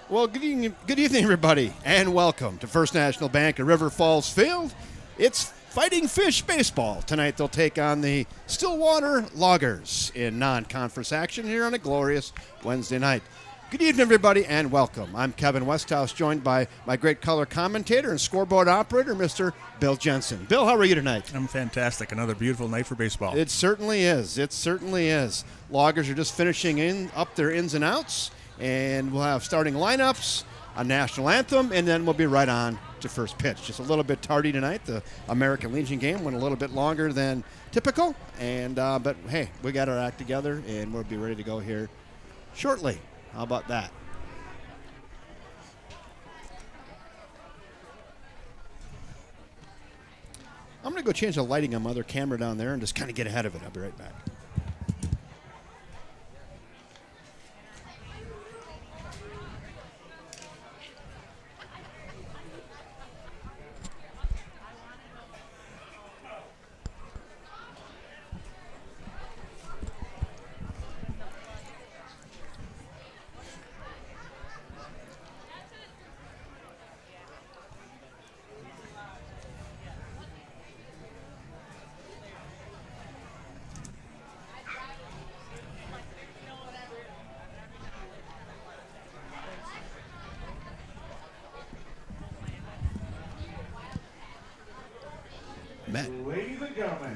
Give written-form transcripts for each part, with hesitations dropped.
Well, good evening, everybody, and welcome to First National Bank of River Falls Field. It's Fighting Fish baseball. Tonight they'll take on the Stillwater Loggers in non-conference action here on a glorious Wednesday night. Good evening, everybody, and welcome. I'm Kevin Westhouse, joined by my great color commentator and scoreboard operator, Mr. Bill Jensen. Bill, how are you tonight? I'm fantastic. Another beautiful night for baseball. It certainly is. It certainly is. Loggers are just finishing up their ins and outs, and we'll have starting lineups, a national anthem, and then we'll be right on to first pitch. Just a little bit tardy tonight. The American Legion game went a little bit longer than typical, but hey, we got our act together, and we'll be ready to go here shortly. How about that? I'm going to go change the lighting on my other camera down there and just kind of get ahead of it. I'll be right back.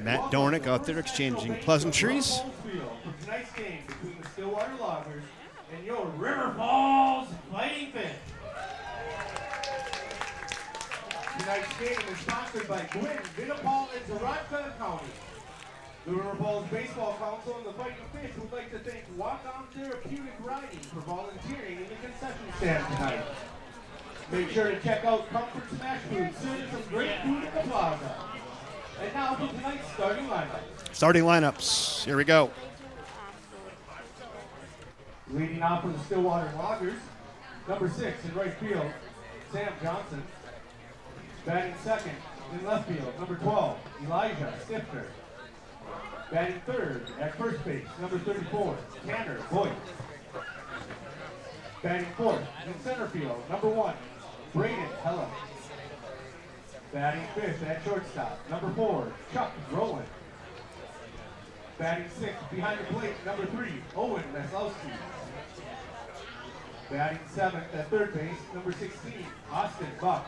Matt Dornick out there exchanging pleasantries. For tonight's game between the Stillwater Loggers and your River Falls Fighting Fish. Tonight's game is sponsored by Gwynn, Vinnipal, and Zaraka County. The River Falls Baseball Council and the Fighting Fish would like to thank Walk-On Therapeutic Riding for volunteering in the concession stand tonight. Make sure to check out Comfort Smash Food, serving some great food at the plaza. And now for tonight's starting lineup. Starting lineups. Here we go. Leading off for the Stillwater Loggers, number 6 in right field, Sam Johnson. Batting second in left field, number 12, Elijah Stifter. Batting third at first base, number 34, Tanner Boyd. Batting fourth in center field, number 1, Braden Hella. Batting fifth at shortstop, number 4, Chuck Rowland. Batting sixth behind the plate, number 3, Owen Maslowski. Batting seventh at third base, number 16, Austin Buck.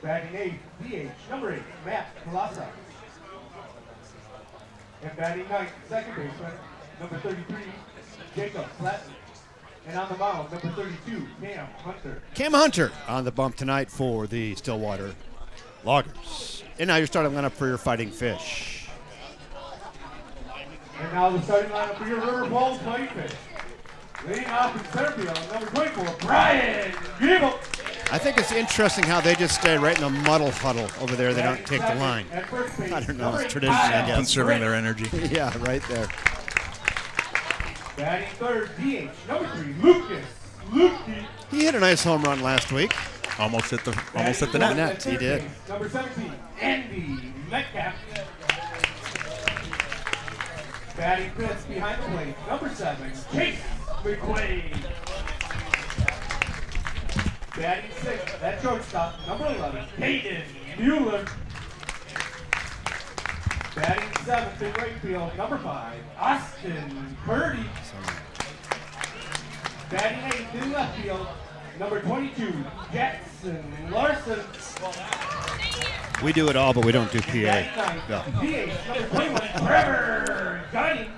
Batting eighth, DH, number 8, Matt Kalasa. And batting ninth, second baseman, number 33, Jacob Slatton. And on the mound, number 32, Cam Hunter. Cam Hunter on the bump tonight for the Stillwater Loggers. And now you're starting lineup for your Fighting Fish. And now the starting lineup for your River Falls Fighting Fish. Leading off in center field, number 24, Brian Gable. I think it's interesting how they just stay right in the muddle huddle over there. They don't take the line. I don't know. It's tradition, I guess. Conserving their energy. Yeah, right there. Batting third, DH, number 3, Lucas Lukey. He hit a nice home run last week. Almost hit the Net, net. he did. Number 17, Andy Metcalf. Batting fifth behind the plate, number 7, Chase McQuaid. Batting sixth at shortstop, number 11, Hayden Mueller. Batting seventh in right field, number 5, Austin Purdy. Batting eighth in left field, number 22, Jackson Larson. We do it all, but we don't do PA. Batting ninth, DH, number 21, Trevor Gunning.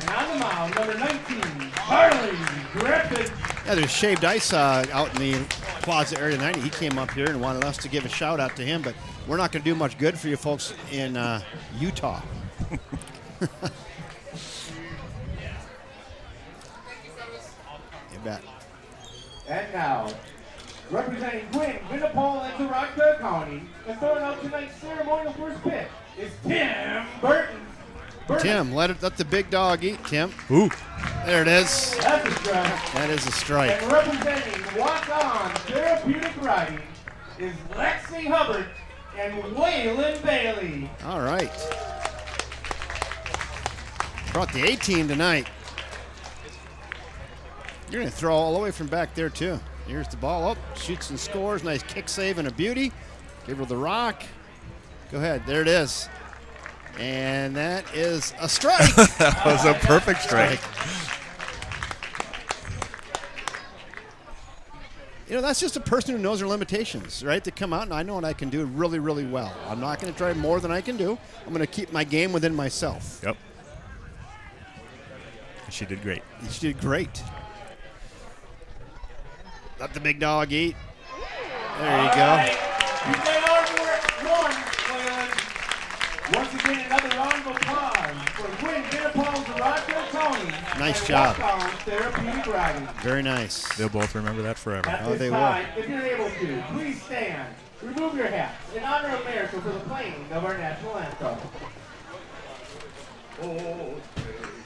And on the mound, number 19, Charlie Griffin. Yeah, there's shaved ice out in the plaza area tonight. He came up here and wanted us to give a shout out to him, but we're not going to do much good for you folks in Utah. You bet. And now, representing Gwynn, Vinnipal, and Zaraka County, and throwing out tonight's ceremonial first pitch is Tim Burton. Tim, let the big dog eat, Tim. Ooh. There it is. That's a strike. That is a strike. And representing Walk-On Therapeutic Riding is Lexi Hubbard and Waylon Bailey. All right. Brought the A-team tonight. You're going to throw all the way from back there, too. Here's the ball up, shoots and scores. Nice kick save and a beauty. Give her the rock. Go ahead. There it is. And that is a strike. That was a perfect strike. You know, that's just a person who knows their limitations, right? To come out, and I know what I can do really, really well. I'm not going to try more than I can do. I'm going to keep my game within myself. Yep. She did great. She did great. Let the big dog eat. There you go. You play hard for one, Once again, another round of applause for Gwynn Vinnipal's Rockville County. Nice and job. walk-on therapeutic riding. Very nice. They'll both remember that forever. At Oh, this they time, if you're able to, please stand. Remove your hats in honor of America for the playing of our national anthem. Oh,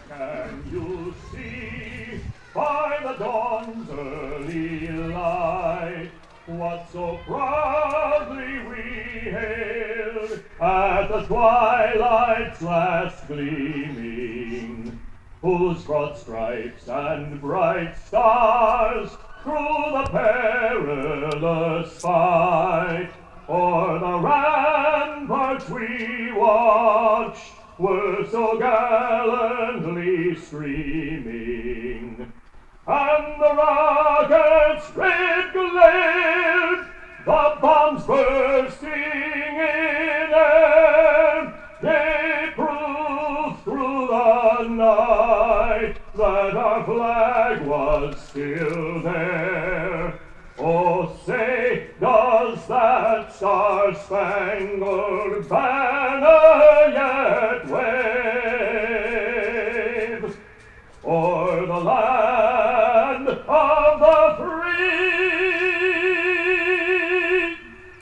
can you see by the dawn's early light what so proudly we hailed at the twilight's last gleaming, whose broad stripes and bright stars through the perilous fight o'er the ramparts we watched were so gallantly streaming, and the rockets' red glared, the bombs bursting in air, gave proof through the night that our flag was still there. Oh, say, does that star-spangled banner yet wave o'er the land of the free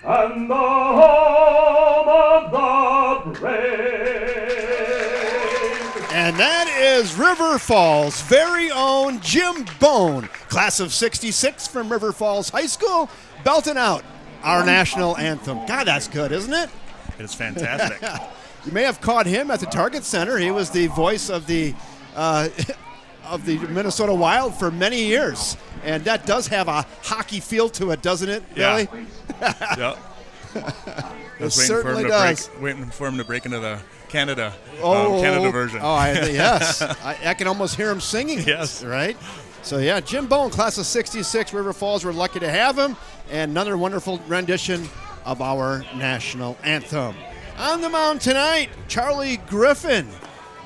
and the home of the brave? And that is River Falls' very own Jim Bone, class of '66 from River Falls High School, belting out our national anthem. God, that's good, isn't it? It's fantastic. You may have caught him at the Target Center. He was the voice of the Minnesota Wild for many years, and that does have a hockey feel to it, doesn't it, Yeah. Billy? Yep. It certainly does. Waiting for him to break into the Canada version. Yes. I can almost hear him singing. Yes. Right? So, yeah, Jim Bone, class of '66, River Falls. We're lucky to have him. And another wonderful rendition of our national anthem. On the mound tonight, Charlie Griffin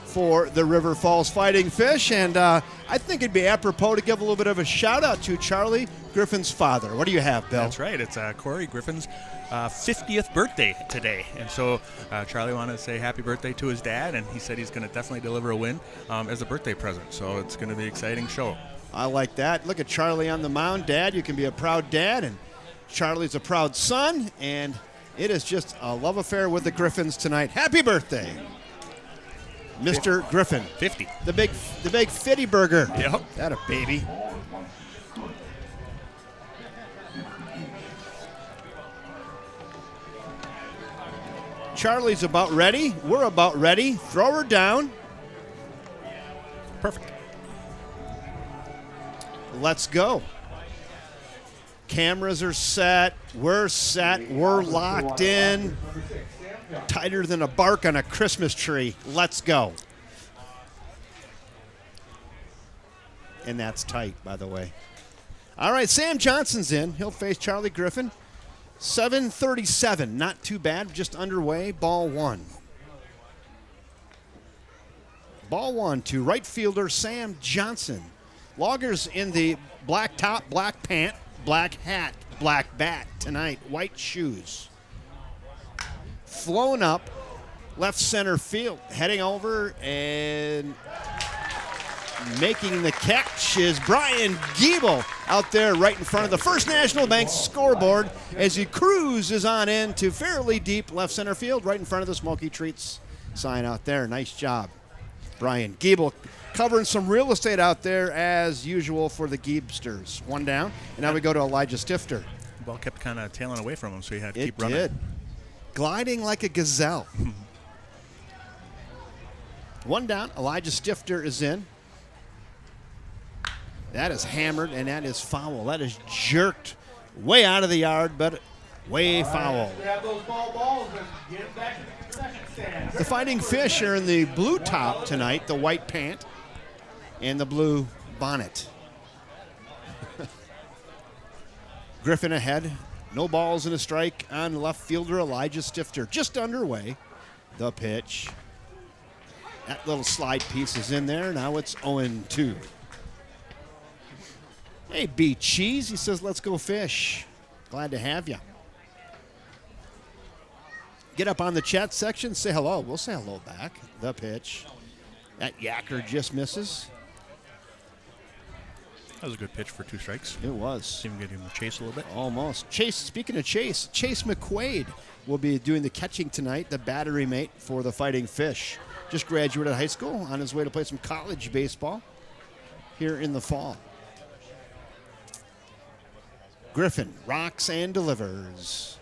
for the River Falls Fighting Fish. And I think it'd be apropos to give a little bit of a shout-out to Charlie Griffin's father. What do you have, Bill? That's right. It's Corey Griffin's 50th birthday today. And so Charlie wanted to say happy birthday to his dad, and he said he's going to definitely deliver a win as a birthday present. So it's going to be an exciting show. I like that. Look at Charlie on the mound. Dad, you can be a proud dad, and Charlie's a proud son, and it is just a love affair with the Griffins tonight. Happy birthday, Mr. Griffin. 50. The big fitty burger. Yep. That a baby. Charlie's about ready. We're about ready. Throw her down. Perfect. Let's go. Cameras are set. We're set. We're locked in. Tighter than a bark on a Christmas tree. Let's go. And that's tight, by the way. All right, Sam Johnson's in. He'll face Charlie Griffin. 7:37. Not too bad. Just underway. Ball one. Ball one to right fielder Sam Johnson. Loggers in the black top, black pant, black hat, black bat tonight. White shoes. Flown up, left center field. Heading over and making the catch is Brian Giebel out there right in front of the First National Bank scoreboard as he cruises on into fairly deep left center field right in front of the Smoky Treats sign out there. Nice job, Brian Giebel. Covering some real estate out there as usual for the Giebsters. One down, and now we go to Elijah Stifter. The ball kept kind of tailing away from him, so he had to keep It running. did. Gliding like a gazelle. One down, Elijah Stifter is in. That is hammered, and that is foul. That is jerked way out of the yard, but way foul. Grab those balls and get them back to the concession stand. The Fighting Fish are in the blue top tonight, the white pant, and the blue bonnet. Griffin ahead. No balls and a strike on left fielder Elijah Stifter. Just underway. The pitch. That little slide piece is in there. Now it's 0-2. Hey, B. Cheese. He says, let's go fish. Glad to have you. Get up on the chat section. Say hello. We'll say hello back. The pitch. That yacker just misses. That was a good pitch for 2 strikes. It was. See him get him to chase a little bit. Almost. Chase, speaking of Chase McQuaid will be doing the catching tonight, the battery mate for the Fighting Fish. Just graduated high school, on his way to play some college baseball here in the fall. Griffin rocks and delivers.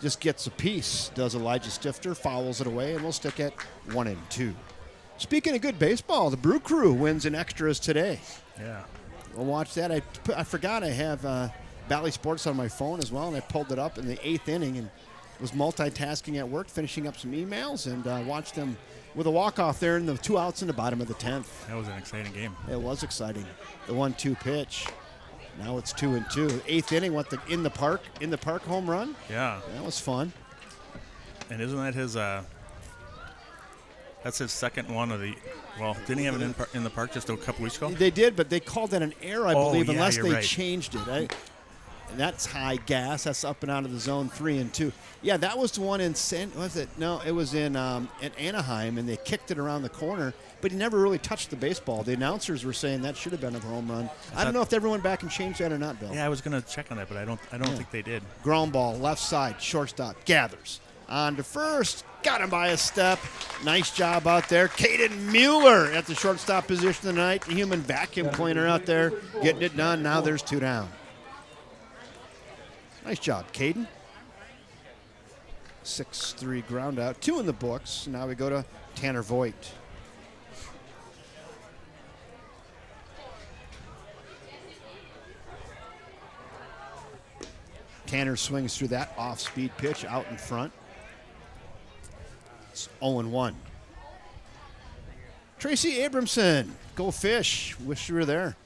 Just gets a piece, does Elijah Stifter, fouls it away, and we'll stick at 1-2. Speaking of good baseball, the Brew Crew wins in extras today. Yeah. We'll watch that. I forgot I have Bally Sports on my phone as well, and I pulled it up in the 8th inning and was multitasking at work, finishing up some emails, and watched them with a walk-off there in the 2 outs in the bottom of the 10th. That was an exciting game. It was exciting. The 1-2 pitch. Now it's 2-2. 8th inning, in the park home run? Yeah. That was fun. And isn't that his that's his second one of the, well, didn't he have it in the park just a couple weeks ago? They did, but they called that an error, I believe, yeah, unless you're they right. changed it. And that's high gas. That's up and out of the zone 3-2. Yeah, that was the one in it was in Anaheim, and they kicked it around the corner, but he never really touched the baseball. The announcers were saying that should have been a home run. I don't know if they ever went back and changed that or not, Bill. Yeah, I was going to check on that, but I don't think they did. Ground ball, left side, shortstop, gathers. On to first, got him by a step. Nice job out there. Caden Mueller at the shortstop position tonight. The human vacuum cleaner out there, getting it done. Now there's 2 down. Nice job, Caden. 6-3 ground out. 2 in the books. Now we go to Tanner Voigt. Tanner swings through that off-speed pitch out in front. It's 0-1. Tracy Abramson, go fish. Wish you were there.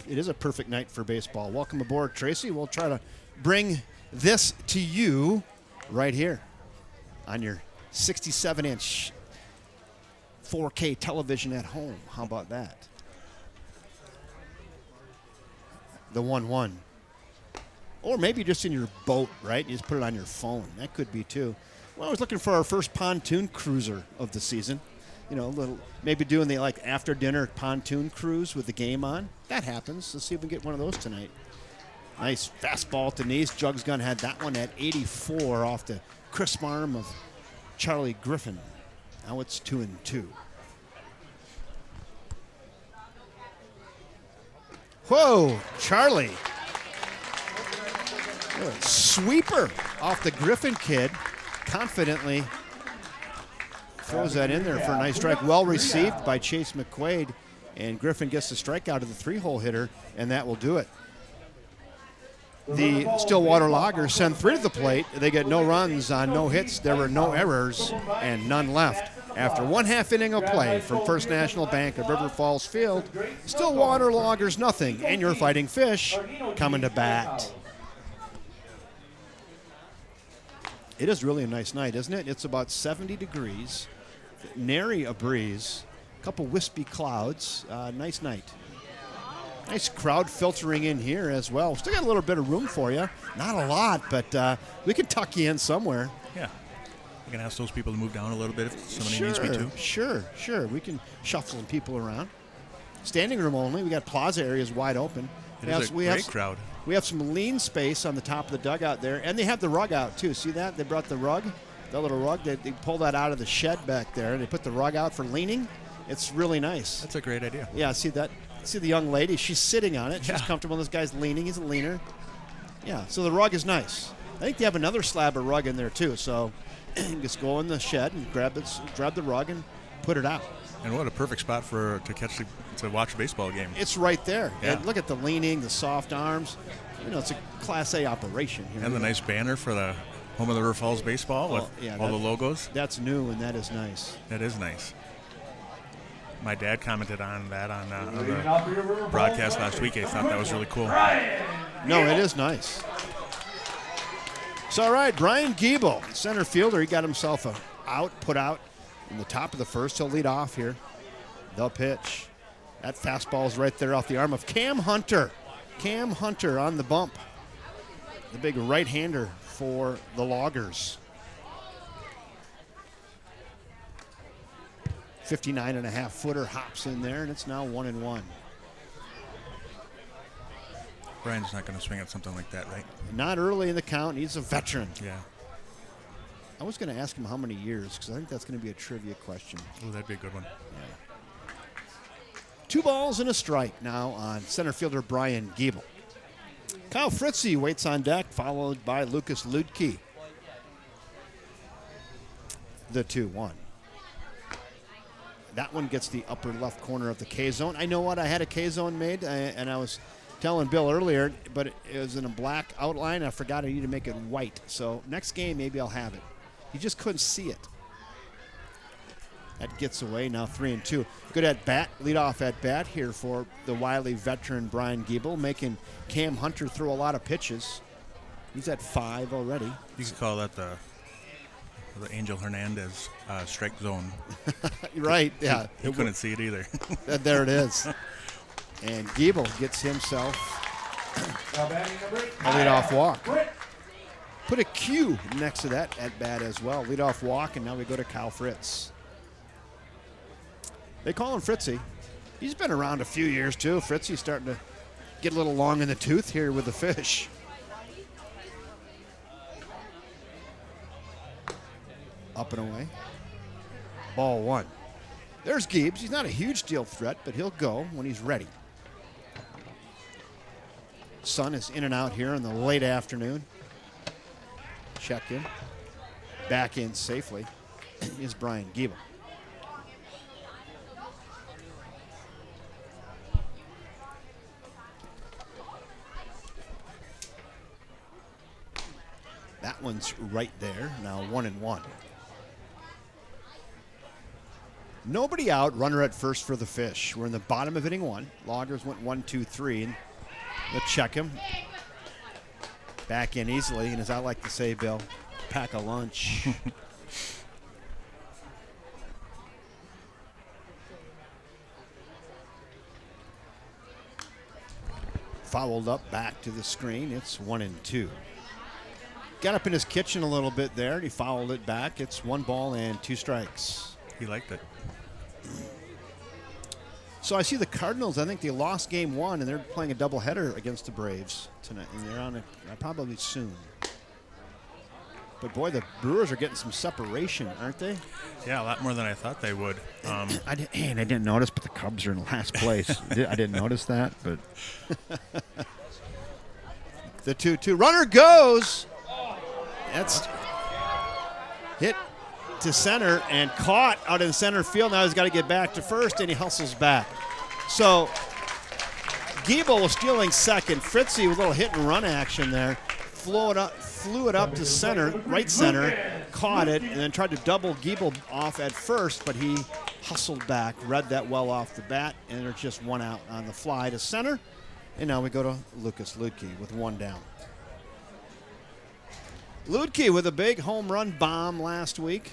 It is a perfect night for baseball. Welcome aboard, Tracy. We'll try to bring this to you right here on your 67-inch 4K television at home. How about that? The 1-1. Or maybe just in your boat, right? You just put it on your phone. That could be too. Well, I was looking for our first pontoon cruiser of the season. You know, maybe doing the after dinner pontoon cruise with the game on. That happens. Let's see if we can get one of those tonight. Nice fastball to knees. Jugs Gun had that one at 84 off the crisp arm of Charlie Griffin. Now it's 2-2. Whoa, Charlie. Good sweeper off the Griffin kid. Confidently throws that in there for a nice strike. Well received by Chase McQuaid. And Griffin gets the strikeout of the 3-hole hitter, and that will do it. The Stillwater Loggers send 3 to the plate. They get no runs on no hits. There were no errors and none left. After 1/2 inning of play from First National Bank of River Falls Field, Stillwater Loggers nothing, and your Fighting Fish coming to bat. It is really a nice night, isn't it? It's about 70 degrees, nary a breeze, a couple wispy clouds. Nice night. Nice crowd filtering in here as well. Still got a little bit of room for you. Not a lot, but we can tuck you in somewhere. Yeah. We can ask those people to move down a little bit if somebody needs me to. Sure. We can shuffle some people around. Standing room only. We got plaza areas wide open. It is a great crowd. We have some lean space on the top of the dugout there, and they have the rug out too. See that? They brought the rug, the little rug. They pulled that out of the shed back there, and they put the rug out for leaning. It's really nice. That's a great idea. Yeah, see that? See the young lady? She's sitting on it. She's comfortable. This guy's leaning. He's a leaner. Yeah, so the rug is nice. I think they have another slab of rug in there too. So you can just go in the shed and grab the rug and put it out. And what a perfect spot to watch a baseball game. It's right there. Yeah. And look at the leaning, the soft arms. It's a Class A operation. And the nice banner for the home of the River Falls baseball with all the logos. That's new, and that is nice. That is nice. My dad commented on that on the broadcast last week. I thought that was really cool. No, it is nice. So, all right, Brian Giebel, center fielder. He got himself put out in the top of the first. He'll lead off here. They'll pitch. That fastball is right there off the arm of Cam Hunter. Cam Hunter on the bump. The big right-hander for the Loggers. 59.5-footer hops in there, and it's now 1-1. Brian's not going to swing at something like that, right? Not early in the count. He's a veteran. Yeah. I was going to ask him how many years, because I think that's going to be a trivia question. Oh, that'd be a good one. Yeah. 2 balls and a strike now on center fielder Brian Giebel. Kyle Fritzy waits on deck, followed by Lucas Ludke. The 2-1. That one gets the upper left corner of the K-zone. I know what? I had a K-zone made, and I was telling Bill earlier, but it was in a black outline. I forgot I need to make it white. So next game, maybe I'll have it. You just couldn't see it. That gets away, now 3-2. Good at bat, leadoff at bat here for the wily veteran Brian Giebel, making Cam Hunter throw a lot of pitches. He's at 5 already. You could call that the Angel Hernandez strike zone. Right, yeah. He couldn't see it either. There it is. And Giebel gets himself a leadoff walk. Put a Q next to that at bat as well. Leadoff walk, and now we go to Kyle Fritz. They call him Fritzy. He's been around a few years, too. Fritzy's starting to get a little long in the tooth here with the fish. Up and away. Ball 1. There's Giebs. He's not a huge deal threat, but he'll go when he's ready. Sun is in and out here in the late afternoon. Check in. Back in safely is Brian Giebel. That one's right there. Now 1-1. Nobody out. Runner at first for the Fish. We're in the bottom of inning 1. Loggers went 1-2-3. And let's check him. Back in easily. And as I like to say, Bill, pack a lunch. Fouled up back to the screen. It's 1-2. Got up in his kitchen a little bit there, and he fouled it back. It's 1 ball and 2 strikes. He liked it. So I see the Cardinals. I think they lost game 1, and they're playing a doubleheader against the Braves tonight, and they're on it probably soon. But boy, the Brewers are getting some separation, aren't they? Yeah, a lot more than I thought they would. I didn't notice, but the Cubs are in last place. I didn't notice that, but the 2-2 runner goes. That's hit to center and caught out in center field. Now he's got to get back to first, and he hustles back. So Giebel was stealing second. Fritzy with a little hit and run action there. Flew it up to center, right center, caught it, and then tried to double Giebel off at first, but he hustled back, read that well off the bat, and there's just 1 out on the fly to center. And now we go to Lucas Ludke with 1 down. Ludke with a big home run bomb last week.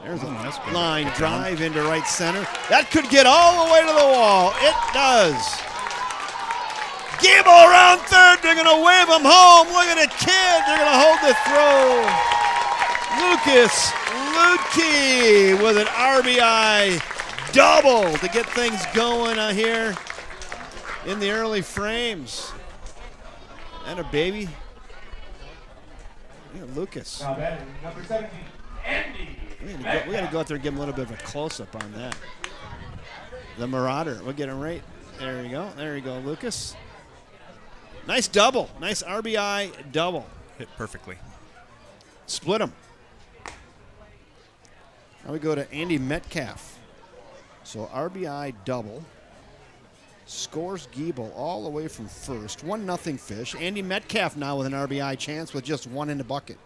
There's a line drive into right center. That could get all the way to the wall. It does. Giebel around third. They're going to wave him home. Look at the kid. They're going to hold the throw. Lucas Ludke with an RBI double to get things going here in the early frames. And a baby. Yeah, Lucas. Now batting number 17, Andy. We got to go out there and give him a little bit of a close-up on that. The Marauder. We'll get him right. There you go. There you go, Lucas. Nice double. Nice RBI double. Hit perfectly. Split him. Now we go to Andy Metcalf. So RBI double. Scores Giebel all the way from first. 1-0 Fish. Andy Metcalf now with an RBI chance with just one in the bucket.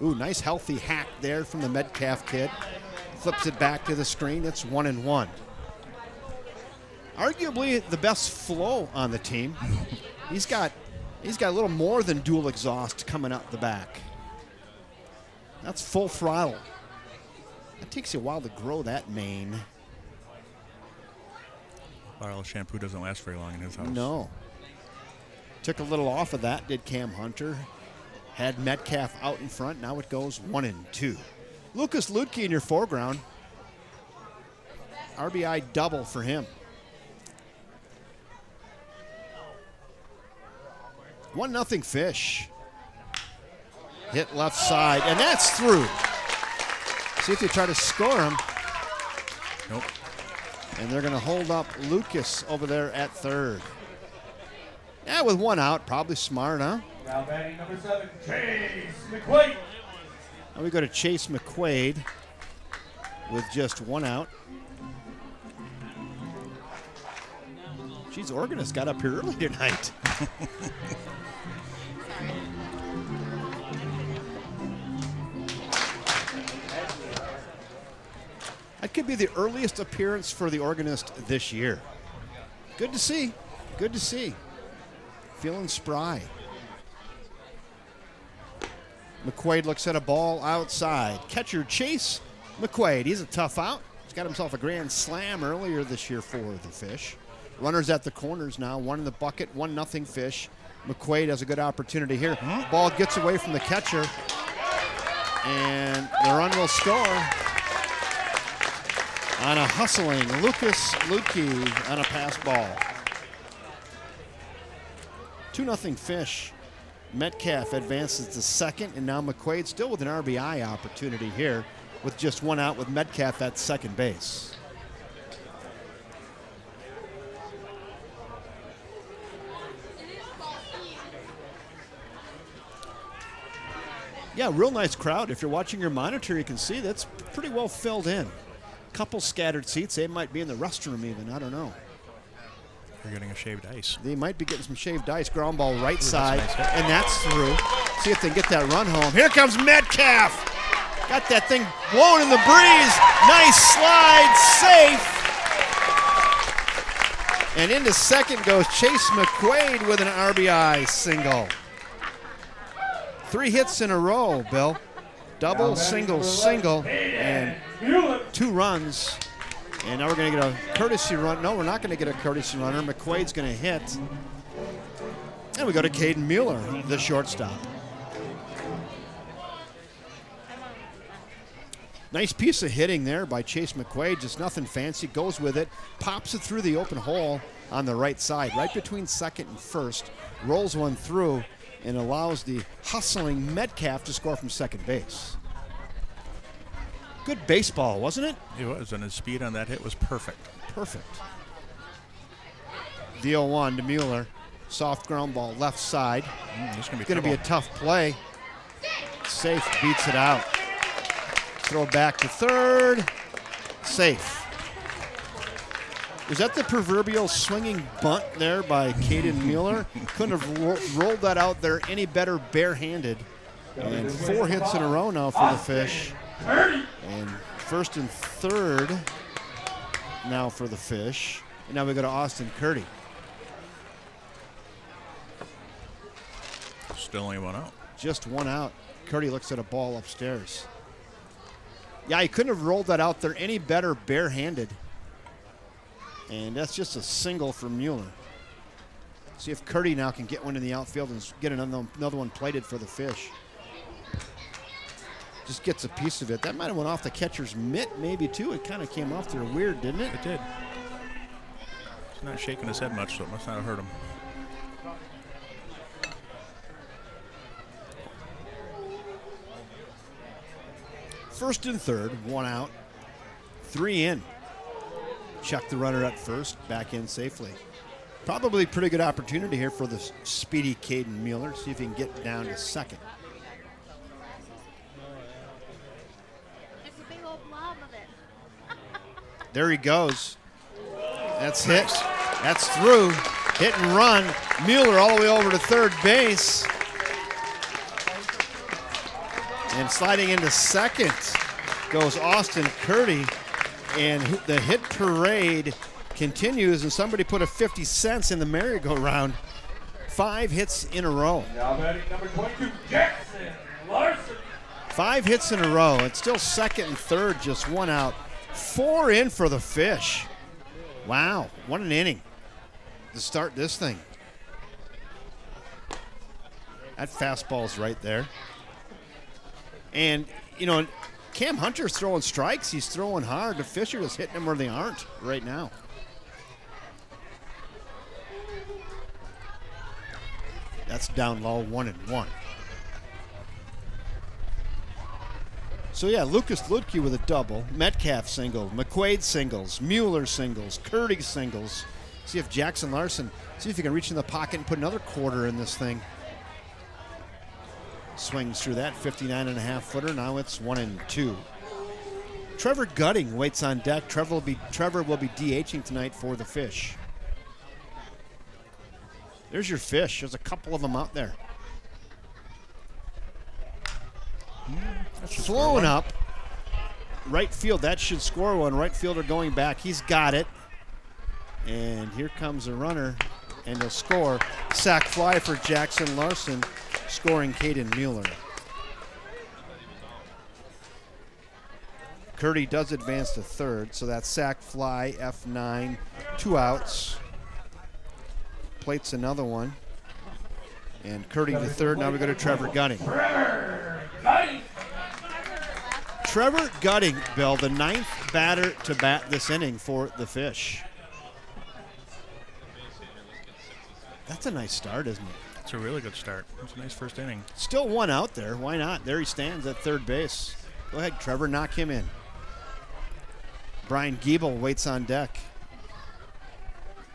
Ooh, nice healthy hack there from the Metcalf kid. Flips it back to the screen. It's 1-1. Arguably the best flow on the team. He's got a little more than dual exhaust coming out the back. That's full throttle. It takes you a while to grow that mane. Bottle of shampoo doesn't last very long in his house. No. Took a little off of that, did Cam Hunter. Had Metcalf out in front. Now it goes 1-2. Lucas Ludke in your foreground. RBI double for him. 1-0 Fish. Hit left side, and that's through. See if they try to score him. Nope. And they're going to hold up Lucas over there at third. Yeah, with one out, probably smart, huh? Now batting number 7, Chase McQuaid. Now we go to Chase McQuaid with just one out. Geez, organist got up here early tonight. That could be the earliest appearance for the organist this year. Good to see. Good to see. Feeling spry. McQuaid looks at a ball outside. Catcher Chase McQuaid. He's a tough out. He's got himself a grand slam earlier this year for the Fish. Runners at the corners now. One in the bucket, 1-0 Fish. McQuaid has a good opportunity here. Ball gets away from the catcher. And the run will score on a hustling Lucas Ludke on a pass ball. 2-0 Fish. Metcalf advances to second, and now McQuaid still with an RBI opportunity here with just one out with Metcalf at second base. Yeah, real nice crowd. If you're watching your monitor, you can see that's pretty well filled in. Couple scattered seats. They might be in the restroom even. I don't know. They're getting a shaved ice. They might be getting some shaved ice. Ground ball right side, and that's through. See if they can get that run home. Here comes Metcalf. Got that thing blowing in the breeze. Nice slide, safe. And into second goes Chase McQuaid with an RBI single. 3 hits in a row, Bill. Double, single, single, and 2 runs. And now we're going to get a courtesy run. No, we're not going to get a courtesy runner. McQuaid's going to hit. And we go to Caden Mueller, the shortstop. Nice piece of hitting there by Chase McQuaid. Just nothing fancy. Goes with it. Pops it through the open hole on the right side, right between second and first. Rolls one through and allows the hustling Metcalf to score from second base. Good baseball, wasn't it? It was, and his speed on that hit was perfect. Perfect. The 0-1 to Mueller. Soft ground ball left side. This is going to be a tough play. Safe beats it out. Throw back to third. Safe. Was that the proverbial swinging bunt there by Caden Mueller? Couldn't have rolled that out there any better barehanded. And 4 hits in a row now for the Fish. And first and third now for the Fish. And now we go to Austin Curdy. Still only one out. Just one out. Curdy looks at a ball upstairs. Yeah, he couldn't have rolled that out there any better barehanded. And that's just a single for Mueller. See if Curdy now can get one in the outfield and get another one plated for the Fish. Just gets a piece of it. That might have went off the catcher's mitt maybe too. It kind of came off there weird, didn't it? It did. He's not shaking his head much, so it must not have hurt him. First and third, one out, 3 in. Check the runner at first, back in safely. Probably pretty good opportunity here for the speedy Caden Mueller. See if he can get down to second. There's a big old blob of it. There he goes. That's hit. That's through. Hit and run. Mueller all the way over to third base. And sliding into second goes Austin Curdy. And the hit parade continues, and somebody put a 50 cents in the merry-go-round. 5 hits in a row. Now batting number 22, Jackson Larson. 5 hits in a row. It's still second and third, just 1 out. 4 in for the Fish. Wow, what an inning to start this thing. That fastball's right there. And, you know, Cam Hunter's throwing strikes. He's throwing hard. The Fish are just hitting them where they aren't right now. That's down low, 1-1. So yeah, Lucas Ludke with a double, Metcalf single, McQuaid singles, Mueller singles, Curdy singles. See if Jackson Larson, see if he can reach in the pocket and put another quarter in this thing. Swings through that 59.5-footer. Now it's 1-2. Trevor Gutting waits on deck. Trevor will be DHing tonight for the Fish. There's your Fish. There's a couple of them out there. Flowing up. Right field. That should score one. Right fielder going back. He's got it. And here comes a runner. And he'll score. Sac fly for Jackson Larson, scoring Caden Mueller. Curdy does advance to third, so that's sac fly, F9, 2 outs. Plates another one. And Curdy to third. Now we go to Trevor Gutting. Trevor Gutting, Bill, the 9th batter to bat this inning for the Fish. That's a nice start, isn't it? It's a really good start. It's a nice first inning. Still 1 out there. Why not? There he stands at third base. Go ahead, Trevor, knock him in. Brian Giebel waits on deck.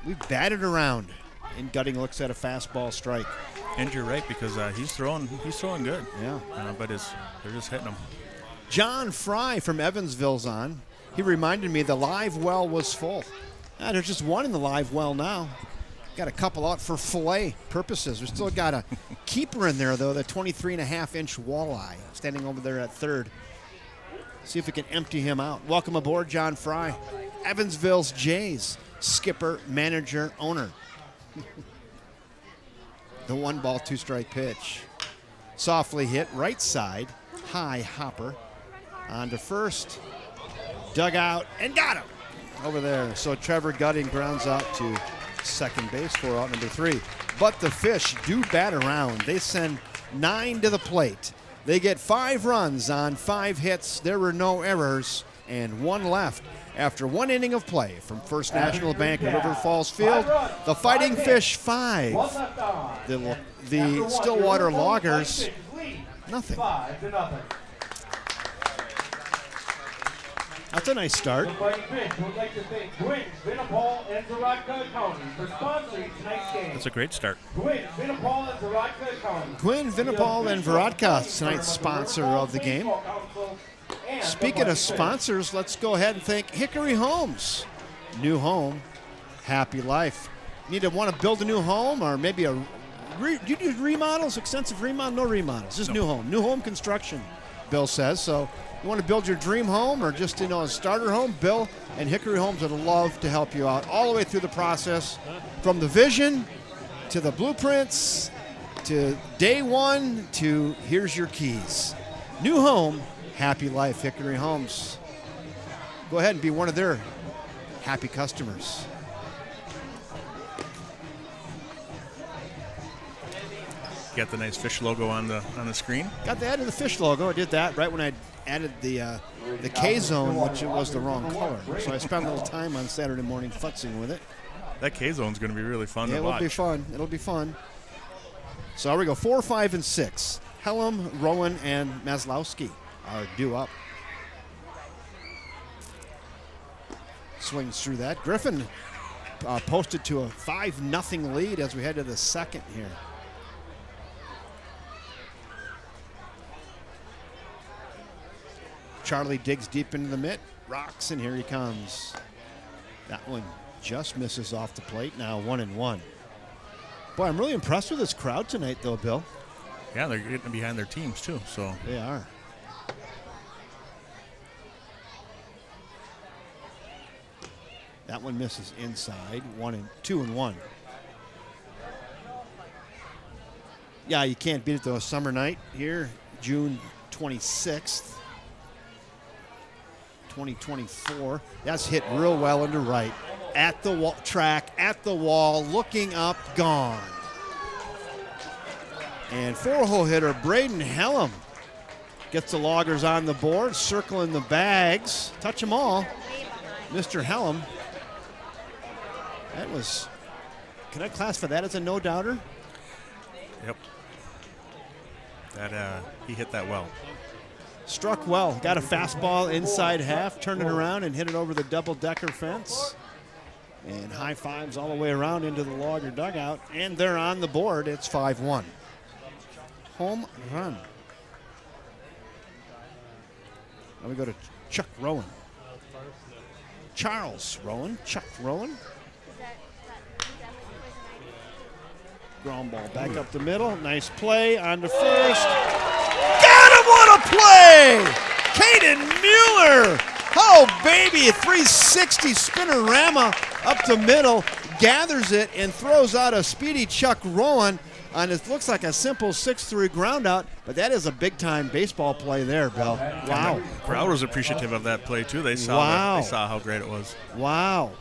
We've batted around, and Gutting looks at a fastball strike. And you're right, because he's throwing good. Yeah. But they're just hitting him. John Fry from Evansville's on. He reminded me the live well was full. There's just one in the live well now. Got a couple out for fillet purposes. We still got a keeper in there, though, the 23.5-inch walleye standing over there at third. See if we can empty him out. Welcome aboard, John Fry. Evansville's Jays, skipper, manager, owner. The 1-ball, 2-strike pitch. Softly hit, right side, high hopper. On to first, dug out, and got him over there. So Trevor Gutting grounds out to second base for out number 3. But the Fish do bat around. They send 9 to the plate. They get 5 runs on 5 hits. There were no errors, and 1 left. After 1 inning of play from First National Bank of River Falls Field, the Fighting Fish 5. The Stillwater Loggers, nothing. 5-0. That's a nice start. The Fighting Fish would like to thank Gwynn, Vinnipal, and Zaradka County for sponsoring tonight's game. That's a great start. Gwynn, Vinnipal, and Zaradka County. Gwynn, Vinnipal, and Varadka, tonight's sponsor of the game. Speaking of sponsors, let's go ahead and thank Hickory Homes. New home, happy life. Want to build a new home, or maybe do you do remodels, extensive remodel? No remodels, just new home. New home construction, Bill says. So you want to build your dream home or just a starter home? Bill and Hickory Homes would love to help you out all the way through the process, from the vision to the blueprints to day one to here's your keys. New home, happy life, Hickory Homes. Go ahead and be one of their happy customers. Got the nice Fish logo on the screen. Got the add of the Fish logo. I did that right when I added the K-Zone, which it was the wrong color. So I spent a little time on Saturday morning futzing with it. That K-Zone's going to be really fun to It'll watch. be fun. It'll be fun. So here we go. 4, 5, and 6. Helm, Rowan, and Maslowski are due up. Swings through that. Griffin posted to a 5-0 lead as we head to the second here. Charlie digs deep into the mitt, rocks, and here he comes. That one just misses off the plate. Now 1-1. Boy, I'm really impressed with this crowd tonight, though, Bill. Yeah, they're getting behind their teams, too. So They are. That one misses inside. 2-1. Yeah, you can't beat it, though. A summer night here, June 26th, 2024. That's hit real well into right. At the track, at the wall, looking up, gone. And 4-hole hitter Braden Hellam gets the Loggers on the board, circling the bags. Touch them all. Mr. Hellam. That was, can I classify that as a no-doubter? Yep. That he hit that well. Struck well. Got a fastball inside half, turned it around and hit it over the double-decker fence. And high fives all the way around into the Logger dugout. And they're on the board. It's 5-1. Home run. Now we go to Chuck Rowan. Charles Rowan. Chuck Rowan. Ground ball back up the middle. Nice play on to first. Got him! What a play! Caden Mueller. Oh, baby. 360 spinnerama up the middle. Gathers it and throws out a speedy Chuck Rowan on it. Looks like a simple 6-3 ground out, but that is a big-time baseball play there, Bill. Wow. The crowd was appreciative of that play, too. They saw they saw how great it was. Wow.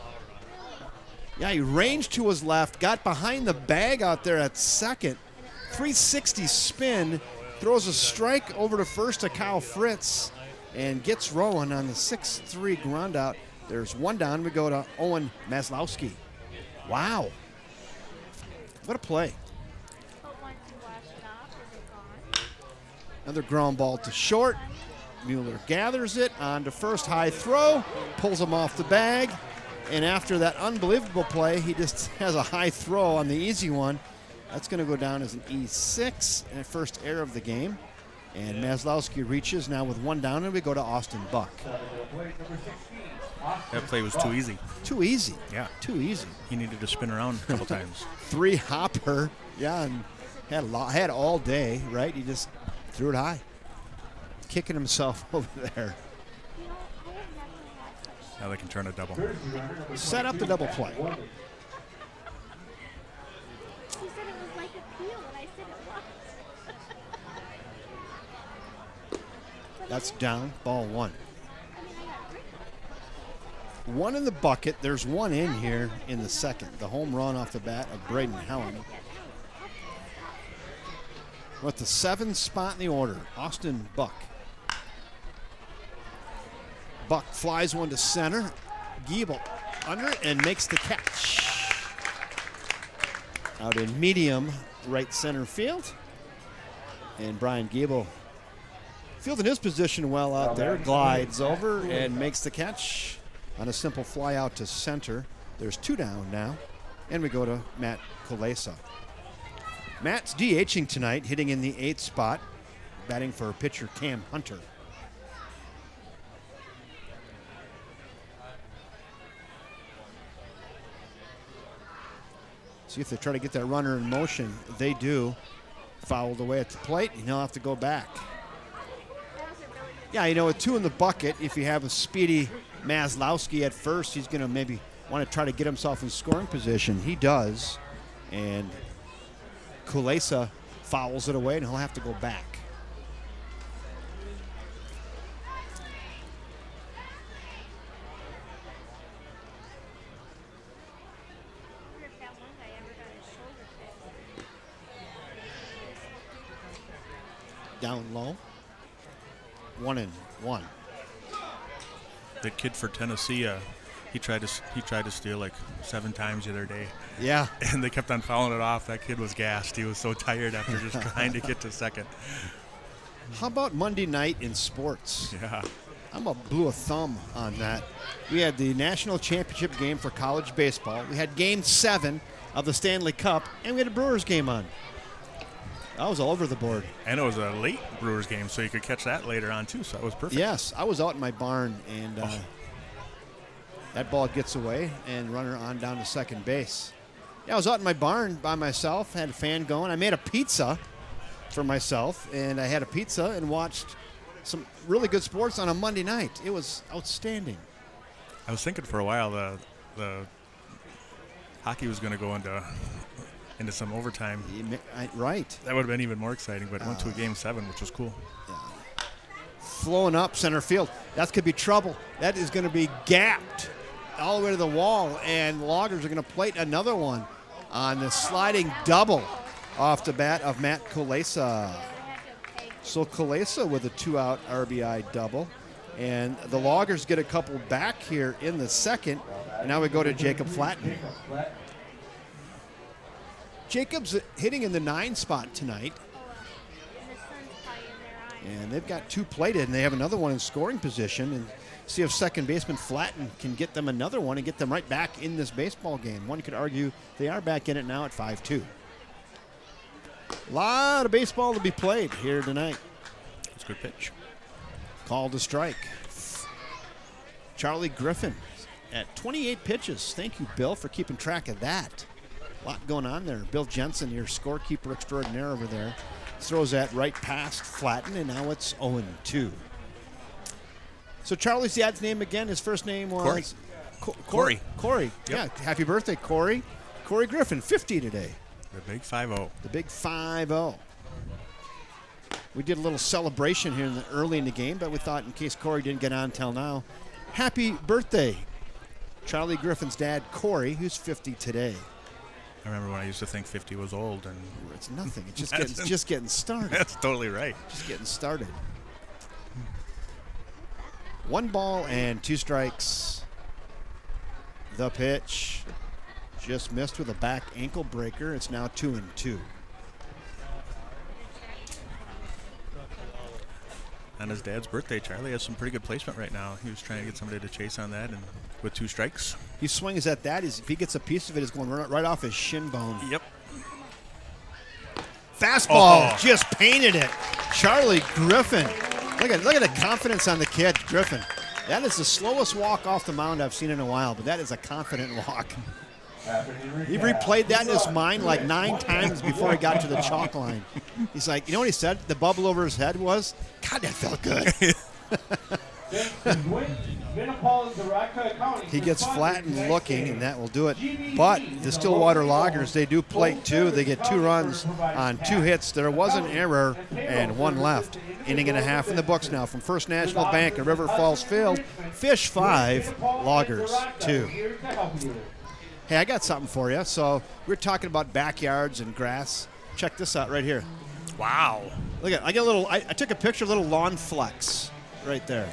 Yeah, he ranged to his left, got behind the bag out there at second. 360 spin, throws a strike over to first to Kyle Fritz, and gets Rowan on the 6-3 ground out. There's one down. We go to Owen Maslowski. Wow. What a play. Another ground ball to short. Mueller gathers it on to first, high throw, pulls him off the bag. And after that unbelievable play, he just has a high throw on the easy one. That's going to go down as an E6 and first error of the game. And Maslowski reaches now with one down, and we go to Austin Buck. That play was too easy. Too easy. Yeah. Too easy. He needed to spin around a couple times. 3-hopper. Yeah, and had all day, right? He just threw it high. Kicking himself over there. Now they can turn a double. Set up the double play. He said it was like a peel, and I said it was. That's down, ball one. One in the bucket. There's one in here in the second. The home run off the bat of Braden Hellam. With the 7th spot in the order, Austin Buck. Buck flies one to center. Giebel under it and makes the catch. Out in medium right center field. And Brian Giebel fielding his position well out there. Glides over and makes the catch on a simple fly out to center. There's 2 down now. And we go to Matt Kulesa. Matt's DHing tonight, hitting in the 8th spot, batting for pitcher Cam Hunter. See if they try to get that runner in motion. They do. Fouled away at the plate, and he'll have to go back. Yeah, with 2 in the bucket, if you have a speedy Maslowski at first, he's going to maybe want to try to get himself in scoring position. He does. And Kulesa fouls it away, and he'll have to go back. Down low. 1-1. The kid for Tennessee, he tried to steal like 7 times the other day. Yeah. And they kept on fouling it off. That kid was gassed. He was so tired after just trying to get to second. How about Monday night in sports? Yeah. Blew a thumb on that. We had the national championship game for college baseball. We had game 7 of the Stanley Cup, and we had a Brewers game on. I was all over the board. And it was a late Brewers game, so you could catch that later on, too, so that was perfect. Yes, I was out in my barn, and that ball gets away, and runner on down to second base. Yeah, I was out in my barn by myself, had a fan going. I made a pizza for myself, and I had a pizza and watched some really good sports on a Monday night. It was outstanding. I was thinking for a while the hockey was going to go into some overtime. Right. That would have been even more exciting, but it went to a Game 7, which was cool. Flowing up center field. That could be trouble. That is going to be gapped all the way to the wall, and Loggers are going to plate another one on the sliding double off the bat of Matt Kulesa. So Kulesa with a 2-out RBI double. And the Loggers get a couple back here in the second. And now we go to Jacob Flatten. Jacob's hitting in the 9 spot tonight. And they've got 2 plated, and they have another one in scoring position. And see if second baseman Flatten can get them another one and get them right back in this baseball game. One could argue they are back in it now at 5-2. A lot of baseball to be played here tonight. It's a good pitch. Called a strike. Charlie Griffin at 28 pitches. Thank you, Bill, for keeping track of that. A lot going on there. Bill Jensen, your scorekeeper extraordinaire over there, throws that right past Flatten, and now it's 0-2. So Charlie's dad's name again. His first name was Corey. Corey. Yep. Yeah. Happy birthday, Corey. Corey Griffin, 50 today. The big 5-0. The big 5-0. We did a little celebration here early in the game, but we thought in case Corey didn't get on till now, happy birthday, Charlie Griffin's dad, Corey, who's 50 today. I remember when I used to think 50 was old, and It's nothing. It's just getting started. that's totally right. Just getting started. 1 ball and 2 strikes. The pitch just missed with a back ankle breaker. It's now 2-2. On his dad's birthday, Charlie has some pretty good placement right now. He was trying to get somebody to chase on that, and with 2 strikes. He swings at that. If he gets a piece of it, it's going right off his shin bone. Yep. Fastball just painted it. Charlie Griffin. Look at the confidence on the kid, Griffin. That is the slowest walk off the mound I've seen in a while, but that is a confident walk. He replayed that in his mind like 9 times before he got to the chalk line. He's like, you know what he said? The bubble over his head was, God, that felt good. He gets flattened looking, and that will do it. But the Stillwater Loggers, they do plate 2. They get 2 runs on 2 hits. There was an error and 1 left. Inning and a half in the books now from First National Bank at River Falls Field. Fish 5, Loggers 2. Hey, I got something for you. So we're talking about backyards and grass. Check this out right here. Wow. Look at, I took a picture of a little lawn flex right there.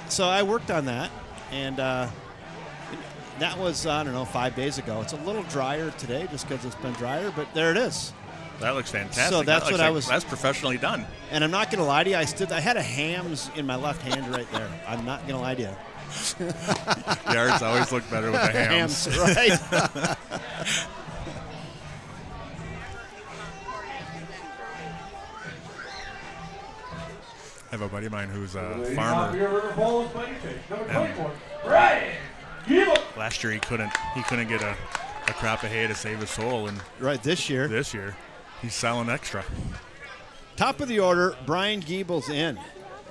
So I worked on that, and that was, 5 days ago. It's a little drier today just because it's been drier, but there it is. That looks fantastic. So that's what I was. That's professionally done. And I'm not going to lie to you. I had a hams in my left hand right there. I'm not going to lie to you. Yards always look better with the hams. Right. I have a buddy of mine who's a farmer. Last year he couldn't get a crop of hay to save his soul, and Right, this year he's selling extra. Top of the order, Brian Giebel's in.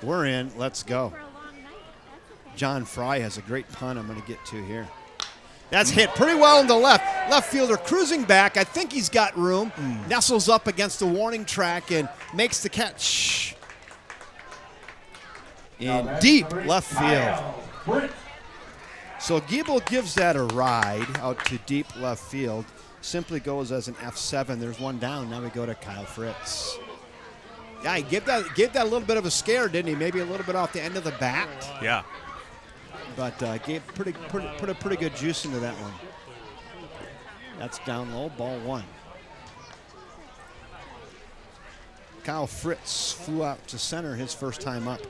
We're in. Let's go. John Fry has a great punt I'm going to get to here. That's hit pretty well in the left. Left fielder cruising back. I think he's got room. Nestles up against the warning track and makes the catch. In deep left field. So Giebel gives that a ride out to deep left field. Simply goes as an F7. There's one down. Now we go to Kyle Fritz. Yeah, he gave that a little bit of a scare, didn't he? Maybe a little bit off the end of the bat. Yeah. But put a pretty good juice into that one. That's down low, ball 1. Kyle Fritz flew out to center his first time up.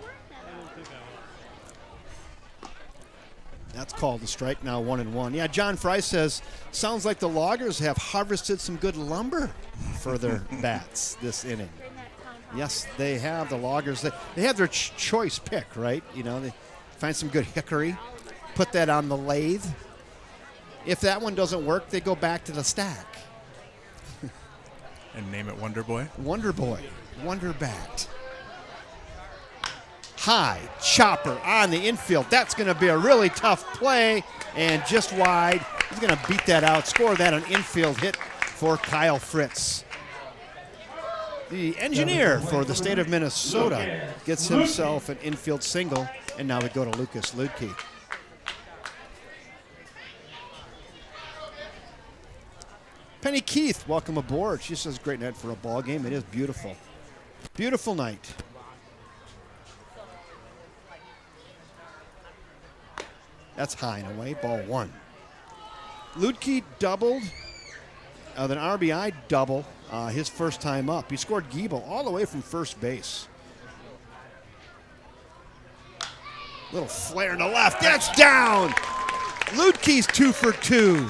That's called a strike, now 1-1. Yeah, John Fry says, sounds like the Loggers have harvested some good lumber for their bats this inning. Bring that town hall. Yes, they have the loggers. They have their choice pick, right? You know, they find some good hickory, put that on the lathe. If that one doesn't work, they go back to the stack. And name it Wonder Boy. Wonder Boy, Wonder Bat. High chopper on the infield. That's going to be a really tough play, and just wide. He's going to beat that out, score that an infield hit for Kyle Fritz. The engineer for the state of Minnesota gets himself an infield single, and now we go to Lucas Ludke. Penny Keith, welcome aboard. She says, great night for a ball game. It is beautiful. Beautiful night. That's high and away, ball one. Ludke doubled, then RBI double his first time up. He scored Giebel all the way from first base. Little flare to left, that's down! Ludke's 2 for 2.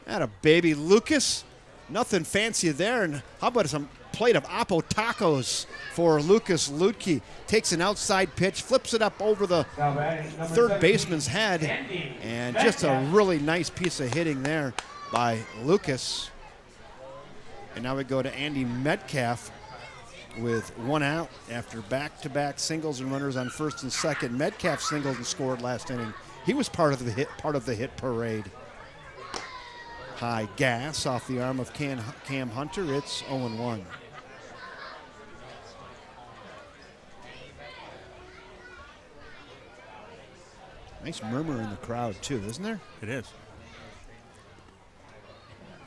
That a baby Lucas. Nothing fancy there. And how about some plate of Oppo tacos for Lucas Ludke? Takes an outside pitch, flips it up over the third baseman's head, and just a really nice piece of hitting there by Lucas. And now we go to Andy Metcalf with 1 out after back-to-back singles and runners on first and second. Metcalf singled and scored last inning. He was part of the hit parade. High gas off the arm of Cam Hunter. It's 0-1. Nice murmur in the crowd, too, isn't there? It is.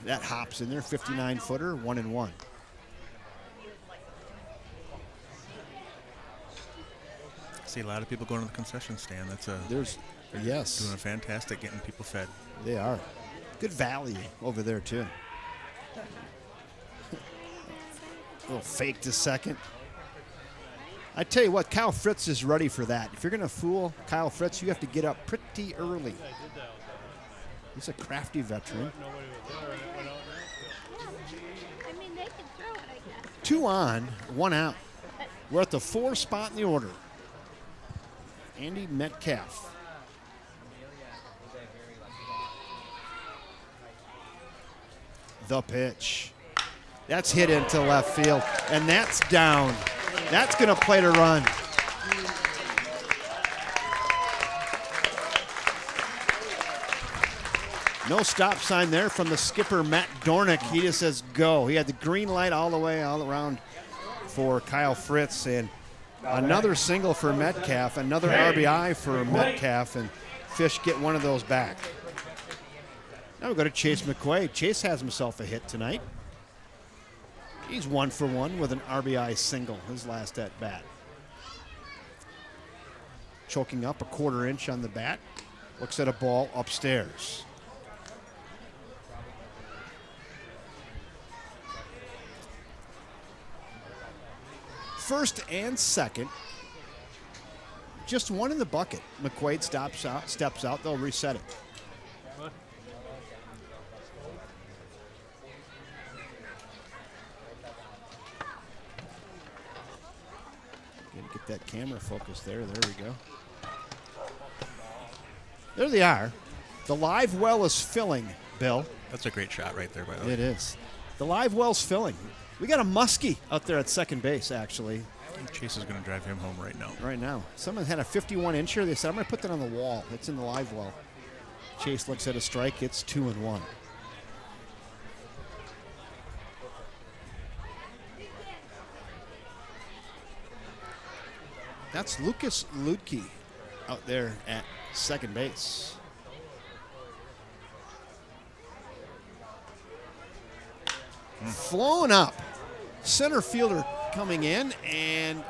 That hops in there, 59-footer, 1-1. See a lot of people going to the concession stand. Yes, Doing a fantastic getting people fed. they are. Good value over there, too. A little fake to second. I tell you what, Kyle Fritz is ready for that. If you're going to fool Kyle Fritz, you have to get up pretty early. He's a crafty veteran. I mean, they can throw it, I guess. 2 on, 1 out. We're at the 4 spot in the order. Andy Metcalf. The pitch. That's hit into left field, and that's down. That's going to play to run. No stop sign there from the skipper, Matt Dornick. He just says go. He had the green light all the way all around for Kyle Fritz, and another single for Metcalf, another RBI for Metcalf, and Fish get one of those back. Now we go to Chase McQuaid. Chase has himself a hit tonight. He's 1 for 1 with an RBI single, his last at bat. Choking up a 1/4 inch on the bat. Looks at a ball upstairs. First and second. Just one in the bucket. McQuaid steps out. They'll reset it. Get that camera focus there. There we go. There they are. The live well is filling, Bill. That's a great shot right there, by the way. It is. The live well's filling. We got a muskie out there at second base, actually, Chase is going to drive him home right now. right now. Someone had a 51-incher. They said, I'm going to put that on the wall. It's in the live well. Chase looks at a strike. It's 2-1. That's Lucas Ludke out there at second base. Flown up. Center fielder coming in and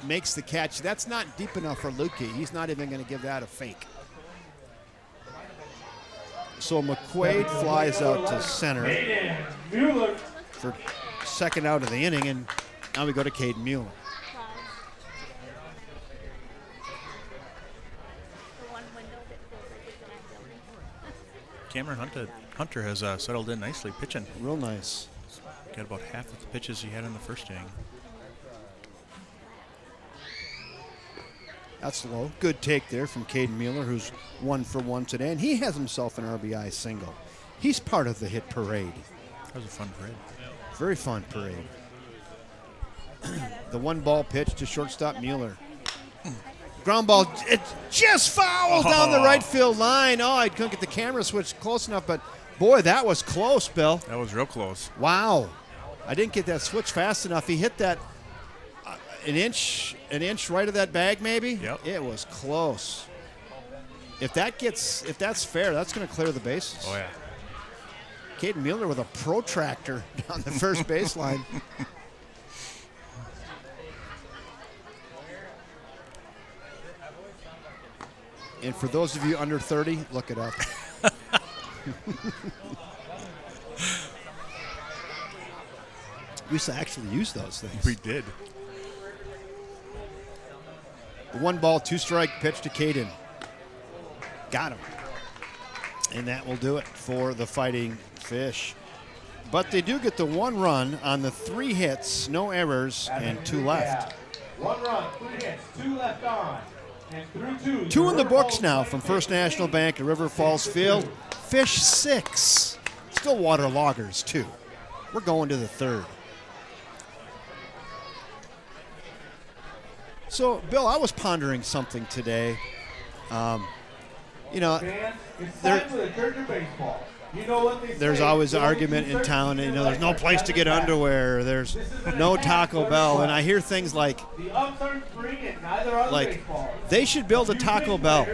makes the catch. That's not deep enough for Ludke. He's not even going to give that a fake. So McQuaid flies out to center for second out of the inning, and now we go to Caden Mueller. The one window that feels like it's in that building. Hunter has settled in nicely, pitching. Real nice. Got about half of the pitches he had in the first inning. That's low. Good take there from Caden Mueller, who's 1 for 1 today, and he has himself an RBI single. He's part of the hit parade. That was a fun parade. Very fun parade. The 1-ball pitch to shortstop Mueller. Ground ball, it just fouled down the right field line. Oh, I couldn't get the camera switch close enough, but boy, that was close, Bill. That was real close. Wow. I didn't get that switch fast enough. He hit that an inch right of that bag, maybe. Yep. It was close. If that's fair, that's going to clear the bases. Oh, yeah. Caden Mueller with a protractor down the first baseline. And for those of you under 30, look it up. We used to actually use those things. We did. The 1-ball, 2-strike pitch to Caden. Got him. And that will do it for the Fighting Fish. But they do get the 1 run on the 3 hits, no errors, and 2 left. 1 run, 3 hits, 2 left on. And through 2. 2 in the books now from First National Bank at River Falls Field. Fish 6. Stillwater Loggers 2. We're going to the 3rd. So, Bill, I was pondering something today. Fans, it's time for the church of baseball. You know what they There's say, always an going argument to in church town, is there's no like place to get a underwear, there's no Taco Bell, and I hear things like, The ups aren't spring and neither are the like, baseball. they should build a Taco Bell.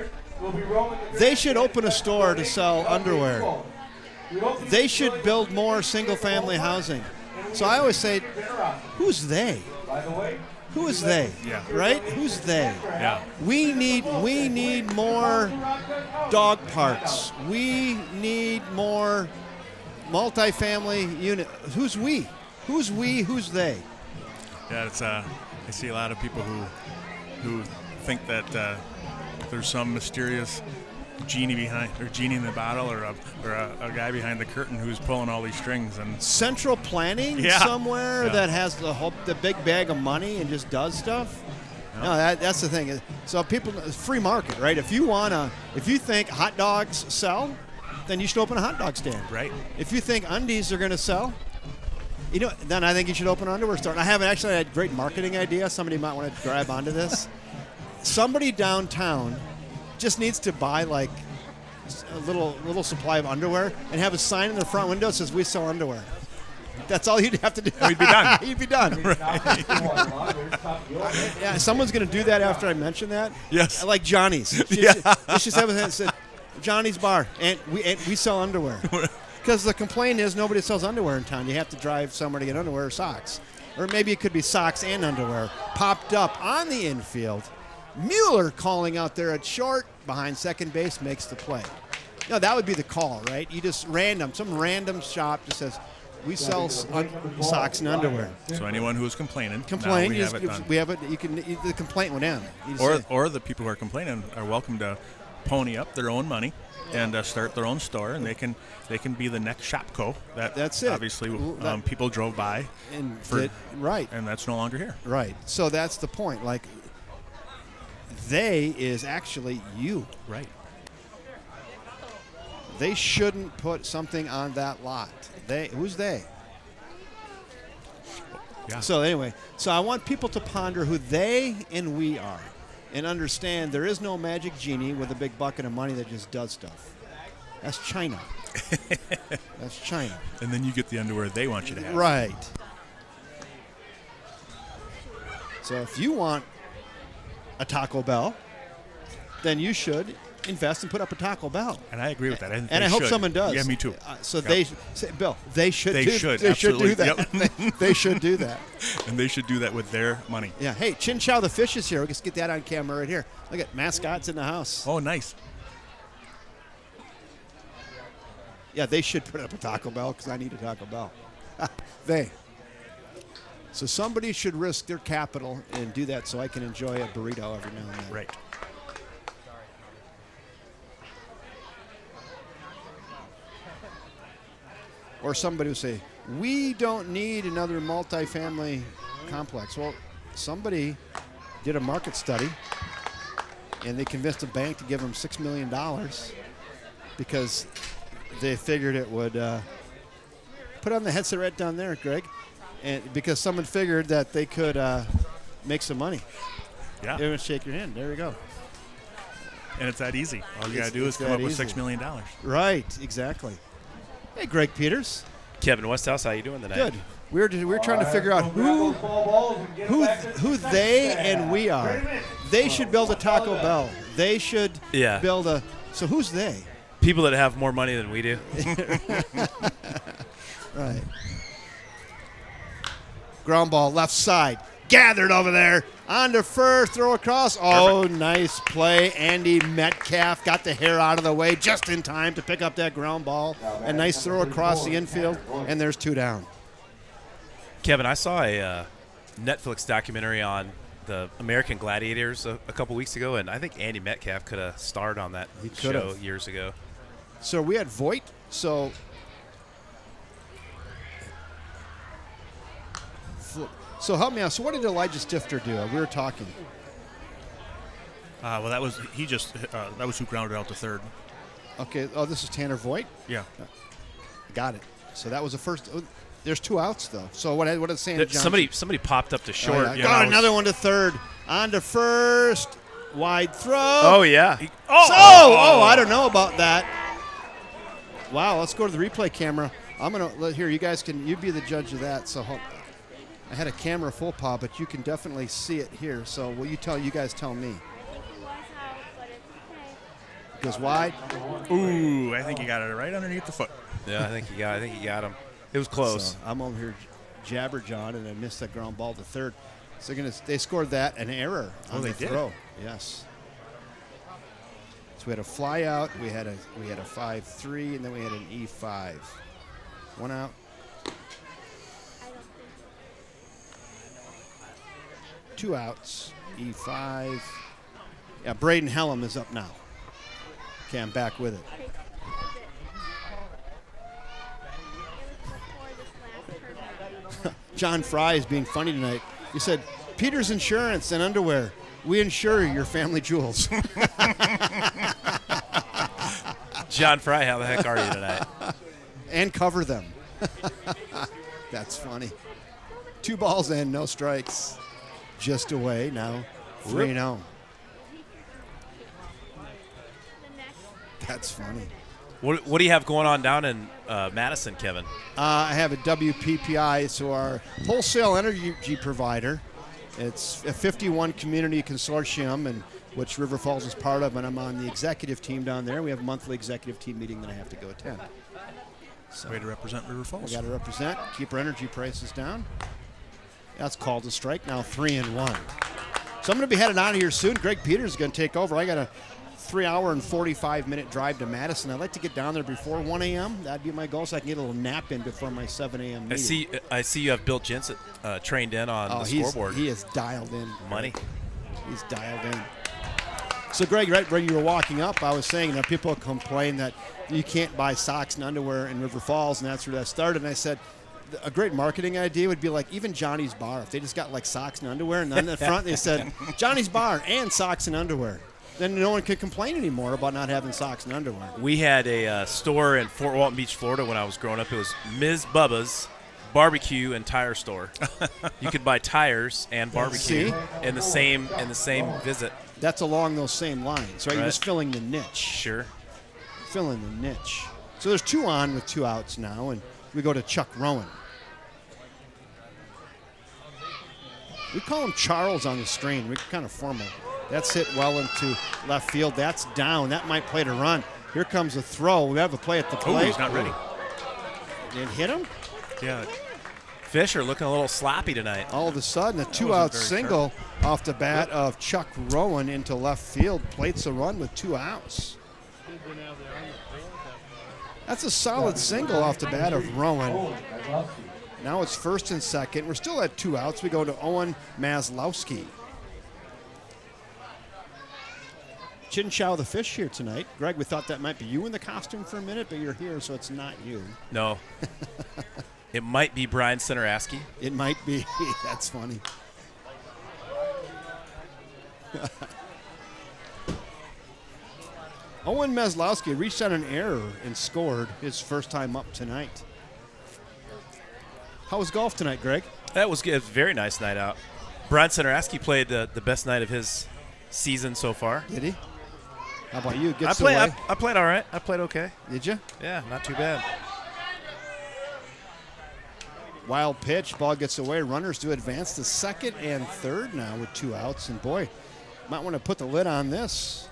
They should open a store to sell underwear. They should build more single-family housing. So I always say, who's they? By the way, Who is they? Yeah. Right? Who's they? Yeah. We need more dog parks. We need more multifamily unit. Who's we? Who's we? Who's they? Yeah, it's I see a lot of people who think that there's some mysterious genie in the bottle, or a guy behind the curtain who's pulling all these strings. And Central planning somewhere that has the big bag of money and just does stuff. Yeah. No, that's the thing. So people, it's free market, right? If you think hot dogs sell, then you should open a hot dog stand. Right. If you think undies are going to sell, then I think you should open an underwear store. And I have actually a great marketing idea. Somebody might want to grab onto this. Somebody downtown just needs to buy like a little supply of underwear and have a sign in the front window that says we sell underwear. That's all you'd have to do. And we'd be done. You'd be done. Yeah, someone's going to do that after I mention that. Yes. Like Johnny's. Just have it said Johnny's Bar, and we sell underwear. Because the complaint is nobody sells underwear in town. You have to drive somewhere to get underwear or socks. Or maybe it could be socks and underwear popped up on the infield. Mueller calling out there at short, behind second base, makes the play. No, that would be the call, right? You just some random shop just says, we sell socks and underwear. So anyone who is complaining, Complain. now we have it done. We have it. You can. The complaint would end. Or the people who are complaining are welcome to pony up their own money and start their own store, and they can be the next Shopko. That's it. Obviously, people drove by, right, and that's no longer here. Right. So that's the point. Like, they is actually you. Right. They shouldn't put something on that lot. Who's they? Yeah. So anyway, I want people to ponder who they and we are, and understand there is no magic genie with a big bucket of money that just does stuff. That's China. That's China. And then you get the underwear they want you to have. Right. So if you want a Taco Bell, then you should invest and put up a Taco Bell. And I agree with that. And I hope someone does. Yeah, me too. Bill, they should They should do that. Yep. They should do that. And they should do that with their money. Yeah. Hey, Chin Chow the Fish is here. Let's get that on camera right here. Look at mascots in the house. Oh, nice. Yeah, they should put up a Taco Bell because I need a Taco Bell. So somebody should risk their capital and do that so I can enjoy a burrito every now and then. Right. Or somebody would say, we don't need another multifamily complex. Well, somebody did a market study, and they convinced a bank to give them $6 million because they figured it would put on the headset right down there, Greg, and because someone figured that they could make some money. Yeah. Everyone shake your hand. There we go. And it's that easy. All you got to do is it's come up that with easy. $6 million. Right, exactly. Hey, Greg Peters. Kevin Westhouse, how you doing tonight? Good. We're trying to figure out who they and we are. They should build a Taco Bell. They should Yeah. build a. So who's they? People that have more money than we do. Right. Ground ball left side. Gathered over there. On to first. Throw across. Oh, nice play. Andy Metcalf got the hair out of the way just in time to pick up that ground ball. A nice throw across the infield. And there's 2 down. Kevin, I saw a Netflix documentary on the American Gladiators a couple weeks ago, and I think Andy Metcalf could have starred on that He could show have. years ago. So we had Voigt. So help me out. So what did Elijah Stifter do? We were talking. Well, that was who grounded out to third. Okay. Oh, this is Tanner Voigt. Yeah. Got it. So that was the first. There's 2 outs though. So what is Sandy Johnson? Somebody popped up to short. Oh, yeah. Yeah, Got that was- another one to third. On to first. Wide throw. Oh, yeah. I don't know about that. Wow. Let's go to the replay camera. I'm gonna here. You guys you be the judge of that. So I had a camera full pop, but you can definitely see it here. So will you guys tell me? I think he was out, but it's okay. Goes wide. Ooh, I think he got it right underneath the foot. Yeah, I think he got him. It was close. So I'm over here jabberjawing, and I missed that ground ball to third. So they scored that an error on they the did? throw. Yes. So we had a fly out, we had a 5-3, and then we had an E5. 1 out. I don't think 2 outs. E5. Yeah, Braden Hellum is up now. Okay, I'm back with it. so. It was before this last turn. John Fry is being funny tonight. He said, Peter's Insurance and Underwear. We insure your family jewels. John Fry, how the heck are you tonight? And cover them. That's funny. 2 balls and no strikes. Just away now. 3-0. The next. That's funny. What do you have going on down in Madison, Kevin? I have a WPPI, so our wholesale energy provider. It's a 51 community consortium, and which River Falls is part of, and I'm on the executive team down there. We have a monthly executive team meeting that I have to go attend. So Way to represent River we Falls. got to represent, keep our energy prices down. That's called a strike. Now 3-1. So I'm going to be headed out of here soon. Greg Peters is going to take over. I got a 3-hour and 45-minute drive to Madison. I'd like to get down there before 1 a.m. That'd be my goal, so I can get a little nap in before my 7 a.m. meeting. I see you have Bill Jensen trained in on the scoreboard. He is dialed in. Money. He's dialed in. So, Greg, right when you were walking up, I was saying that people complain that you can't buy socks and underwear in River Falls, and that's where that started. And I said, a great marketing idea would be like even Johnny's Bar. If they just got like socks and underwear, and on the front they said, Johnny's Bar and socks and underwear. Then no one could complain anymore about not having socks and underwear. We had a store in Fort Walton Beach, Florida when I was growing up. It was Ms. Bubba's Barbecue and Tire Store. You could buy tires and barbecue See? in the same visit. That's along those same lines, right? You're Right. just filling the niche. Sure. Filling the niche. So there's 2 on with 2 outs now, and we go to Chuck Rowan. We call him Charles on the screen. We're kind of formal. That's hit well into left field. That's down. That might play to run. Here comes a throw. We have a play at the Oh, plate. he's not ready. Did it hit him? Yeah. Fisher looking a little sloppy tonight. All of a sudden, a wasn't 2-out very single off the bat of Chuck Rowan into left field. Plates a run with 2 outs. That's a solid single off the bat of Rowan. Now it's first and second. We're still at 2 outs. We go to Owen Maslowski. Chin Chow the Fish here tonight. Greg, we thought that might be you in the costume for a minute, but you're here, so it's not you. No. It might be Brian Centeraski. It might be. That's funny. Owen Maslowski reached on an error and scored his first time up tonight. How was golf tonight, Greg? That was good. It was a very nice night out. Brian Centeraski played the best night of his season so far. Did he? How about you? I played all right. I played okay. Did you? Yeah, not too bad. Wild pitch. Ball gets away. Runners do advance to second and third now with 2 outs. And, boy, might want to put the lid on this.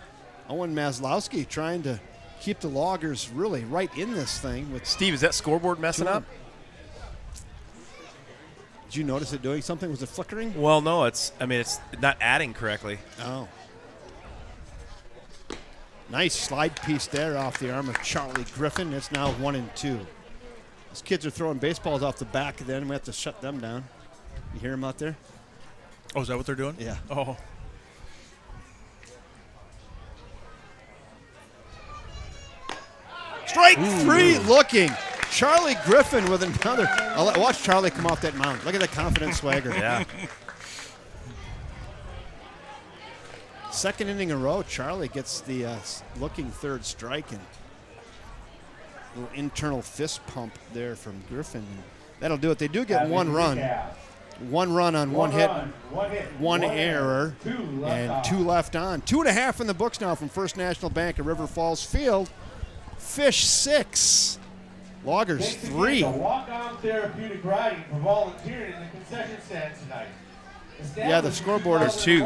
Owen Maslowski trying to keep the Loggers really right in this thing. With Steve, is that scoreboard messing up? Did you notice it doing something? Was it flickering? Well, no. It's not adding correctly. Oh. Nice slide piece there off the arm of Charlie Griffin. It's now 1-2. These kids are throwing baseballs off the back then. We have to shut them down. You hear them out there? Oh, is that what they're doing? Yeah. Oh. Strike 3 looking. Charlie Griffin with another. Watch Charlie come off that mound. Look at the confident swagger. Yeah. Second inning in a row, Charlie gets the looking third strike and a little internal fist pump there from Griffin. That'll do it. They do get 1 run. 1 run on 1 hit, 1 error, and 2 left on. 2.5 in the books now from First National Bank at River Falls Field. Fish 6. Loggers 3. Walk-on therapeutic riding for volunteering in the concession stand tonight. Yeah, the scoreboard is 2.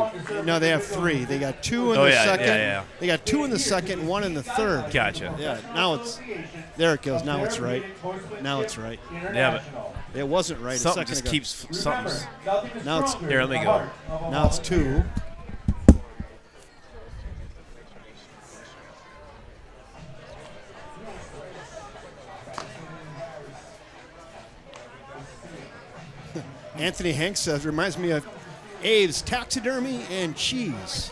No, they have 3. They got 2 in the second. Yeah. They got 2 in the second, 1 in the third. Gotcha. Yeah, now it's there. It goes. Now it's right. Now it's right. Yeah, It wasn't right Something a second just ago. keeps something's. Now it's Here, let me go. Now it's 2. Anthony Hanks says, reminds me of Abe's taxidermy and cheese.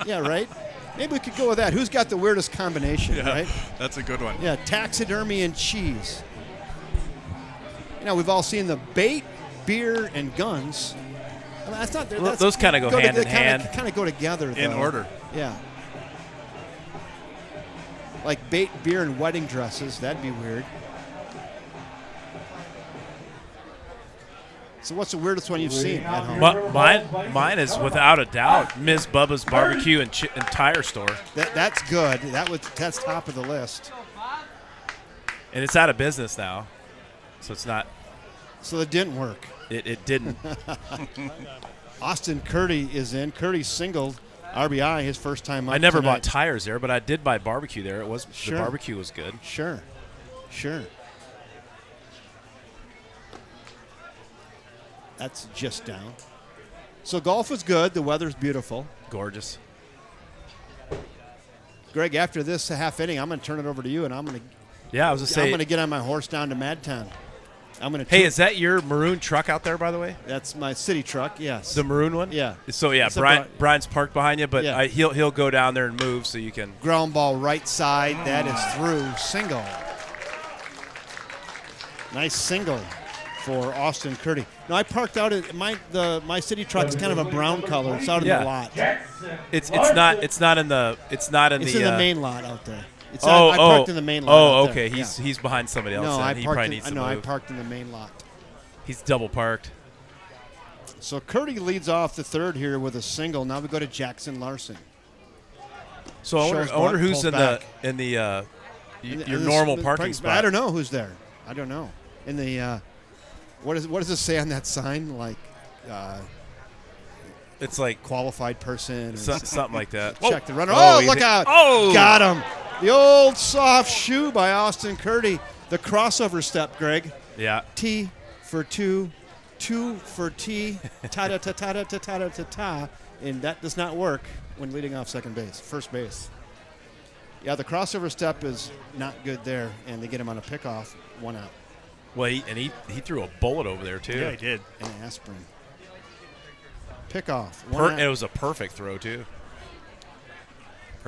Yeah, right? Maybe we could go with that. Who's got the weirdest combination, right? That's a good one. Yeah, taxidermy and cheese. You know, we've all seen the bait, beer, and guns. I mean, that's not. That's, those kind of go hand in hand. Kind of go together, In though. order. Yeah. Like bait, beer, and wedding dresses. That'd be weird. So what's the weirdest one you've seen at home? Mine is without a doubt Ms. Bubba's Barbecue and Tire Store. That's good. That's top of the list. And it's out of business now, so it's not. So it didn't work. It didn't. Austin Curdy is in. Curdy singled RBI his first time up. I never tonight. bought tires there, but I did buy barbecue there. The barbecue was good. Sure. That's just down. So golf was good. The weather's beautiful. Gorgeous. Greg, after this half inning, I'm going to turn it over to you, and I'm going to to get on my horse down to Madtown. Hey, is that your maroon truck out there, by the way? That's my city truck. Yes. The maroon one? Yeah. So yeah, Brian's parked behind you, but he'll go down there and move so you can. Ground ball right side. That is through. Single. Nice single for Austin Curdy. No, I parked out at my city truck's kind of a brown color. It's out in the lot. It's not in the main lot out there. I parked in the main lot. Oh, okay. He's behind somebody else. No, he probably needs to move. I parked in the main lot. He's double parked. So Curdy leads off the third here with a single. Now we go to Jackson Larson. So I wonder who's in your normal parking spot. I don't know who's there. I don't know. In the what does it say on that sign? Like it's like qualified person or something like that. Check the runner. Oh, look out. Oh, got him. The old soft shoe by Austin Curdy. The crossover step, Greg. Yeah. T for 2, 2 for T, ta-da-ta-ta-ta-ta-ta-ta-ta, and that does not work when leading off first base. Yeah, the crossover step is not good there, and they get him on a pickoff, 1 out. Well, he threw a bullet over there, too. Yeah, he did. And aspirin. Pickoff. It was a perfect throw, too.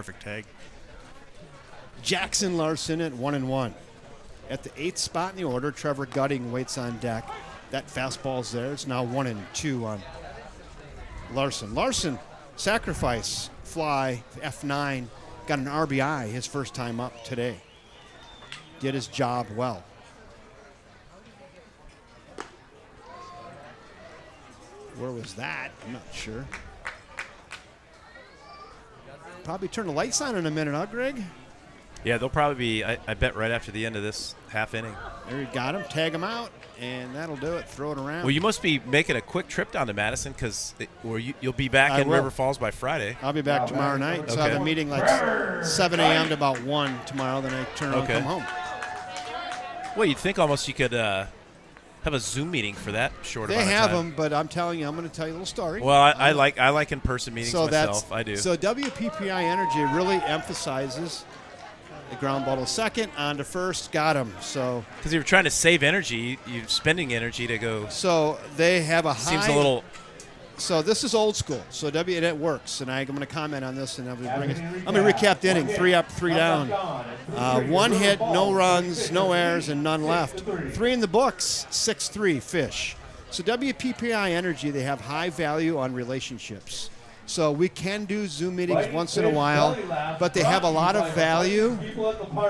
perfect tag. Jackson Larson at 1-1. At the 8th spot in the order, Trevor Gutting waits on deck. That fastball's there. It's now 1-2 on Larson. Larson, sacrifice fly, F9, got an RBI his first time up today. Did his job well. Where was that? I'm not sure. Probably turn the lights on in a minute, huh, Greg? Yeah, they'll probably be, I bet, right after the end of this half inning. There you got him. Tag him out, and that'll do it. Throw it around. Well, you must be making a quick trip down to Madison because you'll be back I in will. River Falls by Friday. I'll be back tomorrow night. So I have a Okay. meeting like 7 a.m. to about 1 tomorrow. Then I turn around and come home. Well, you'd think almost you could have a Zoom meeting for that short They amount of have time. them, but I'm telling you, I'm going to tell you a little story. Well, I like in-person meetings myself. I do. So WPPI Energy really emphasizes the ground ball to second, on to first, got him. So Because if you're trying to save energy, you're spending energy to go. they have a high. Seems a little. So this is old school. So and it works, and I'm going to comment on this, and I'm going to recap the inning: 3 up, 3 down, 1 hit, no runs, no errors, and none left. 3 in the books, 6-3 Fish. So WPPI Energy, they have high value on relationships. So we can do Zoom meetings once in a while, but they have a lot of value.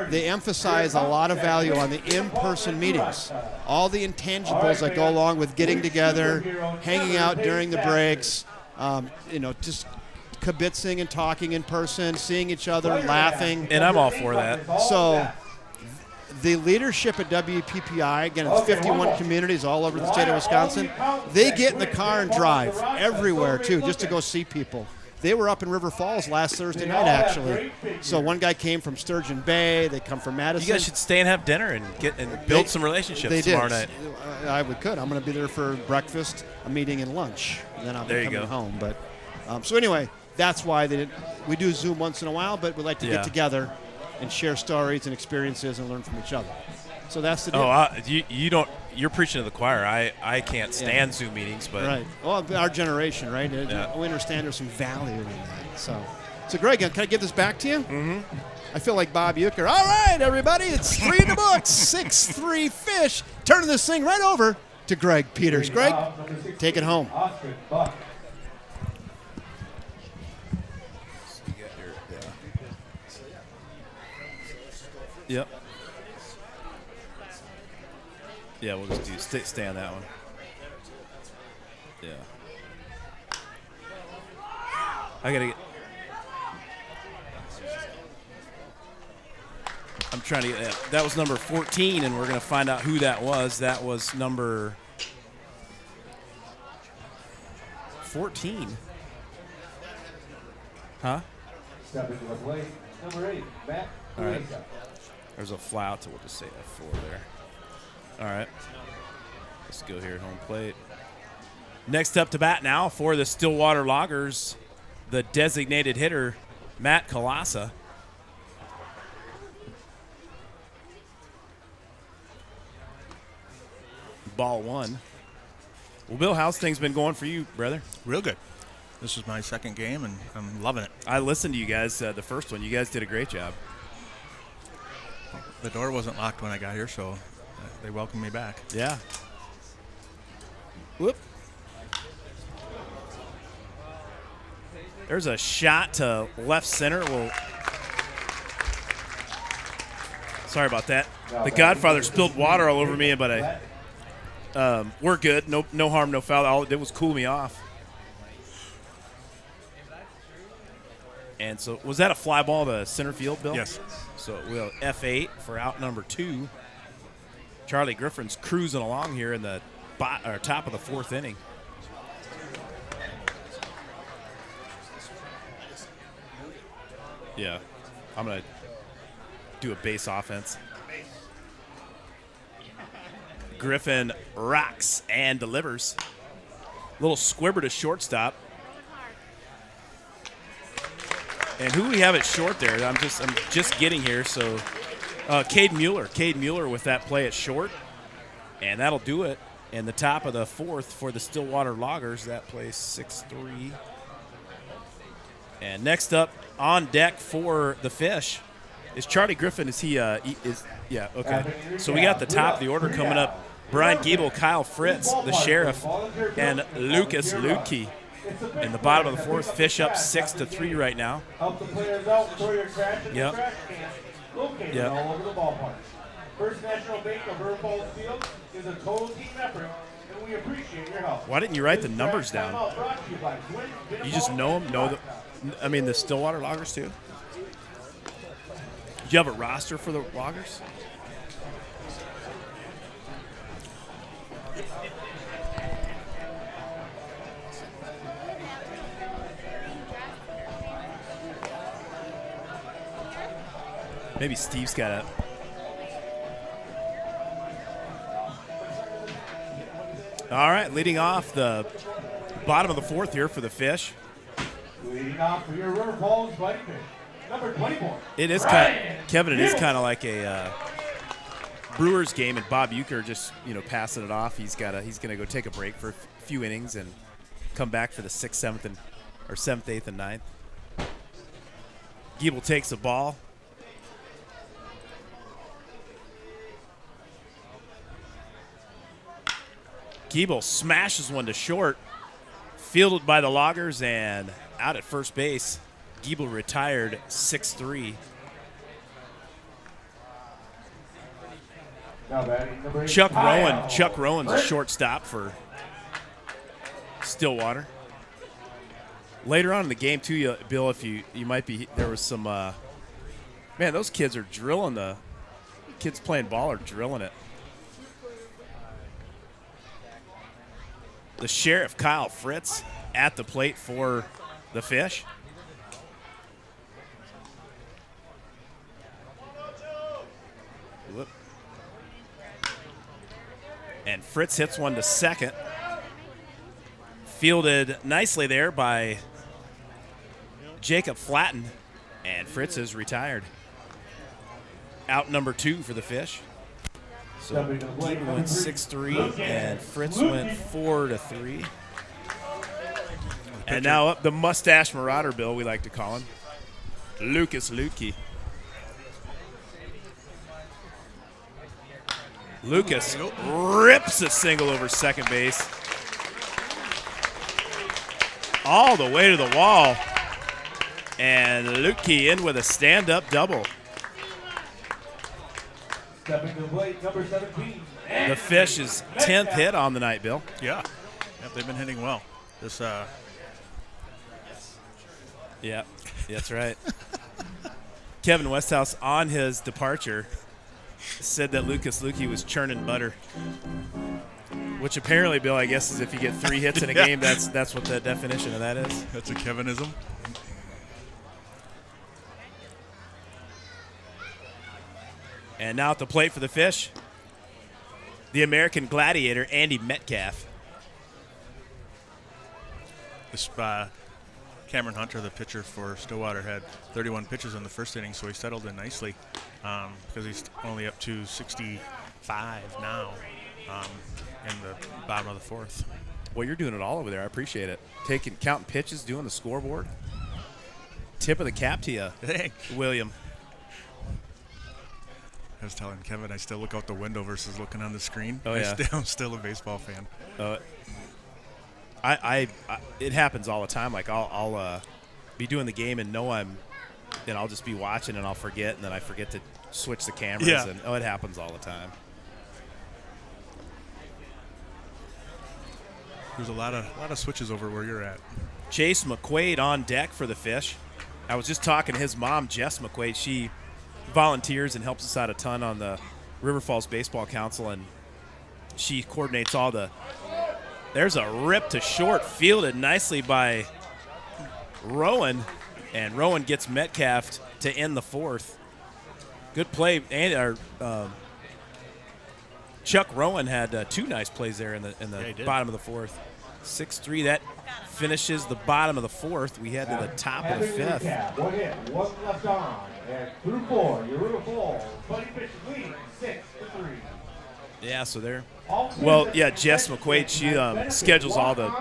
They emphasize a lot of value on the in-person meetings. All the intangibles that go along with getting together, hanging out during the breaks, just kibitzing and talking in person, seeing each other, laughing. And I'm all for that. So the leadership at WPPI, again, it's 51 communities all over the state of Wisconsin. They get in the car and drive everywhere, too, just to go see people. They were up in River Falls last Thursday night, actually. So one guy came from Sturgeon Bay. They come from Madison. You guys should stay and have dinner and build some relationships tomorrow night. We could. I'm going to be there for breakfast, a meeting, and lunch. And then I'll be coming home. But so anyway, that's why we do Zoom once in a while, but we like to get together and share stories and experiences and learn from each other. So that's the deal. You don't. You're preaching to the choir. I can't stand Zoom meetings, but right. Well, our generation, right? Yeah. We understand there's some value in that. So Greg, can I give this back to you? Mm-hmm. I feel like Bob Uecker. All right, everybody, it's 3 in the books, 6-3 Fish. Turning this thing right over to Greg Peters. Greg, take it home. Yep. Yeah, we'll just stay on that one. Yeah. I gotta get. I'm trying to get that was number 14, and we're gonna find out who that was. That was number 14. Huh? Step into the plate. Number 8, Matt. All right. There's a fly out, so we'll just say F4 there. All right. Let's go here at home plate. Next up to bat now for the Stillwater Loggers, the designated hitter, Matt Kalasa. Ball 1. Well, Bill, how's things been going for you, brother? Real good. This is my second game, and I'm loving it. I listened to you guys, the first one. You guys did a great job. The door wasn't locked when I got here, so they welcomed me back. Yeah. Whoop. There's a shot to left center. Well, sorry about that. The Godfather spilled water all over me, but we're good. No harm, no foul. All it did was cool me off. And so, was that a fly ball to center field, Bill? Yes. So we'll F8 for out number 2. Charlie Griffin's cruising along here in the top of the 4th inning. Yeah, I'm going to do a base offense. Griffin rocks and delivers. Little squibber to shortstop. And who we have at short there? I'm just getting here. So, Cade Mueller with that play at short, and that'll do it. And the top of the 4th for the Stillwater Loggers. That plays 6-3. And next up on deck for the Fish is Charlie Griffin. Is he? Yeah. Okay. So we got the top of the order coming up. Brian Giebel, Kyle Fritz, the Sheriff, and Lucas Lutke. In the bottom of the fourth, Fish up 6-3 right now. Help the players out, throw your trash in Yep. the trash cans located Yep. all over the ballpark. First National Bank of River Falls Field is a total team effort, and we appreciate your help. Why didn't you write the This numbers trash down? timeout brought to you by Gwynn You just Vinnipal know them? and Know Rock the Stillwater Loggers too? Do you have a roster for the Loggers? Maybe Steve's got it. All right, leading off the bottom of the fourth here for the Fish. Leading off for your River Falls Fighting Fish, number 24. It is kind of, Kevin, it is kind of like a Brewers game, and Bob Euchre just, passing it off. He's going to go take a break for a few innings and come back for the 6th, 7th, or 7th, 8th, and 9th. Giebel takes the ball. Giebel smashes one to short, fielded by the Loggers, and out at first base. Giebel retired 6-3. Now batting number 8, Chuck Kyle. Rowan's a shortstop for Stillwater. Later on in the game, too, Bill, if you might be, there was some, man, those kids are drilling kids playing ball are drilling it. The Sheriff, Kyle Fritz, at the plate for the Fish. Whoop. And Fritz hits one to second. Fielded nicely there by Jacob Flatten, and Fritz is retired. Out number 2 for the Fish. So Giebel went 6-3, and Fritz went 4-3. And now up the mustache marauder, Bill, we like to call him, Lucas Lutke. Lucas rips a single over second base. All the way to the wall. And Lutke in with a stand-up double. Stepping to the plate, number 17. The Fish's 10th hit on the night, Bill. Yeah. Yep, they've been hitting well. This Yeah, that's right. Kevin Westhouse, on his departure, said that Lucas Lutke was churning butter. Which apparently, Bill, I guess, is if you get 3 hits in a game, that's what the definition of that is. that's a Kevinism. And now at the plate for the Fish, the American Gladiator, Andy Metcalf. This Cameron Hunter, the pitcher for Stillwater, had 31 pitches in the first inning, so he settled in nicely because he's only up to 65 now in the bottom of the fourth. Well, you're doing it all over there. I appreciate it. Counting pitches, doing the scoreboard. Tip of the cap to you, Hey. William. I was telling Kevin I still look out the window versus looking on the screen. Oh, yeah. I'm still a baseball fan. It happens all the time. Like I'll be doing the game and then I'll just be watching and I'll forget, and then I forget to switch the cameras. Yeah. And it happens all the time. There's a lot of switches over where you're at. Chase McQuaid on deck for the Fish. I was just talking to his mom, Jess McQuaid. She volunteers and helps us out a ton on the River Falls Baseball Council, and she coordinates all the. There's a rip to short, fielded nicely by Rowan, and Rowan gets Metcalf to end the fourth. Good play, and Chuck Rowan had 2 nice plays there in the bottom of the fourth. 6-3. That finishes the bottom of the fourth. We head to the top of the fifth. One hit, one left on, and through 4, your River Falls Fighting Fish lead 6-3. Yeah, so there. Well, yeah, Jess McQuaid, she schedules all the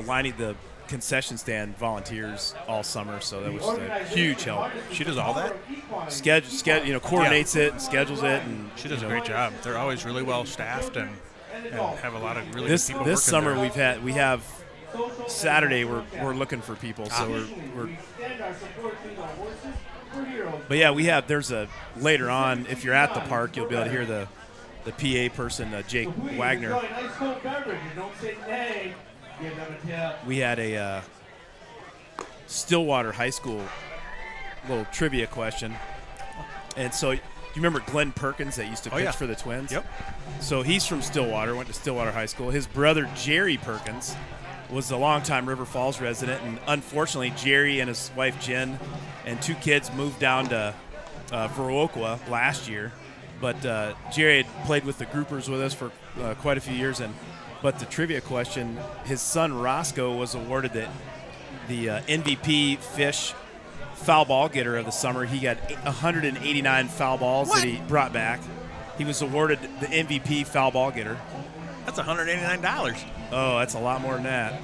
lining, the concession stand volunteers all summer, so that was a huge help. She does all that. Coordinates it and schedules it, and She does a great job. They're always really well staffed and have a lot of really This good people this working summer there. we have Saturday we're looking for people, so we're but yeah, there's a later on, if you're at the park, you'll be able to hear the PA person, Jake Wagner. We had a Stillwater High School little trivia question. And so, do you remember Glenn Perkins that used to pitch for the Twins? Yep. So he's from Stillwater, went to Stillwater High School. His brother, Jerry Perkins, was a longtime River Falls resident, and unfortunately, Jerry and his wife, Jen, and 2 kids moved down to Viroqua last year. But Jerry had played with the groupers with us for quite a few years, but the trivia question, his son Roscoe was awarded the MVP Fish foul ball getter of the summer. He got 189 foul balls that he brought back. He was awarded the MVP foul ball getter. That's $189. Oh, that's a lot more than that.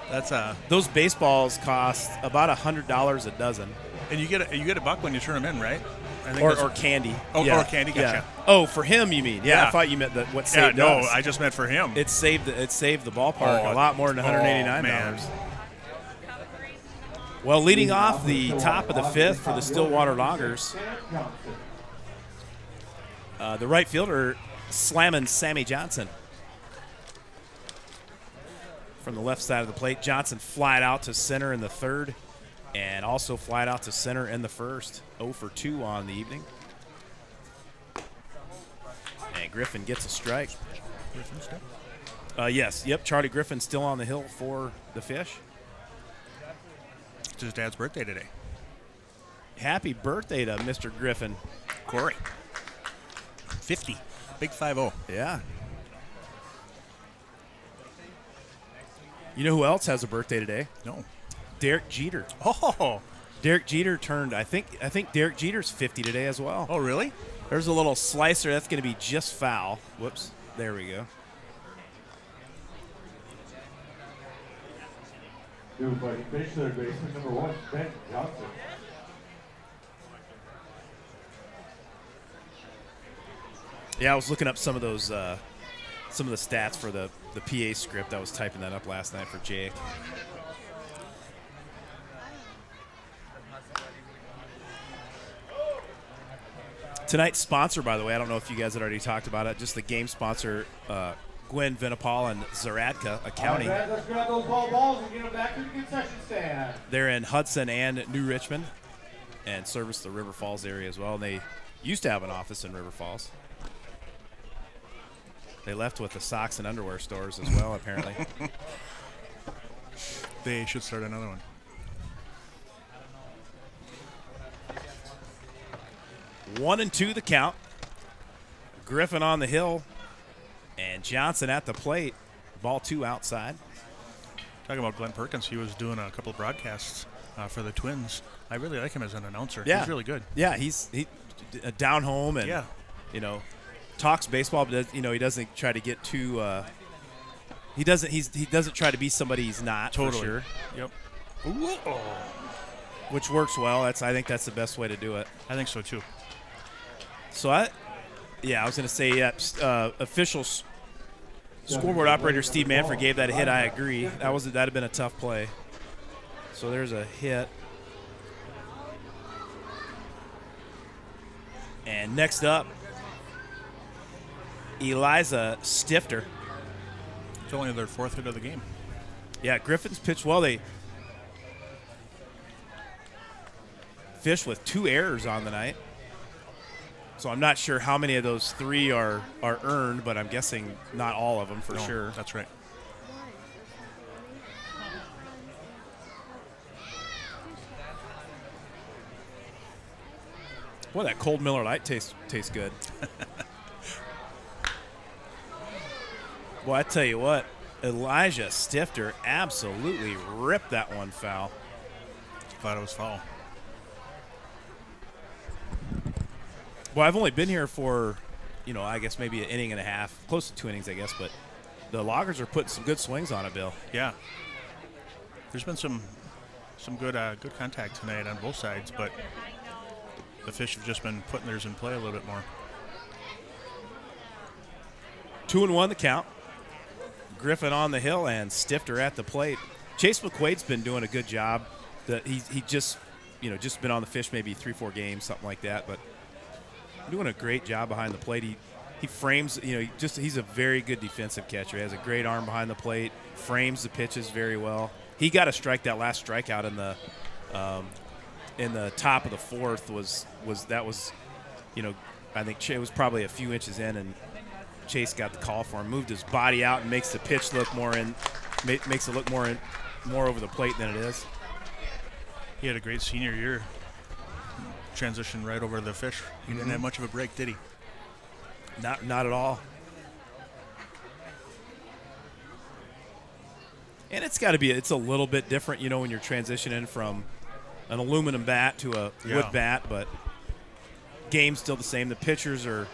That's Those baseballs cost about $100 a dozen. and you get a buck when you turn them in, right? I think Or that's- candy. Oh, Yeah. or candy, gotcha. Yeah. Oh, for him, you mean? Yeah, Yeah. I thought you meant what Yeah, saved no, us. I just meant for him. It saved the ballpark Oh, a lot more than $189. man. Well, leading off the top of the 5th for the Stillwater Loggers, the right fielder slamming Sammy Johnson. From the left side of the plate, Johnson flied out to center in the 3rd and also flied out to center in the 1st. 0 for 2 on the evening. And Griffin gets a strike. Yes, yep, Charlie Griffin still on the hill for the Fish. It's his dad's birthday today. Happy birthday to Mr. Griffin. Corey. 50. Big 5-0. Yeah. You know who else has a birthday today? No. Derek Jeter. Oh. Derek Jeter turned, I think Derek Jeter's 50 today as well. Oh, really? There's a little slicer that's going to be just foul. Whoops. There we go. New fighting fish, third baseman, number 1, Ben Johnson. Yeah, I was looking up some of those, some of the stats for the PA script. I was typing that up last night for Jake. Tonight's sponsor, by the way, I don't know if you guys had already talked about it, just the game sponsor, Gwen Vinipal and Zaradka Accounting. All right, let's grab those balls and get them back to the concession stand. They're in Hudson and New Richmond and service the River Falls area as well. And they used to have an office in River Falls. They left with the socks and underwear stores as well, apparently. They should start another one. One and two the count. Griffin on the hill and Johnson at the plate. Ball 2 outside. Talking about Glenn Perkins, he was doing a couple of broadcasts for the Twins. I really like him as an announcer. Yeah. He's really good. Yeah, he's down home and, you know, talks baseball, but he doesn't try to get too. He doesn't try to be somebody he's not. Totally. For sure. Yep. Which works well. I think that's the best way to do it. I think so too. So I was going to say official scoreboard operator Steve Manfred gave that a hit. I agree. That'd have been a tough play. So there's a hit. And next up, Eliza Stifter. It's only their 4th hit of the game. Yeah, Griffin's pitched well. They Fish with 2 errors on the night. So I'm not sure how many of those 3 are earned, but I'm guessing not all of them for sure. That's right. Boy, that cold Miller Lite tastes good. Boy, I tell you what, Elijah Stifter absolutely ripped that one foul. Thought it was foul. Well, I've only been here for, I guess maybe an inning and a half, close to 2 innings, I guess. But the Loggers are putting some good swings on it, Bill. Yeah. there's been some good contact tonight on both sides, but the Fish have just been putting theirs in play a little bit more. 2-1 the count. Griffin on the hill and Stifter at the plate. Chase McQuaid's been doing a good job. He just been on the Fish maybe 3-4 games, something like that, but doing a great job behind the plate. He frames, he's a very good defensive catcher. He has a great arm behind the plate, frames the pitches very well. He got a strike, that last strikeout in the top of the fourth was I think it was probably a few inches in, and Chase got the call for him, moved his body out and makes the pitch look makes it look more over the plate than it is. He had a great senior year. Transitioned right over to the Fish. He didn't have much of a break, did he? Not at all. And it's a little bit different, when you're transitioning from an aluminum bat to a wood bat, but game's still the same. The pitchers are,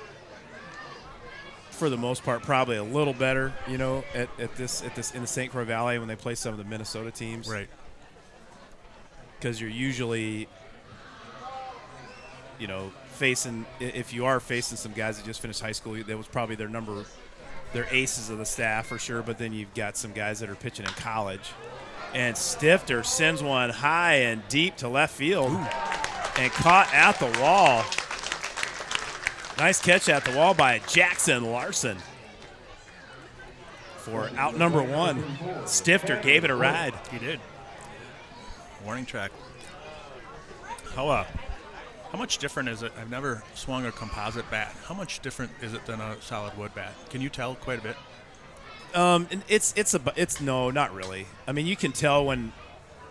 for the most part, probably a little better, at this in the St. Croix Valley when they play some of the Minnesota teams. Right. Because you're usually, if you are facing some guys that just finished high school, that was probably their aces of the staff for sure, but then you've got some guys that are pitching in college. And Stifter sends one high and deep to left field. Ooh. And caught at the wall. Nice catch at the wall by Jackson Larson. For out number one, Stifter gave it a ride. He did. Warning track. How much different is it? I've never swung a composite bat. How much different is it than a solid wood bat? Can you tell quite a bit? It's no, not really. I mean, you can tell when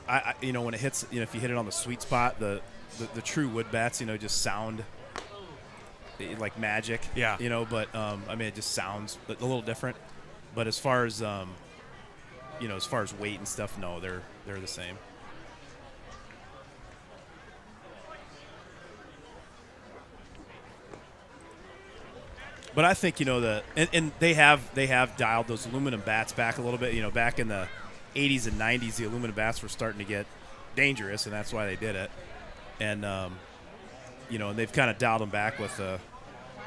when it hits, if you hit it on the sweet spot, the true wood bats, just sound like magic. Yeah. But it just sounds a little different. But as far as weight and stuff, no, they're the same. But I think and they have dialed those aluminum bats back a little bit. Back in the 80s and 90s, the aluminum bats were starting to get dangerous, and that's why they did it. And and they've kind of dialed them back with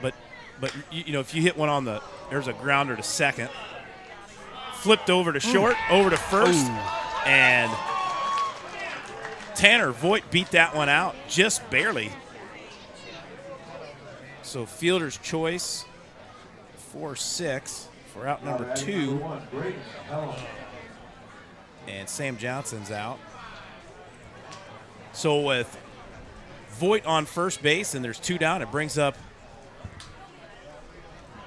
but if you hit one there's a grounder to second, flipped over to short, over to first, and Tanner Voigt beat that one out just barely. So fielder's choice. 4-6 for out number 2. And Sam Johnson's out. So with Voigt on first base and there's 2 down, it brings up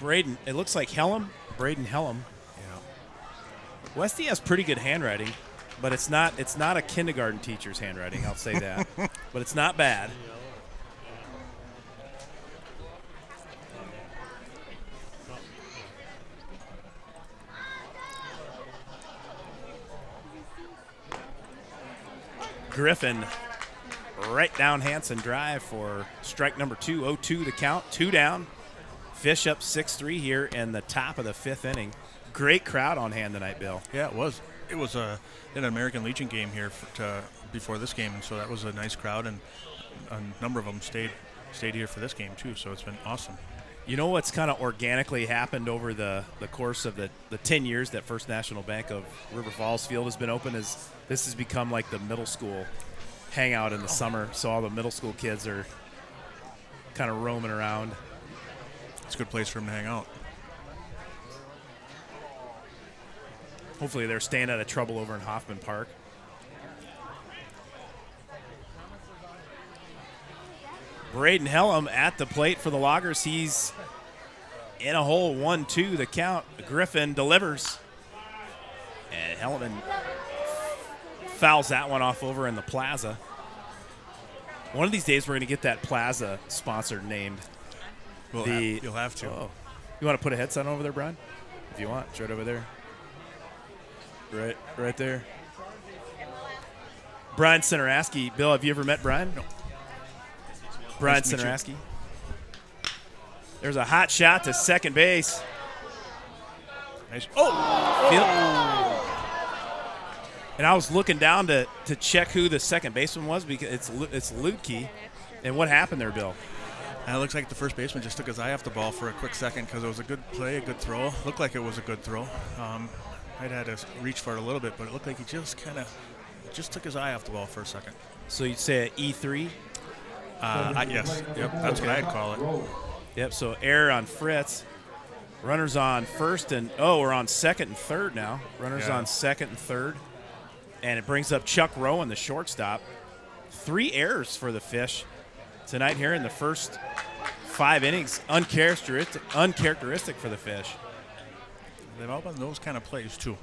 Braden. It looks like Braden Hellam. Yeah. Westy has pretty good handwriting, but it's not a kindergarten teacher's handwriting, I'll say that. But it's not bad. Griffin right down Hanson drive for strike number 2. 0-2 the count, 2 down. Fish up 6-3 here in the top of the 5th inning. Great crowd on hand tonight, Bill. Yeah, it was. It was an American Legion game here before this game, and so that was a nice crowd, and a number of them stayed here for this game too. So it's been awesome. What's kind of organically happened over the course of the 10 years that First National Bank of River Falls Field has been open is this has become like the middle school hangout in the summer. So all the middle school kids are kind of roaming around. It's a good place for them to hang out. Hopefully they're staying out of trouble over in Hoffman Park. Braden Hellam at the plate for the Loggers. He's in a hole, 1-2 the count. Griffin delivers. And Hellam fouls that one off over in the plaza. One of these days we're going to get that plaza sponsor named. You'll have to. Oh. You want to put a headset over there, Brian? If you want, it's right over there. Right there. Brian Centeraski. Bill, have you ever met Brian? No. Brian Nice to meet you. Centeraski. There's a hot shot to second base. Nice. And I was looking down to check who the second baseman was because it's Lutke. And what happened there, Bill? And it looks like the first baseman just took his eye off the ball for a quick second because it was a good play, a good throw. Looked like it was a good throw. I'd had to reach for it a little bit, but it looked like he just took his eye off the ball for a second. So you'd say an E3? Yes. Yep. That's what I'd call it. Yep, so error on Fritz. Runners on first and we're on second and third now. Runners on second and third. And it brings up Chuck Rowan, the shortstop. 3 errors for the Fish tonight here in the first 5 innings. Uncharacteristic for the Fish. They've all been those kind of plays, too.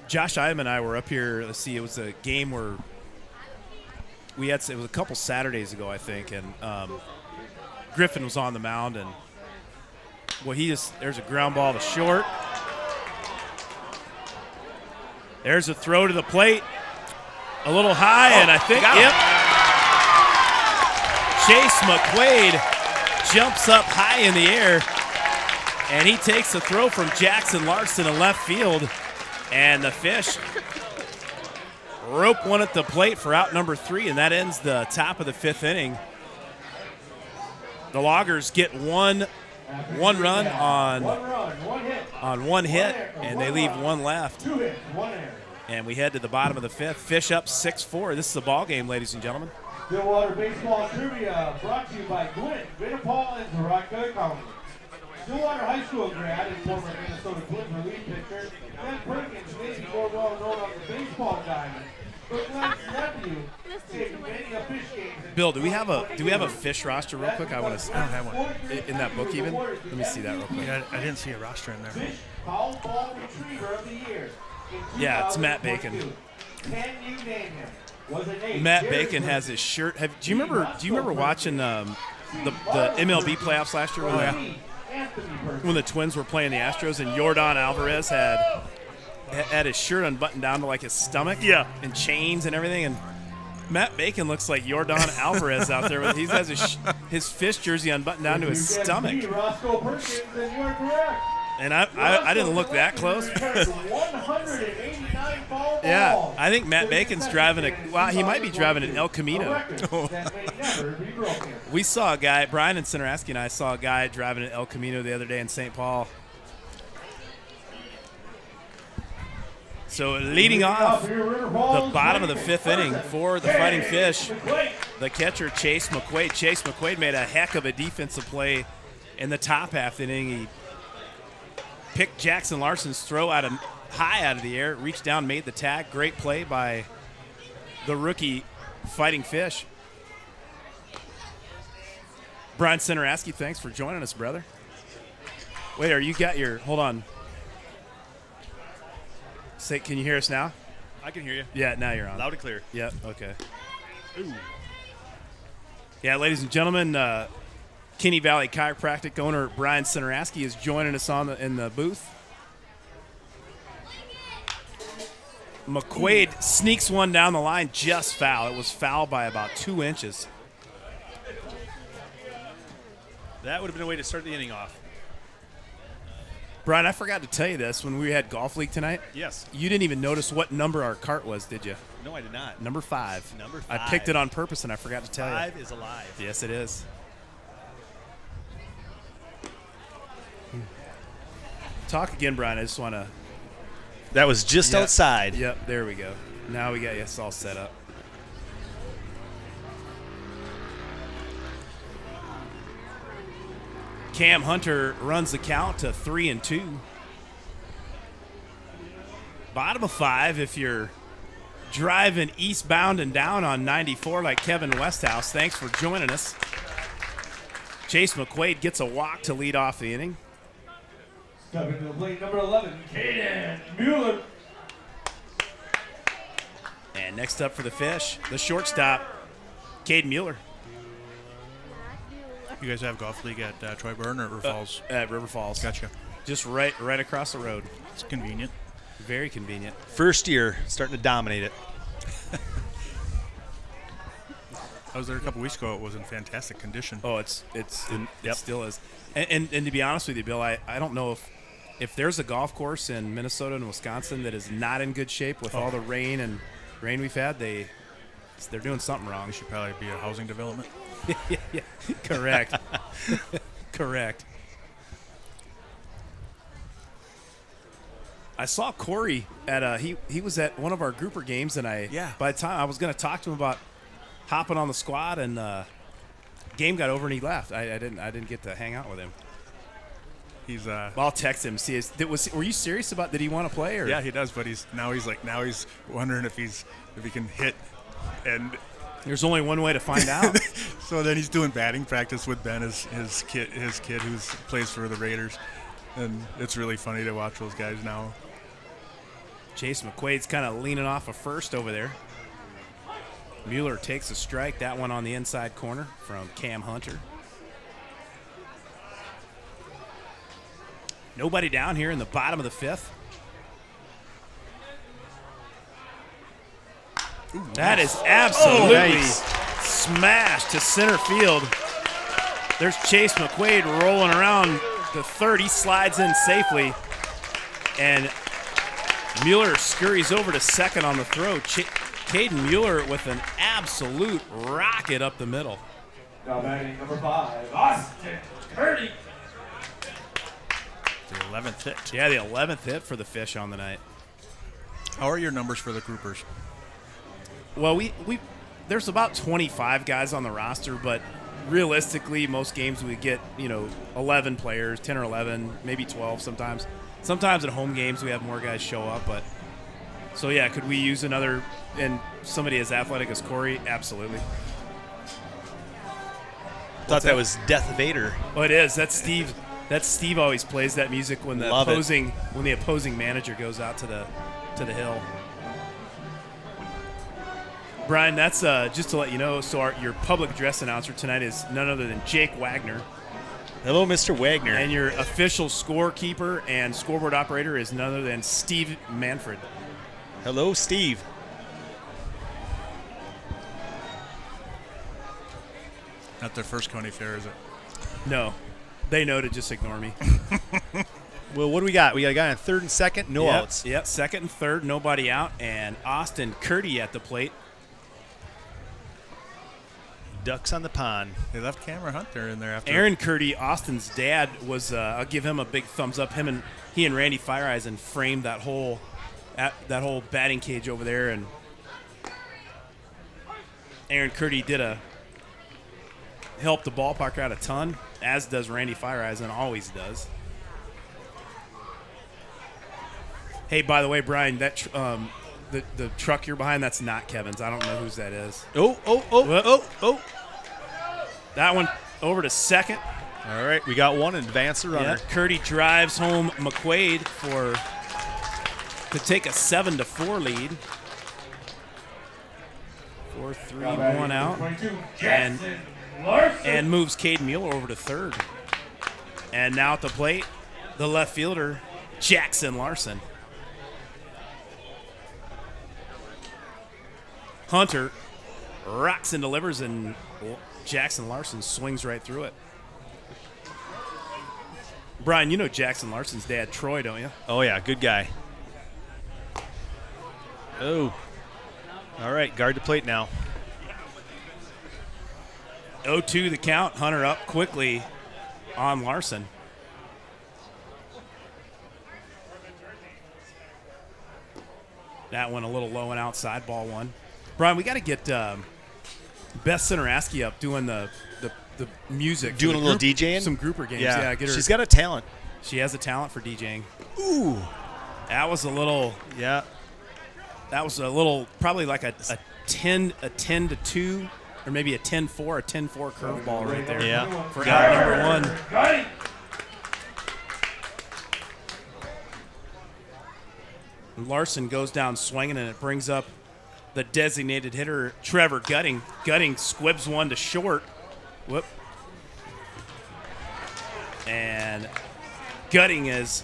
Josh Ivan and I were up here. Let's see, it was a game where it was a couple Saturdays ago, I think, and Griffin was on the mound, and there's a ground ball to short. There's a throw to the plate, a little high, and I think, Chase McQuaid jumps up high in the air, and he takes the throw from Jackson Larson in left field, and the Fish rope one at the plate for out number 3, and that ends the top of the 5th inning. The Loggers get one run on one hit, and they leave one left. 2 hits, 1 error. And we head to the bottom of the 5th. Fish up 6-4. This is a ball game, ladies and gentlemen. Stillwater Baseball Trivia brought to you by Gwynn, Vinnipal, and Zaratka County. Stillwater High School grad and former Minnesota Twins relief pitcher, Glenn Perkins may be more well known on the baseball diamond, but Glenn's nephew saved many a fish games. Bill, do we have a Fish roster real quick? I want to. I don't have one in that book even. Let me see that real quick. Yeah, I didn't see a roster in there. Fish foul ball retriever of the year. in Yeah, it's Matt Bacon. 2022. Can you name him? Was it A, Matt Gary Bacon Wood, has his shirt. Do you remember watching the MLB playoffs last year when the Twins were playing the Astros and Yordan Alvarez had his shirt unbuttoned down to like his stomach, and chains and everything, and Matt Bacon looks like Yordan Alvarez out there. He has his Fish jersey unbuttoned down to his stomach. Roscoe Perkins, and you're correct. And I didn't look that close. 189 foul balls. Yeah, I think Matt Bacon's driving he might be driving an El Camino. That may never be broken. We saw a guy, Brian and Sinaraski and I saw a guy driving an El Camino the other day in St. Paul. So leading off the bottom of the 5th inning for the Fighting Fish, the catcher Chase McQuaid. Chase McQuaid made a heck of a defensive play in the top half the inning. He picked Jackson Larson's throw high out of the air, reached down, made the tag. Great play by the rookie Fighting Fish. Brian Sinaraski, thanks for joining us, brother. Wait, hold on. Can you hear us now? I can hear you. Yeah, now you're on. Loud and clear. Yep, okay. Ooh. Yeah, ladies and gentlemen, Kinney Valley Chiropractic owner Brian Sinaraski is joining us in the booth. McQuaid sneaks one down the line, just foul. It was foul by about 2 inches. That would have been a way to start the inning off. Brian, I forgot to tell you this when we had Golf League tonight. Yes. You didn't even notice what number our cart was, did you? No, I did not. Number 5. Number 5. I picked it on purpose and I forgot to tell you. 5 is alive. Yes, it is. Talk again, Brian. I just want to. That was just outside. Yep, there we go. Now we got us all set up. Cam Hunter runs the count to 3-2. Bottom of 5 if you're driving eastbound and down on 94 like Kevin Westhouse. Thanks for joining us. Chase McQuaid gets a walk to lead off the inning. Coming to the plate, number 11, Caden Mueller. And next up for the Fish, the shortstop, Cade Mueller. You guys have Golf League at Troy Burn or River Falls? At River Falls. Gotcha. Just right across the road. It's convenient. Very convenient. First year, starting to dominate it. was there a couple weeks ago. It was in fantastic condition. Oh, it still is. And to be honest with you, Bill, I don't know if there's a golf course in Minnesota and Wisconsin that is not in good shape with all the rain we've had, they're doing something wrong. It should probably be a housing development. Yeah, correct. Correct. I saw Corey at he was at one of our grouper games, and by the time I was going to talk to him about hopping on the squad, and game got over and he left. I didn't get to hang out with him. He's I'll text him. See, were you serious about? Did he want to play? Or? Yeah, he does, but he's wondering if he can hit, and there's only one way to find out. So then he's doing batting practice with Ben, his kid who plays for the Raiders, and it's really funny to watch those guys now. Chase McQuaid's kind of leaning off a first over there. Mueller takes a strike. That one on the inside corner from Cam Hunter. Nobody down here in the bottom of the fifth. Ooh, that is absolutely smashed to center field. There's Chase McQuaid rolling around the third. He slides in safely. And Mueller scurries over to second on the throw. Caden Mueller with an absolute rocket up the middle. Now batting number 5, Austin Curdy. The 11th hit. Yeah, the 11th hit for the Fish on the night. How are your numbers for the groupers? Well, we there's about 25 guys on the roster, but realistically, most games we get 11 players, 10 or 11, maybe 12 sometimes. Sometimes at home games we have more guys show up, but so yeah, could we use another and somebody as athletic as Corey? Absolutely. Thought that was Death Vader. Oh, it is. That's Steve. Steve always plays that music when the opposing manager goes out to the hill. Brian, that's just to let you know. So your public address announcer tonight is none other than Jake Wagner. Hello, Mr. Wagner. And your official scorekeeper and scoreboard operator is none other than Steve Manfred. Hello, Steve. Not their first county fair, is it? No. They know to just ignore me. Well, what do we got? We got a guy on third and second, no outs. Yep, second and third, nobody out, and Austin Curdy at the plate. Ducks on the pond. They left Cameron Hunter in there after. Aaron Curdy, Austin's dad, was. I'll give him a big thumbs up. He and Randy Fireeisen framed that whole batting cage over there, and Aaron Curdy helped the ballpark out a ton, as does Randy Fireeisen, always does. Hey, by the way, Brian, that the truck you're behind, that's not Kevin's. I don't know whose that is. Oh. That one over to second. All right, we got one, advance the runner. Yeah, Curdy drives home McQuaid to take a 7-4 lead. 4-3-1 out. And moves Cade Mueller over to third. And now at the plate, the left fielder, Jackson Larson. Hunter rocks and delivers, and Jackson Larson swings right through it. Brian, you know Jackson Larson's dad, Troy, don't you? Oh, yeah, good guy. Oh. All right, guard the plate now. 0-2 the count. Hunter up quickly on Larson. That one a little low and outside, ball one. Brian, we got to get Beth Sinaraski up doing the music. Doing a little DJing? Some grouper games. Yeah, get her. She's got a talent. She has a talent for DJing. Ooh. That was a little. Yeah. That was a little, probably like a 10-2, or maybe a 10-4, a 10-4 curveball right there. Yeah. For out number one. Larson goes down swinging, and it brings up the designated hitter, Trevor Gutting. Gutting squibs one to short. Whoop. And Gutting is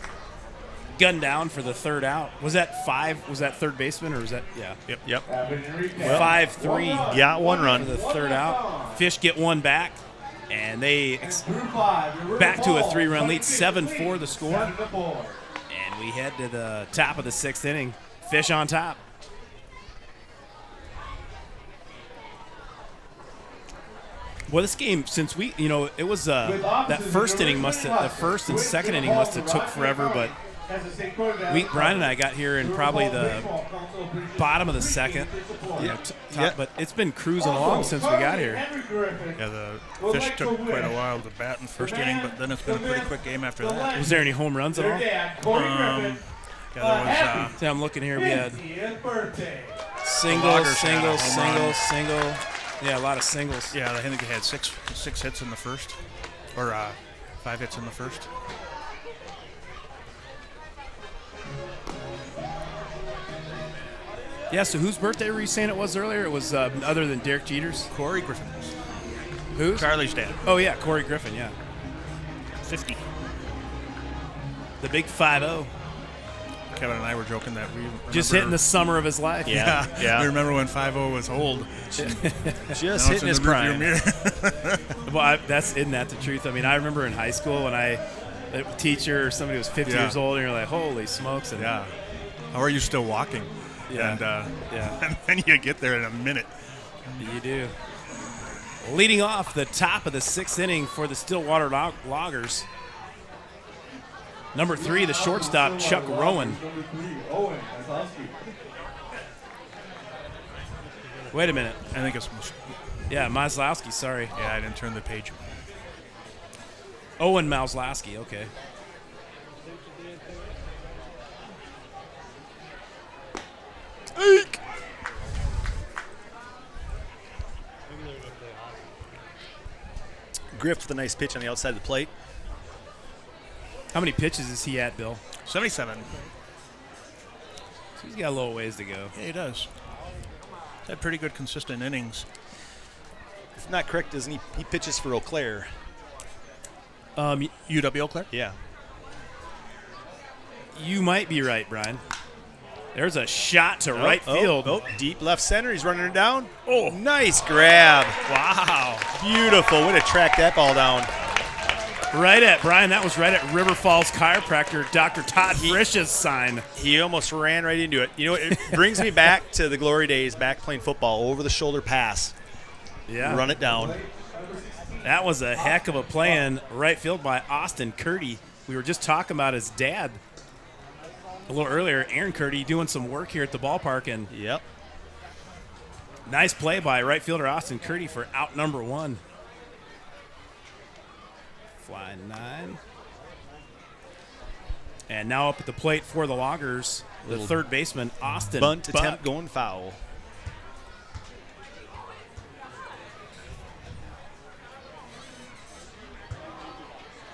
gunned down for the third out. Was that 5? Was that third baseman or was that? Yeah. Yep. 5-3 Got one for run. the third out. Fish get one back, and they Group 5, the River back to a Falls 3-run lead, Fighting 7-4 the score. 7-4. And we head to the top of the 6th inning. Fish on top. Well, this game, since we, it was that first inning the first and second inning must have took forever, but Brian and I got here in probably the bottom of the second. But it's been cruising along since we got here. Yeah, the Fish took quite a while to bat in the first inning, but then it's been a pretty quick game after that. Was there any home runs at all? Yeah, there was. See, I'm looking here. We had Loggers had a singles, home run. single. Yeah, a lot of singles. Yeah, I think they had six hits in the first, or 5 hits in the first. Yeah, so whose birthday were you saying it was earlier? It was other than Derek Jeter's? Corey Griffin. Who's? Carly's dad. Oh, yeah, Corey Griffin, yeah. 50. The big 5-0. Kevin and I were joking that we Just hitting the summer of his life. Yeah. We remember when 5-0 was old. Just hitting his prime. Well, isn't that the truth? I mean, I remember in high school when a teacher or somebody was 50 years old, and you're like, holy smokes. And Yeah. How are you still walking? Yeah. And, Yeah. and then you get there in a minute. You do. Leading off the top of the 6th inning for the Stillwater Loggers. Number 3, the shortstop, Chuck Rowan. Wait a minute. I think it's. Yeah, Maslowski, sorry. Yeah, I didn't turn the page. Owen Maslowski, okay. Griff with a nice pitch on the outside of the plate. How many pitches is he at, Bill? 77. So he's got a little ways to go. Yeah, he does. He's had pretty good consistent innings. If not correct, doesn't he? He pitches for Eau Claire. UW Eau Claire? Yeah. You might be right, Brian. There's a shot to right field. Oh, deep left center. He's running it down. Oh, nice grab. Wow. Beautiful. Way to track that ball down. Right at, Brian, that was right at River Falls chiropractor Dr. Todd Frisch's sign. He almost ran right into it. You know, it brings me back to the glory days, back playing football, over the shoulder pass. Yeah. Run it down. That was a heck of a play in right field by Austin Curdy. We were just talking about his dad a little earlier, Aaron Curdy, doing some work here at the ballpark. And Yep. nice play by right fielder Austin Curdy for out number 1. Fly 9. And now up at the plate for the Loggers, the third baseman, Austin Bunt Buck. attempt going foul.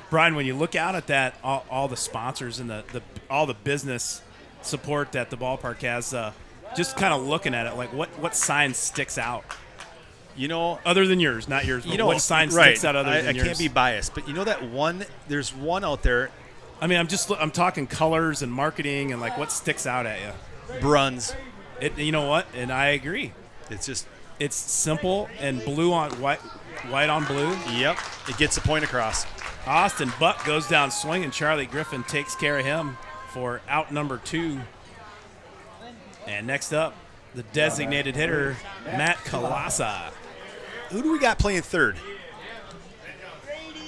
Brian, when you look out at that, all the sponsors and all the business support that the ballpark has, just kind of looking at it, like what sign sticks out? You know, Other than yours, not yours. But what sign sticks out other than I yours? can't be biased, but you know that one, there's one out there, I mean, I'm talking colors and marketing and like what sticks out at you. Bruns. You know what? And I agree. It's just, It's simple and blue on white on blue. yep, it gets the point across. Austin Buck goes down swinging. Charlie Griffin takes care of him for out number 2. And next up, the designated hitter, Matt Kalasa. Who do we got playing third?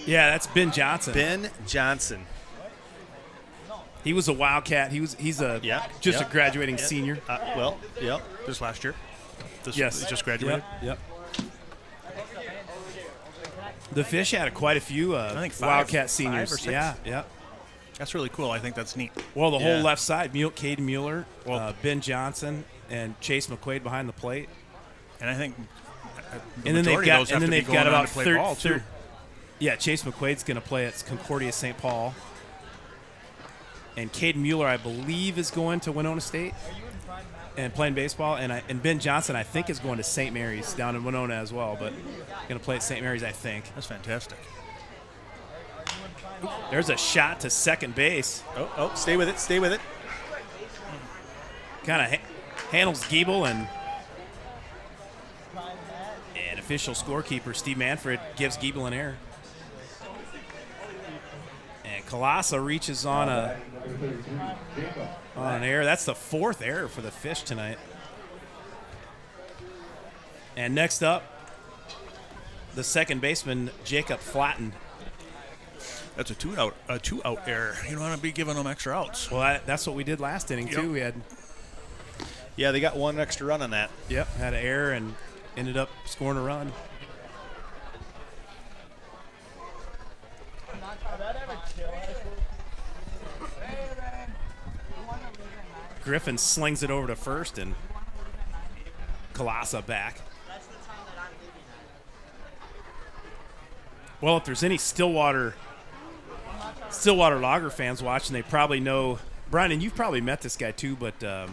Yeah, that's Ben Johnson. Ben Johnson. He was a Wildcat. He's a graduating senior. Yep. This last year. Yes. He just graduated. Yep. The Fish had quite a few think 5 Wildcat seniors. 5 or 6. Yeah. That's really cool. I think that's neat. Well, the Yeah. whole left side, Caden Mueller, Ben Johnson, and Chase McQuaid behind the plate. And I think And then they've got about 30 ball too. Yeah, Chase McQuaid's going to play at Concordia St. Paul. And Caden Mueller, I believe, is going to Winona State and playing baseball. And Ben Johnson, I think, is going to St. Mary's down in Winona as well, but going to play at St. Mary's, I think. That's fantastic. There's a shot to second base. Oh, stay with it. Stay with it. Kind of handles Giebel, and official scorekeeper Steve Manfred gives Giebel an error. And Kalasa reaches on an error. That's the 4th error for the Fish tonight. And next up, the second baseman, Jacob Flatten. That's a two-out error. You don't want to be giving them extra outs. Well, that's what we did last inning, too. We had They got 1 extra run on that. had an error and ended up scoring a run. Griffin slings it over to first, and Kalasa back. Well, if there's any Stillwater Lager fans watching, they probably know Brian, and you've probably met this guy too, but the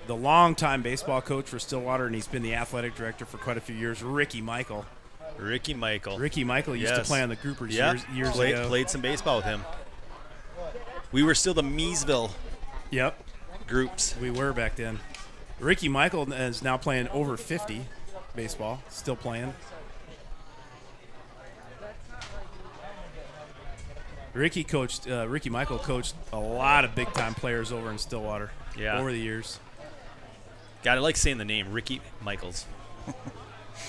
longtime baseball coach for Stillwater, and he's been the athletic director for quite a few years, Ricky Michael. Ricky Michael Used to play on the Groupers years ago. Played some baseball with him. We were still the Meesville Yep, groups. we were back then. Ricky Michael is now playing over 50 baseball, still playing. Ricky Michael coached a lot of big-time players over in Stillwater over the years. God, I like saying the name, Ricky Michaels.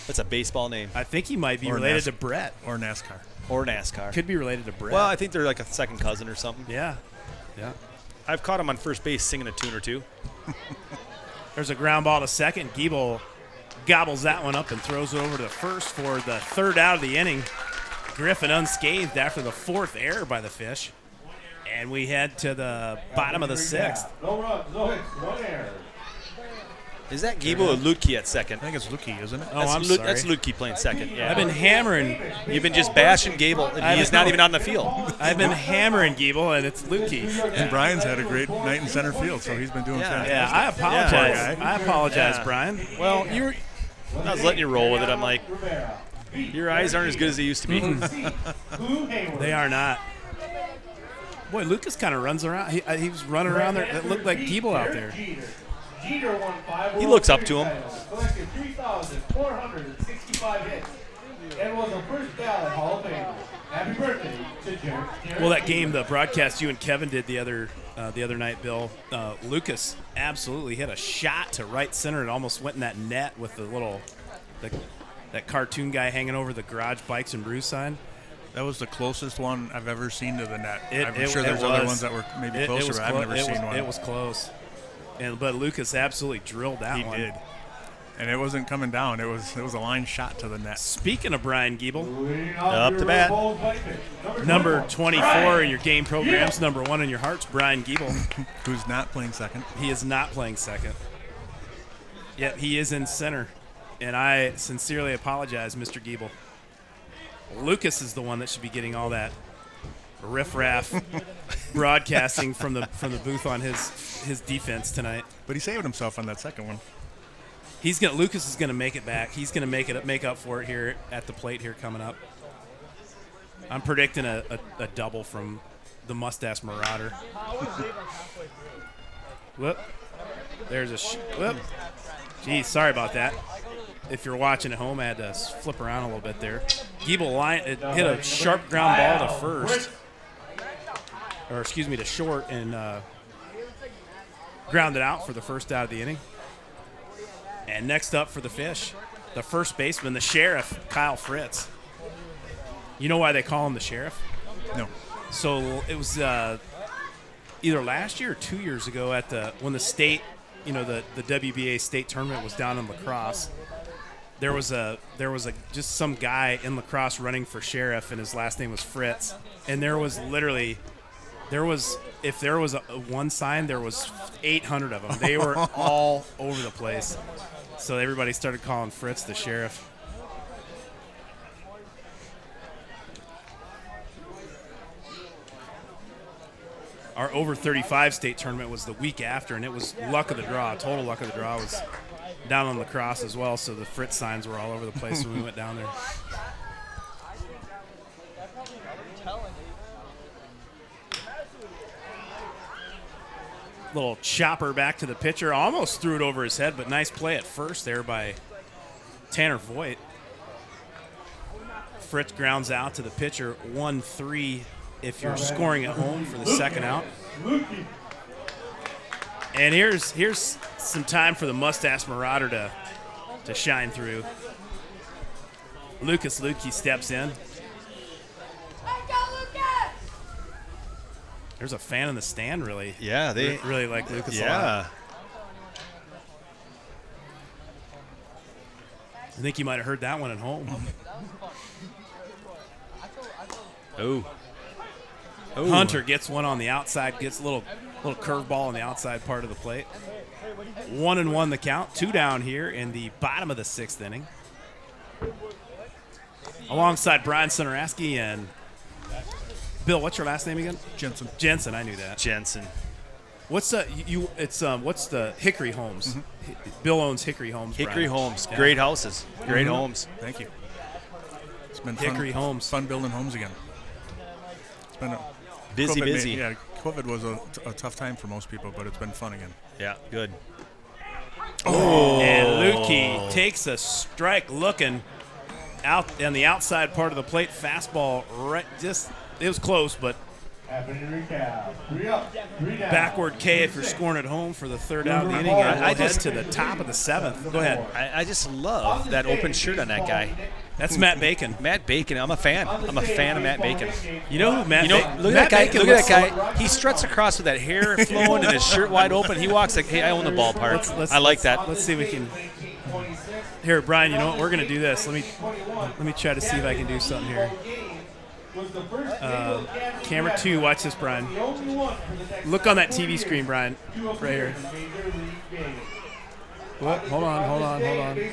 That's a baseball name. I think he might be related to Brett. Or NASCAR. Or NASCAR. Could be related to Brett. Well, I think they're like a second cousin or something. Yeah. I've caught him on first base singing a tune or two. There's a ground ball to second. Giebel gobbles that one up and throws it over to first for the 3rd out of the inning. Griffin unscathed after the 4th error by the Fish. And we head to the bottom of the 6th. No runs, no hits, 1 error. Is that Giebel or Lukey at second? I think it's Luki, isn't it? I'm sorry. That's Lukey playing second. Yeah. I've been hammering. You've been just bashing Gable, and he is not even on the field. I've been hammering Giebel, and it's Lukey. And Brian's had a great night in center field, so he's been doing fantastic. Yeah, I apologize. Yeah. I apologize, Brian. Well, I was letting you roll with it. I'm like, your eyes aren't as good as they used to be. They are not. Boy, Lucas kind of runs around. He was running around there. It looked like Giebel out there. Jeter won 5 He looks up to him. Collected 3,465 hits and was a first ballot Hall of Famer. Happy birthday to Jared. Well, that game, the broadcast you and Kevin did the other night, Bill, Lucas absolutely hit a shot to right center. It almost went in that net with that cartoon guy hanging over the Garage Bikes and Brews sign. That was the closest one I've ever seen to the net. I'm sure it there's was. other ones that were maybe closer, but I've never seen one. It was close. But Lucas absolutely drilled that one. He did. And it wasn't coming down. It was a line shot to the net. Speaking of Brian Giebel, Up to bat. number 24 in your game programs, number 1 in your hearts, Brian Giebel. Who's not playing second. He is not playing second. Yet he is in center. And I sincerely apologize, Mr. Giebel. Lucas is the one that should be getting all that riffraff broadcasting from the booth on his defense tonight. But he saved himself on that second one. Lucas is gonna make it back. He's gonna make up for it here at the plate here coming up. I'm predicting a double from the Mustache Marauder. Whoop. There's a whoop. Geez, sorry about that. If you're watching at home, I had to flip around a little bit there. Giebel hit a sharp ground ball to first. To short, and grounded out for the first out of the inning. And next up for the Fish, the first baseman, the Sheriff, Kyle Fritz. You know why they call him the Sheriff? No. So it was either last year or 2 years ago when the state, the WBA state tournament was down in La Crosse. There was just some guy in La Crosse running for sheriff, and his last name was Fritz. And if there was a one sign, there was 800 of them. They were all over the place. So everybody started calling Fritz the Sheriff. Our over 35 state tournament was the week after, and it was luck of the draw. Total luck of the draw was down on La Crosse as well, so the Fritz signs were all over the place when we went down there. Little chopper back to the pitcher. Almost threw it over his head, but nice play at first there by Tanner Voigt. Fritz grounds out to the pitcher. 1-3 if you're scoring at home for the second out. And here's some time for the Mustache Marauder to shine through. Lucas Lutke steps in. There's a fan in the stand, really. Yeah, they really like Lucas a lot. Yeah. I think you might have heard that one at home. Oh. Hunter gets one on the outside, gets a little curveball on the outside part of the plate. 1-1 the count. 2 down here in the bottom of the 6th inning. Alongside Brian Sonaraski and Bill, what's your last name again? Jensen, I knew that. Jensen. What's what's the Hickory Homes? Bill owns Hickory Homes. Hickory Brian. Homes. Yeah. Great houses. Great homes. Thank you. It's been Hickory Homes. Fun building homes again. It's been busy. Yeah, COVID was a tough time for most people, but it's been fun again. Yeah, good. And Lukey takes a strike looking out on the outside part of the plate. Fastball right it was close, but backward K if you're scoring at home for the 3rd out of the inning. And we'll head to the top of the 7th. Go ahead. I just love that open shirt on that guy. That's Matt Bacon. Matt Bacon. I'm a fan. I'm a fan of Matt Bacon. You know who Matt Bacon? Look at that guy. Look at that guy. He struts across with that hair flowing and his shirt wide open. He walks like, hey, I own the ballpark. I like that. Let's see if we can. Here, Brian, you know what? We're going to do this. Let me try to see if I can do something here. Camera 2, watch this, Brian. Look on that TV screen, Brian, right here. What? Hold on. You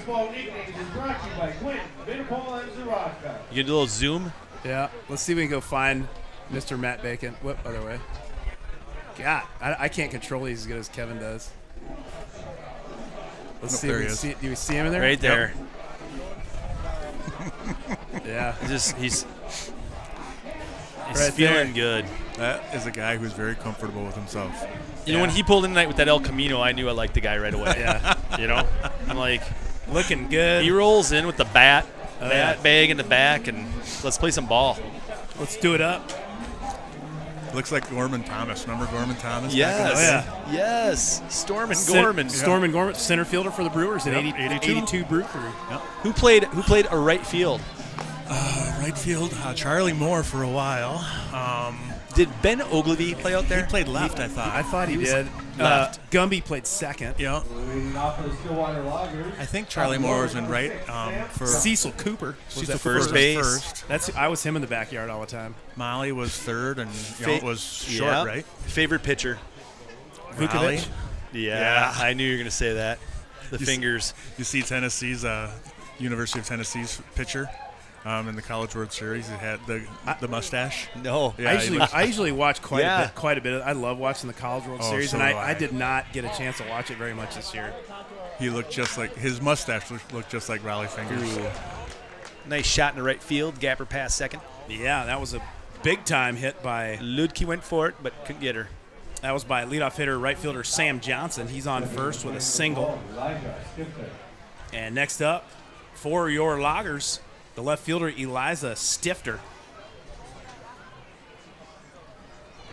get a little zoom. Yeah, let's see if we can go find Mr. Matt Bacon. What other way? God, I can't control these as good as Kevin does. Let's see if we can see. Do we see him in there? Right there. Yeah. He's right feeling good. That is a guy who's very comfortable with himself. You know, when he pulled in tonight with that El Camino, I knew I liked the guy right away. Yeah. You know, I'm like, looking good. He rolls in with the bat bag in the back, and let's play some ball. Let's do it up. Looks like Gorman Thomas. Remember Gorman Thomas? Yes. Yes. Storm and Gorman. Storm and Gorman, center fielder for the Brewers in 82 Brew Crew. Yep. Who played a right field? Right field, Charlie Moore for a while. Did Ben Ogilvy play out there? He played left, I thought. I thought he did. Left. Gumby played second. Yeah. I think Charlie Moore was in right for Cecil Cooper was at first base. I was him in the backyard all the time. Molly was third, and was short, right? Favorite pitcher? Vukovic. Yeah, I knew you were going to say that. The fingers. You see Tennessee's University of Tennessee's pitcher in the College World Series. He had the mustache. No. Yeah, I usually watch quite a bit. I love watching the College World Series, so and do I did not get a chance to watch it very much this year. He looked just like his mustache looked just like Raleigh Fingers. Ooh. Nice shot in the right field. Gapper pass second. Yeah, that was a big time hit by Ludke went for it, but couldn't get her. That was by leadoff hitter right fielder Sam Johnson. He's on first with a single. And next up for your Loggers, the left fielder Eliza Stifter.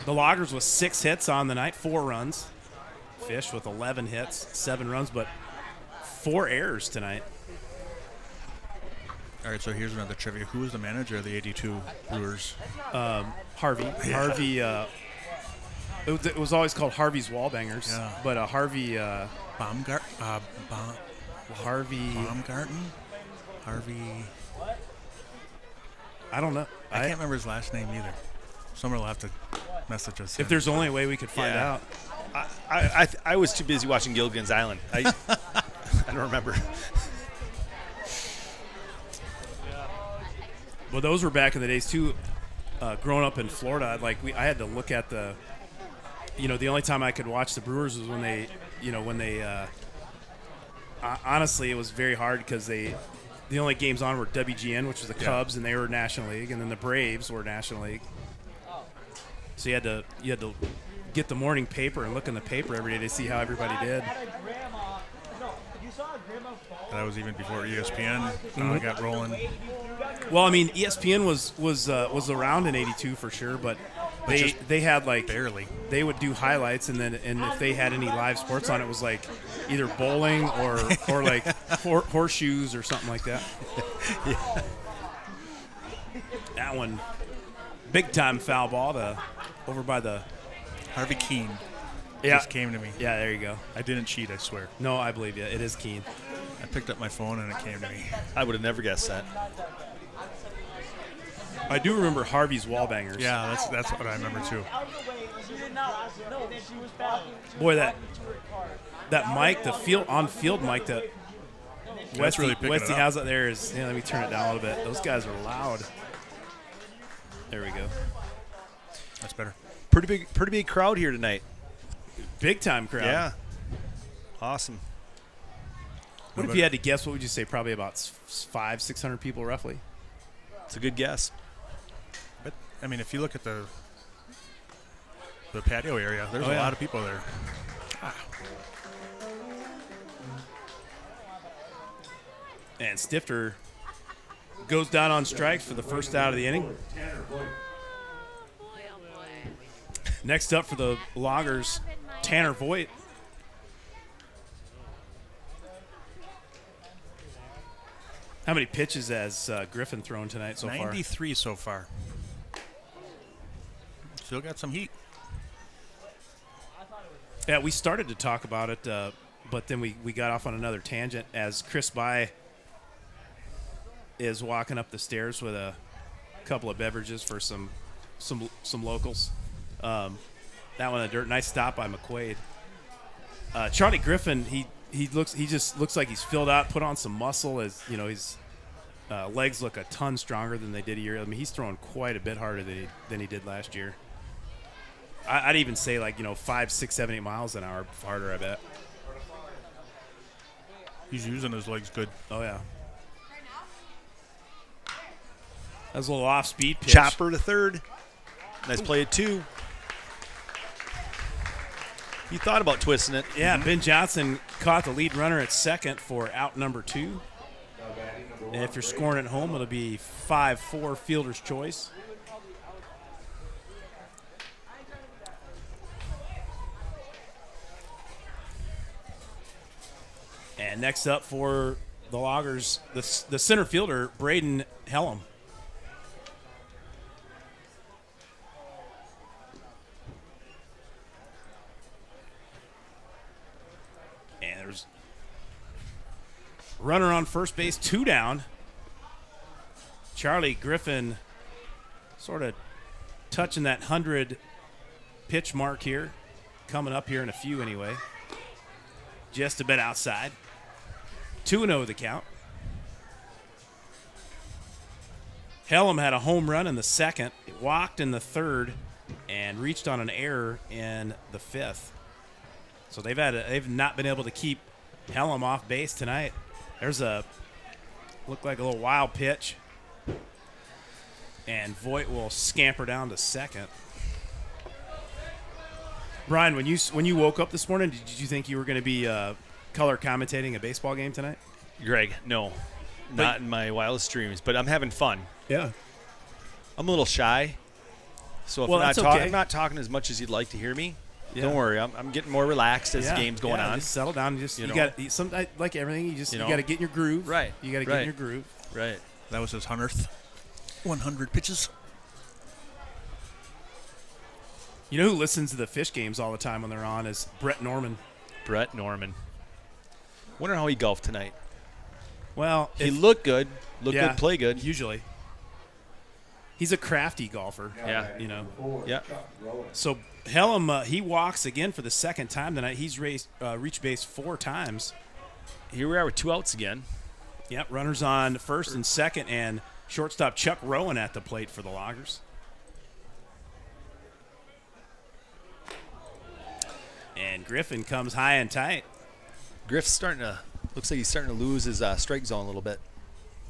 The Loggers with 6 hits on the night, 4 runs. Fish with 11 hits, 7 runs, but 4 errors tonight. All right, so here's another trivia. Who was the manager of the 82 Brewers? Harvey. Yeah. Harvey. It was always called Harvey's Wallbangers, but Harvey. Baumgarten? Harvey. I don't know. I can't remember his last name either. Someone will have to message us. If there's only a way we could find out. I was too busy watching Gilligan's Island. I don't remember. Well, those were back in the days too. Growing up in Florida, I had to look at the only time I could watch the Brewers was when they honestly it was very hard because the only games on were WGN, which was the Cubs, and they were National League, and then the Braves were National League. So you had to get the morning paper and look in the paper every day to see how everybody did. That was even before ESPN got rolling. Well, I mean, ESPN was around in '82 for sure, but they had like Barely. they would do highlights, and if they had any live sports on, it was like either bowling or like horseshoes or something like that. Yeah. That one, big time foul ball over by the Harvey Keene yeah just came to me. Yeah, there you go. I didn't cheat, I swear. No, I believe you. It is Keene. I picked up my phone and it came to me. I would have never guessed that. I do remember Harvey's wall bangers. Yeah, that's what I remember too. Boy, that mic, the on-field mic that That's really picking it Westy up. has out there is. Let me turn it down a little bit. Those guys are loud. There we go. That's better. Pretty big crowd here tonight. Big time crowd. Yeah. Awesome. What if you had to guess? What would you say? Probably about 500-600 people, roughly. It's a good guess. But I mean, if you look at the patio area, there's a lot of people there. And Stifter goes down on strikes for the first out of the inning. Next up for the Loggers, Tanner Voigt. How many pitches has Griffin thrown tonight so far? 93 so far. Still got some heat. Yeah, we started to talk about it, but then we got off on another tangent as Chris By is walking up the stairs with a couple of beverages for some locals. That one in the dirt. Nice stop by McQuaid. Charlie Griffin, he just looks like he's filled out, put on some muscle. As you know, his legs look a ton stronger than they did a year. I mean, he's throwing quite a bit harder than he did last year. I'd even say 5, 6, 7, 8 miles an hour harder. I bet. He's using his legs good. Oh yeah. That was a little off-speed pitch. Chopper to third. Nice play at 2. He thought about twisting it. Yeah, Ben Johnson caught the lead runner at second for out number 2. And if you're scoring at home, it'll be 5-4 fielder's choice. And next up for the Loggers, the center fielder, Braden Hellam. And there's runner on first base, 2 down. Charlie Griffin sort of touching that 100 pitch mark here. Coming up here in a few anyway. Just a bit outside. 2-0 the count. Hellam had a home run in the second, walked in the third, and reached on an error in the fifth. So they've not been able to keep Hellam off base tonight. There's looked like a little wild pitch, and Voigt will scamper down to second. Brian, when you woke up this morning, did you think you were going to be color commentating a baseball game tonight? Greg, no. Not in my wildest dreams, but I'm having fun. Yeah. I'm a little shy. So if I'm not talking as much as you'd like to hear me, don't worry. I'm getting more relaxed as the game's going on. Just settle down. You got like everything. You got to get in your groove. Right. You got to get in your groove. Right. That was his 100th. 100 pitches. You know who listens to the Fish games all the time when they're on is Brett Norman. Brett Norman. Wonder how he golfed tonight. Well, he looked good. Good, play good. Usually. He's a crafty golfer. Yeah. Yeah. So Hellam, he walks again for the second time tonight. He's reached base 4 times. Here we are with 2 outs again. Yep, runners on first and second, and shortstop Chuck Rowan at the plate for the Loggers. And Griffin comes high and tight. Griff's looks like he's starting to lose his strike zone a little bit.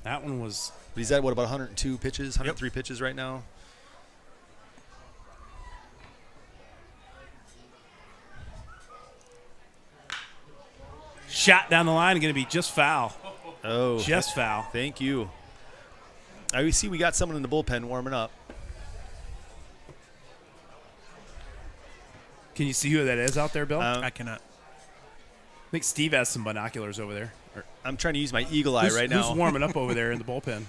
That one was... But he's at, about 102 pitches, 103 pitches right now? shot down the line, going to be just foul. Oh, Just foul. Thank you. I see we got someone in the bullpen warming up. Can you see who that is out there, Bill? I cannot. I think Steve has some binoculars over there. I'm trying to use my eagle eye right now. Who's warming up over there in the bullpen?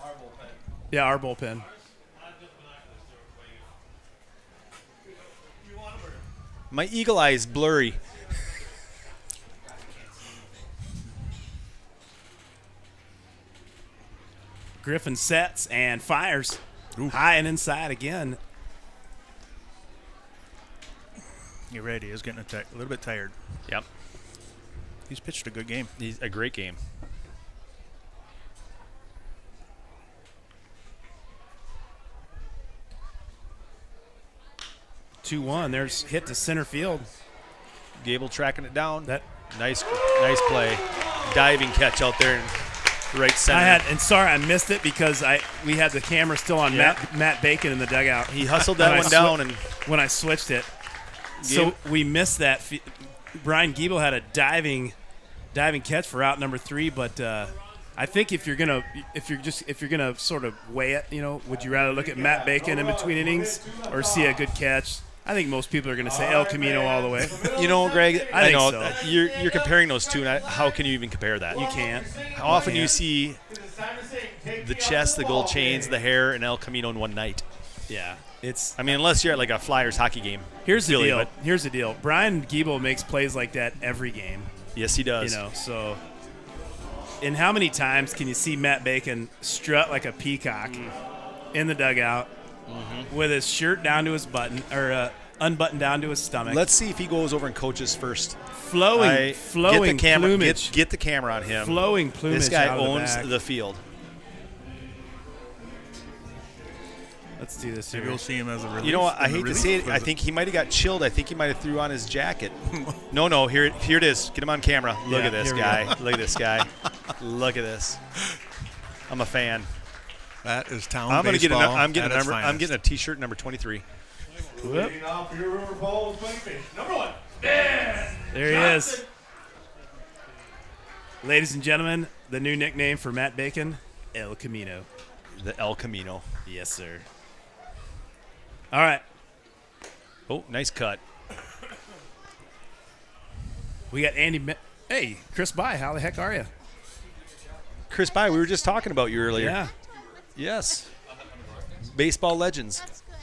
Our bullpen. Yeah, our bullpen. My eagle eye is blurry. Griffin sets and fires. High and inside again. You're ready. He's getting a little bit tired. Yep. He's pitched a good game. He's a great game. Two one. There's hit to center field. Gable tracking it down. That Nice play. Diving catch out there in right center. I missed it because we had the camera still on Matt Bacon in the dugout. He hustled that one down and when I switched it. So we missed that. Brian Giebel had a diving catch for out number 3, but I think if you're gonna sort of weigh it, would you rather look at Matt Bacon in between innings or see a good catch? I think most people are going to say El Camino all the way. Greg, I know think so. You're comparing those two, and how can you even compare that? You can't. How often do you see the chest, the gold chains, the hair, and El Camino in one night? Yeah, unless you're at like a Flyers hockey game. Here's the deal. Here's the deal. Brian Giebel makes plays like that every game. Yes, he does. So. And how many times can you see Matt Bacon strut like a peacock in the dugout with his shirt down to his button or unbuttoned down to his stomach? Let's see if he goes over and coaches first. Flowing plumage. Get the camera on him. Flowing plumage. This guy out owns of the field. Let's do this here. Maybe we'll see him as a relief. You know what? I hate to say it. I think he might have got chilled. I think he might have threw on his jacket. No. Here it is. Get him on camera. Look at this guy. Look at this guy. Look at this. I'm a fan. That is town I'm baseball. I'm getting a T-shirt number 23. Leading off your River Falls Fish. Number 1. There he is. Ladies and gentlemen, the new nickname for Matt Bacon, El Camino. The El Camino. Yes, sir. All right. Oh, nice cut. We got Andy. Hey, Chris By, how the heck are you? Chris By, we were just talking about you earlier. Yeah. Yes. Baseball legends. That's good.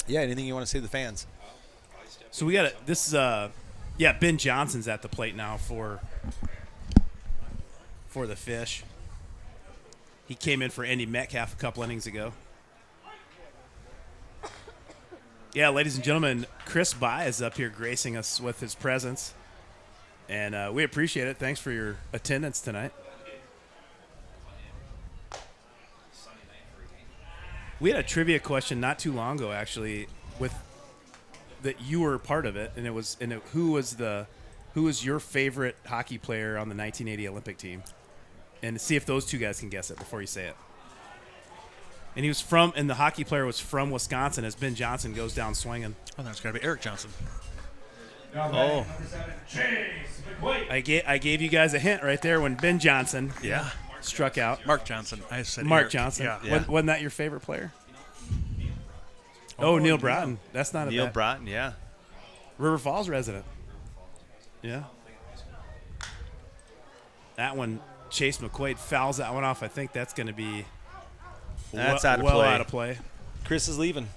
Yeah, anything you want to say to the fans? So we got this is Ben Johnson's at the plate now for the Fish. He came in for Andy Metcalf a couple innings ago. Yeah, ladies and gentlemen, Chris By is up here gracing us with his presence, and we appreciate it. Thanks for your attendance tonight. We had a trivia question not too long ago, actually, with that you were a part of it, and who was your favorite hockey player on the 1980 Olympic team? And see if those two guys can guess it before you say it. And the hockey player was from Wisconsin as Ben Johnson goes down swinging. Oh, that's got to be Eric Johnson. Oh. I gave you guys a hint right there when Ben Johnson struck out. Mark Johnson. I said Mark Eric. Johnson. Yeah. Wasn't that your favorite player? Oh, Neil Broughton. That's not a Neil bad. Broughton, yeah. River Falls resident. Yeah. That one, Chase McQuaid fouls that one off. I think that's going to be That's out of play. Chris is leaving.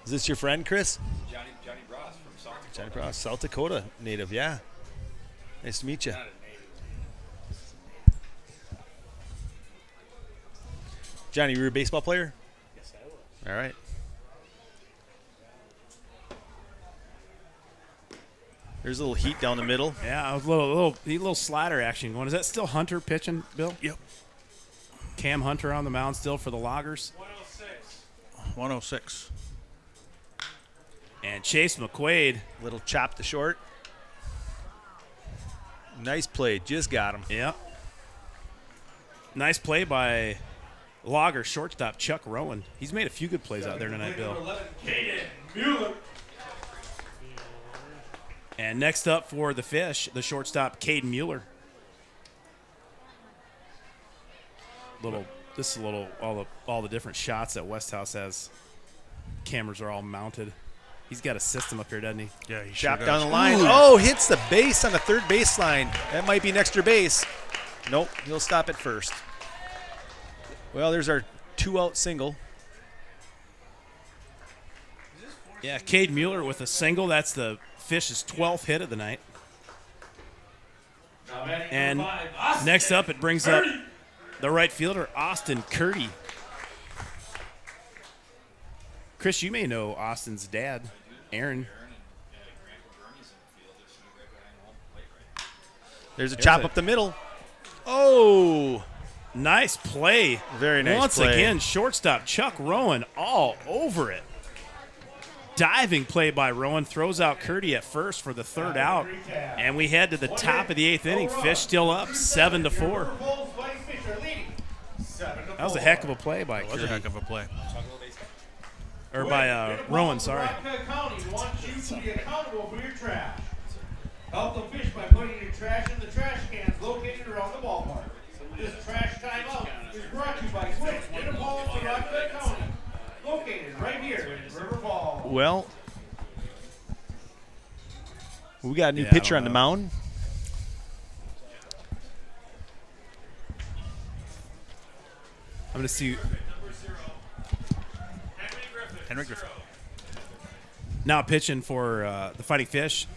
Is this your friend, Chris? Johnny Bross from South Dakota. Johnny Bross, South Dakota native, yeah. Nice to meet you. Johnny, you were a baseball player? Yes, I was. All right. There's a little heat down the middle. Yeah, a little slider action going. Is that still Hunter pitching, Bill? Yep. Cam Hunter on the mound still for the Loggers. 106. And Chase McQuaid. Little chop to short. Nice play. Just got him. Yeah. Nice play by Logger shortstop Chuck Rowan. He's made a few good plays out there tonight, Bill. And next up for the Fish, the shortstop Caden Mueller. This is a little all the different shots that Westhouse has. Cameras are all mounted. He's got a system up here, doesn't he? Yeah, he Chop sure down does. the line. Oh, hits the base on the third baseline. That might be an extra base. Nope, he'll stop at first. Well, there's our 2-out single. Yeah, Cade Mueller with a single. That's the Fish's 12th hit of the night. And next up, it brings up the right fielder, Austin Curdy. Chris, you may know Austin's dad, Aaron. There's a chop up the middle. Oh, nice play. Very nice Once play. again, shortstop Chuck Rowan all over it. Diving play by Rowan, throws out Curdy at first for the third out. And we head to the top of the 8th inning. Fish still up 7-4. That was a heck of a play by That was a Curdy. heck of a play. Or by Rowan, sorry. Rockford County wants you to be accountable for your trash. Help the Fish by putting your trash in the trash cans located around the ballpark. This trash timeout is brought to you by Quick Interpol for Rockford County, located right here in River Falls. well, we got a new Yeah, I pitcher don't on the know. mound. I'm going to see. Henry Griffin. Now pitching for the Fighting Fish,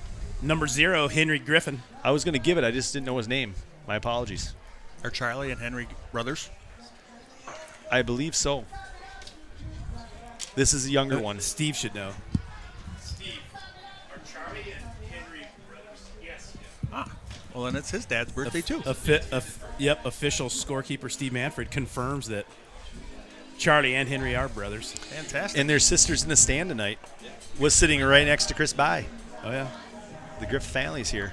number 0, Henry Griffin. I was going to give it. I just didn't know his name. My apologies. Are Charlie and Henry brothers? I believe so. This is a younger one. Steve should know. Well, then it's his dad's birthday, too. Yep, official scorekeeper Steve Manfred confirms that Charlie and Henry are brothers. Fantastic. And their sisters in the stand tonight. Was sitting right next to Chris By. Oh, yeah. The Griff family's here.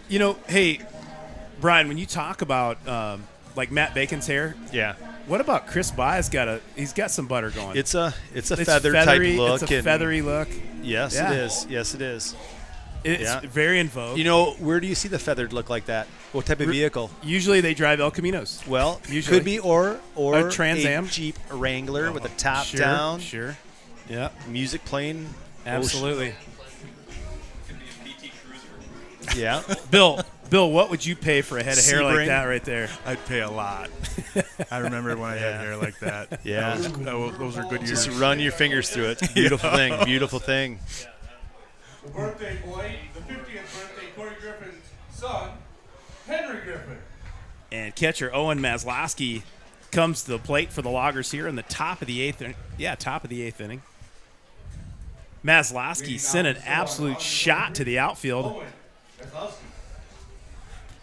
You know, hey, Brian, when you talk about like Matt Bacon's hair, Yeah. what about Chris By's he's got some butter going. It's a It's feather feathery, type look. It's a and feathery look. Yes, Yeah. it is. Yes, it is. It's Yeah. very in vogue. You know, where do you see the feathered look like that? What type of vehicle? Usually they drive El Caminos. Well, Usually. could be or A Trans Am. a Jeep Wrangler with a top Sure, down, Sure. Yeah, music playing. absolutely. Yeah. Bill, what would you pay for a head of hair like Sebring. that right there? I'd pay a lot. I remember when I had hair like that. Yeah. Those are good years. Just run your fingers through it. Beautiful thing. Beautiful thing. The birthday boy, the 50th birthday, Corey Griffin's son, Henry Griffin. And catcher Owen Maslowski comes to the plate for the Loggers here in the top of the 8th inning. Yeah, top of the 8th inning. Maslowski sent an absolute shot to the outfield, Owen Maslowski.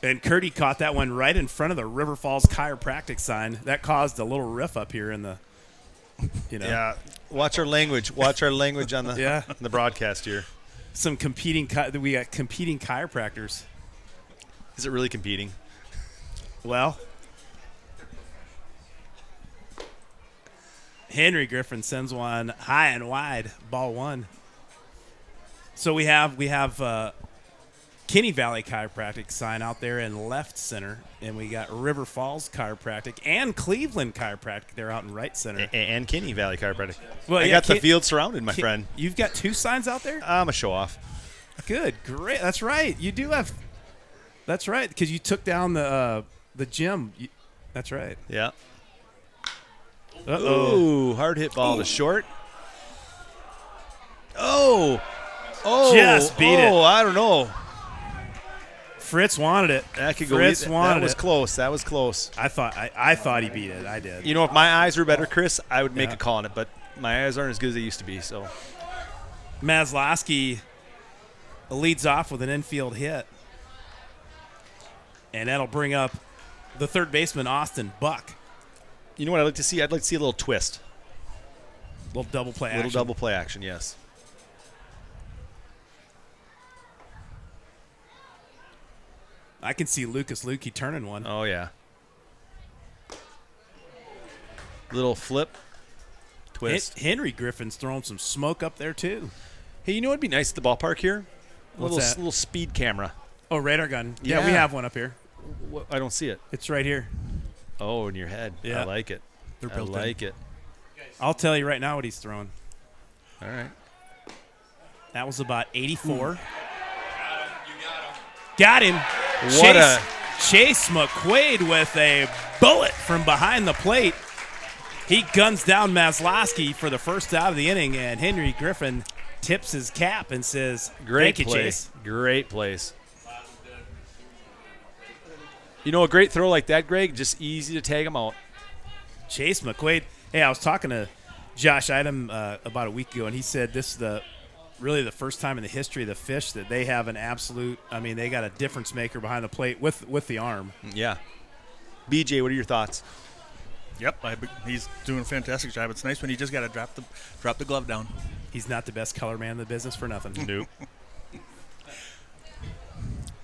and Curdy caught that one right in front of the River Falls Chiropractic sign. That caused a little riff up here in the, Yeah. Watch our language. Watch our language on the Yeah. on the broadcast here. some we got competing chiropractors. Is it really competing? Well, Henry Griffin sends one high and wide, ball 1. So we have Kinney Valley Chiropractic sign out there in left center, and we got River Falls Chiropractic and Cleveland Chiropractic. They're out in right center. And Kinney Valley Chiropractic. Well, I yeah, got the field surrounded, my friend. You've got 2 signs out there? I'm a show off. Good, great. That's right. You do have. That's right, because you took down the gym. That's right. Yeah. Uh-oh. Ooh, hard hit ball to short. Oh. Just beat it. Oh, I don't know. Fritz wanted it. That could go. Fritz wanted that was it. close. That was close. I thought he beat it. I did. You know, if my eyes were better, Chris, I would make Yeah. a call on it, but my eyes aren't as good as they used to be. So Maslowski leads off with an infield hit, and that'll bring up the third baseman, Austin Buck. you know what I'd like to see? I'd like to see a little twist, Little double play a little action. double play action. Yes. I can see Lucas Lukey turning one. Oh yeah. Little flip, twist. Henry Griffin's throwing some smoke up there, too. Hey, you know what'd be nice at the ballpark here? What's that? Little speed camera. Oh, radar gun. Yeah, we Yeah. have one up here. I don't see it. It's right here. Oh, in your head. Yeah. I like it. They're I built in. like it. I'll tell you right now what he's throwing. All right. That was about 84. Got him. What Chase McQuaid with a bullet from behind the plate. He guns down Maslowski for the first out of the inning, and Henry Griffin tips his cap and says, Great "Thank you, play. Chase." Great place. You know, a great throw like that, Greg, just easy to tag him out. Chase McQuaid. Hey, I was talking to Josh Idem about a week ago, and he said this is really the first time in the history of the Fish that they have an absolute. I mean, they got a difference maker behind the plate with the arm. Yeah. BJ, what are your thoughts? Yep, he's doing a fantastic job. It's nice when you just got to drop the glove down. He's not the best color man in the business for nothing. Nope.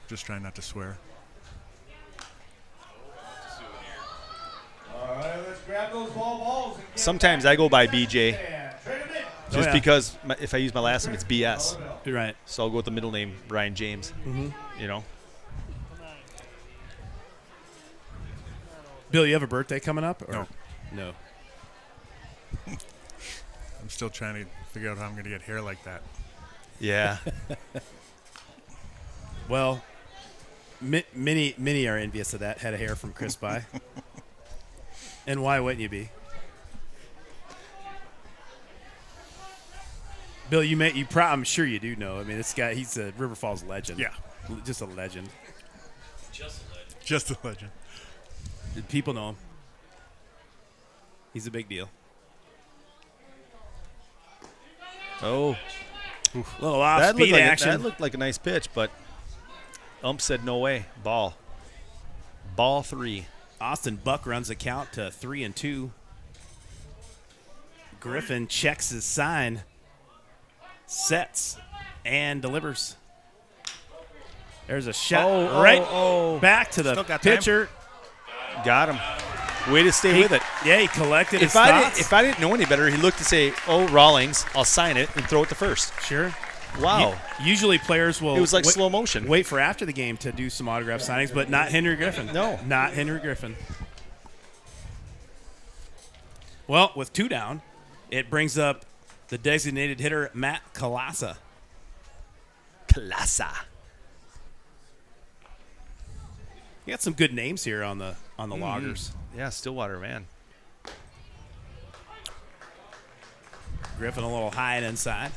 Just trying not to swear. All right, let's grab those balls. And get Sometimes back I go by to BJ the trade 'em in. just yeah. because if I use my last name, it's BS. You're right. So I'll go with the middle name, Brian James. Mm-hmm. You know? Bill, you have a birthday coming up? Or? No. No. I'm still trying to figure out how I'm going to get hair like that. Yeah. Well, many are envious of that head of hair from Chris By. And why wouldn't you be? Bill, I'm sure you do know. I mean, this guy, he's a River Falls legend. Yeah. Just a legend. Just a legend. People know him. He's a big deal. Oh. Little off That speed looked, action. that looked like a nice pitch, but ump said no way. Ball. Ball 3. Austin Buck runs the count to 3-2. Griffin checks his sign, sets, and delivers. There's a shot back to the Still got time. pitcher. Got him. Way to stay with it. Yeah, he collected his If I thoughts. didn't know any better, he looked to say, "Oh, Rawlings, I'll sign it and throw it to first." Sure. Wow. Usually players will. It was like slow motion. Wait for after the game to do some autograph signings, but not Henry Griffin. No. Not Henry Griffin. Well, with 2 down, it brings up the designated hitter, Matt Kalasa. Classa. You got some good names here on the loggers. Yeah, Stillwater, man. Griffin a little high and inside.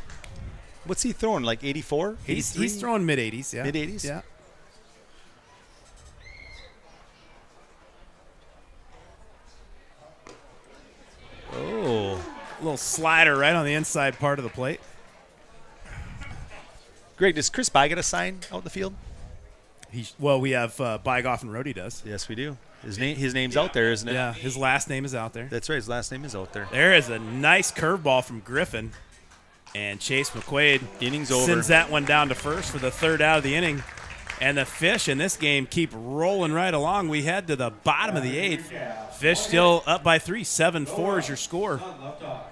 What's he throwing? Like 84? He's throwing mid-80s, yeah. Mid-80s? Yeah. Oh. A little slider right on the inside part of the plate. Greg, does Chris By get a sign out in the field? We have Bygoff and Rhodey does. Yes, we do. His name's out there, isn't it? Yeah, his last name is out there. That's right. His last name is out there. There is a nice curveball from Griffin. And Chase McQuaid Innings over. sends that one down to first for the 3rd out of the inning. And the Fish in this game keep rolling right along. We head to the bottom of the 8th. Fish still up by 3. 7-4 is your score. All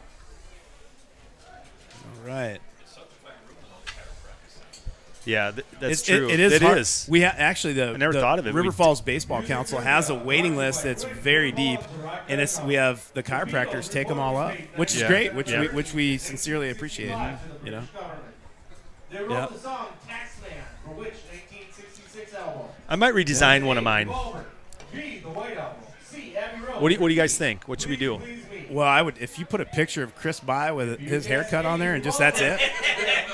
right. Yeah, that's true. It is. It hard. is. We actually the never thought of it. River We- Falls Baseball Council has a waiting list that's very deep, and we have the chiropractors take them all up, which is Yeah. great, Yeah. which we sincerely appreciate. You know, They wrote Yeah. the song Taxman for which 1966 album? I might redesign one of mine. Revolver. B, the White Album. C, Abbey Road. What do you guys think? What should we do? Please me. well, I would if you put a picture of Chris By with his haircut on there, and just that's it.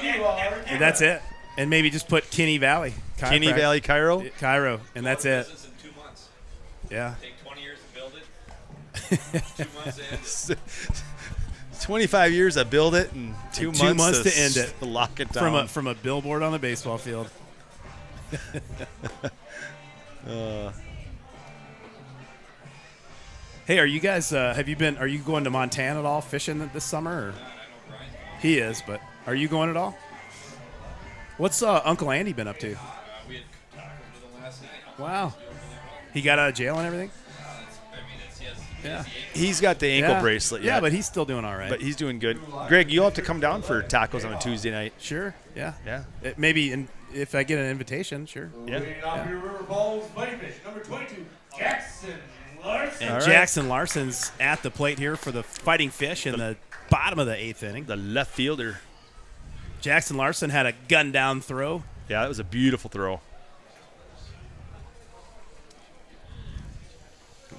You are. And that's it, and maybe just put Kinney Valley, Kinney Valley Cairo? Cairo, and that's it. Business in 2 months. Yeah. Take 20 years to build it. 2 months in. 25 years to build it and 2 2 months to s- end it. Lock it down. From a billboard on the baseball field. Hey, are you guys? Are you going to Montana at all fishing this summer? Or? He is, but are you going at all? What's Uncle Andy been up to? We had talked with him last night. Wow, he got out of jail and everything. I mean, it's Yeah. He's got the ankle Yeah. bracelet. Yeah, yet, but he's still doing all right. but he's doing good. Greg, you'll have to come down for tacos on a Tuesday night. Sure. Yeah. Yeah. Maybe if I get an invitation, sure. Yeah. Leading off your River Falls Fighting Fish, number 22, Jackson Larson. And All right. Jackson Larson's at the plate here for the Fighting Fish in the bottom of the 8th inning. The left fielder. Jackson Larson had a gun down throw. Yeah, that was a beautiful throw.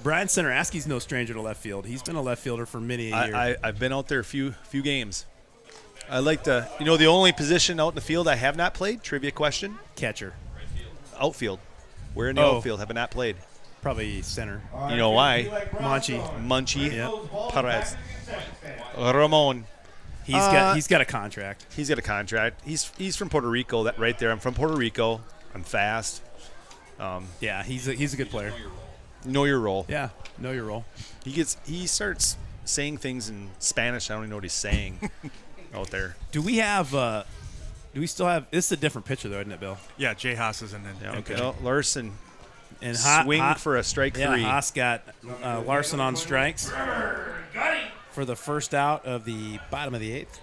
Brian Centeraski's no stranger to left field. He's been a left fielder for many a year. I've been out there a few games. I like to, the only position out in the field I have not played, trivia question, Catcher. outfield. Where in the outfield have I not played? Probably center. You know why? Munchie. Perez. Ramon. He's got a contract. He's got a contract. He's from Puerto Rico. That right there. I'm from Puerto Rico. I'm fast. Yeah, he's a good player. Know your role. Yeah, know your role. He starts saying things in Spanish. I don't even know what he's saying out there. Do we still have? This is a different pitcher though, isn't it, Bill? Yeah, Jay Haas is in. Okay. Well, Larson And swing for a strike yeah, 3. Haas got Larson on strikes for the first out of the bottom of the 8th.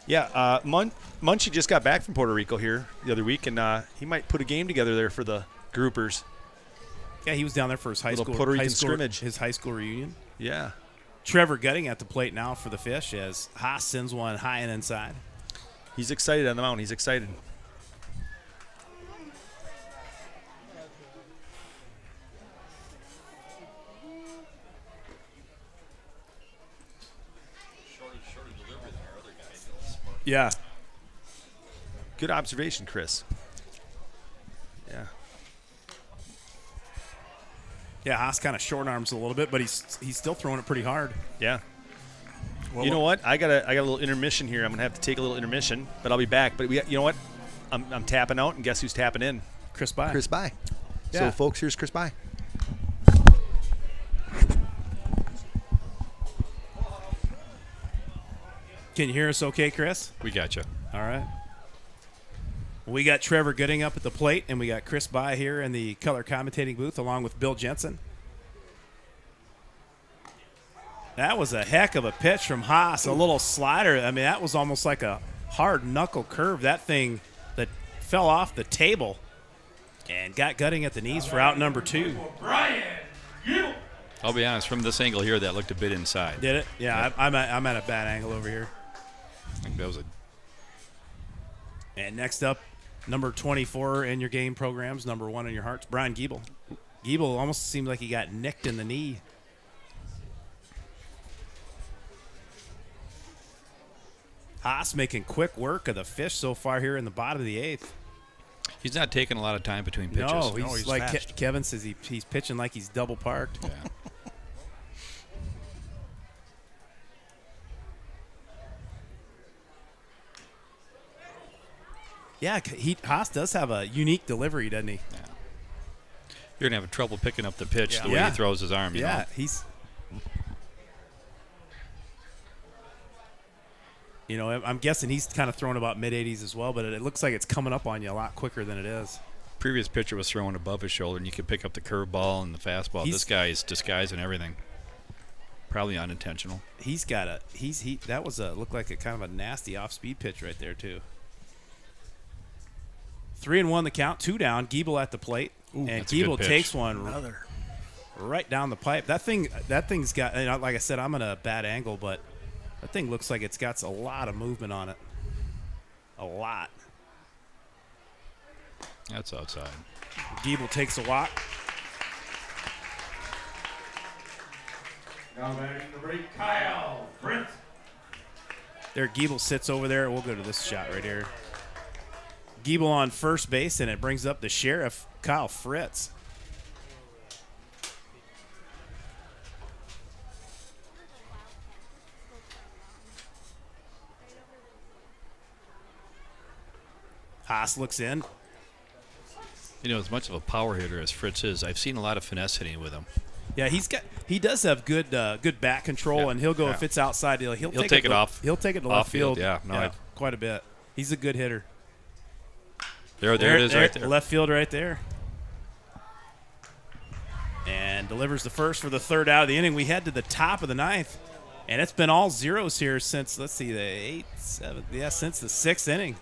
Yeah, Munchie just got back from Puerto Rico here the other week, and he might put a game together there for the groupers. Yeah, he was down there for his high Little school Puerto Rican scrimmage. His high school reunion. Yeah. Trevor Gutting at the plate now for the Fish as Haas sends one high and inside. He's excited on the mound. He's excited. Yeah. Good observation, Chris. Yeah. Yeah, Haas kind of short arms a little bit, but he's still throwing it pretty hard. Yeah. Well, You know what? I got a little intermission here. I'm gonna have to take a little intermission, but I'll be back. But you know what? I'm tapping out, and guess who's tapping in? Chris By. Chris By. Yeah. So, folks, here's Chris By. Can you hear us okay, Chris? We got you. All right. We got Trevor Gooding up at the plate, and we got Chris By here in the color commentating booth along with Bill Jensen. That was a heck of a pitch from Haas, a little slider. I mean, that was almost like a hard knuckle curve. That thing that fell off the table and got Gutting at the knees for out number 2. I'll be honest, from this angle here, that looked a bit inside. Did it? Yeah, I'm at a bad angle over here. I think that was a And next up, number 24 in your game programs, number 1 in your hearts, Brian Giebel. Giebel almost seemed like he got nicked in the knee. Haas making quick work of the Fish so far here in the bottom of the 8th. He's not taking a lot of time between pitches. No, he's like fast. Kevin says he's pitching like he's double parked. Yeah. Yeah, Haas does have a unique delivery, doesn't he? You're going to have trouble picking up the pitch the way Yeah. he throws his arm. You Yeah, know? he's. You know, I'm guessing he's kind of throwing about mid-80s as well, but it looks like it's coming up on you a lot quicker than it is. Previous pitcher was throwing above his shoulder, and you could pick up the curveball and the fastball. This guy is disguising everything. Probably unintentional. He's got a that was looked like a kind of a nasty off-speed pitch right there too. 3-1 the count, 2 down. Giebel at the plate, and that's a good Giebel pitch. takes one right down the pipe. That thing's got. You know, like I said, I'm in a bad angle, but that thing looks like it's got a lot of movement on it. A lot. That's outside. Giebel takes a walk. Now batting the break, Kyle Prince. There, Giebel sits over there. We'll go to this shot right here. Giebel on first base, and it brings up the sheriff, Kyle Fritz. Haas looks in. You know, as much of a power hitter as Fritz is, I've seen a lot of finesse hitting with him. Yeah, he does have good bat control, Yeah, and he'll go yeah. if it's outside. He'll take it off. He'll take it to Off left field. field, yeah. No, quite a bit. He's a good hitter. There it is right there. Left field right there. And and delivers the first for the third out of the inning. We head to the top of the ninth, and it's been all zeros here since, let's see, since the sixth inning.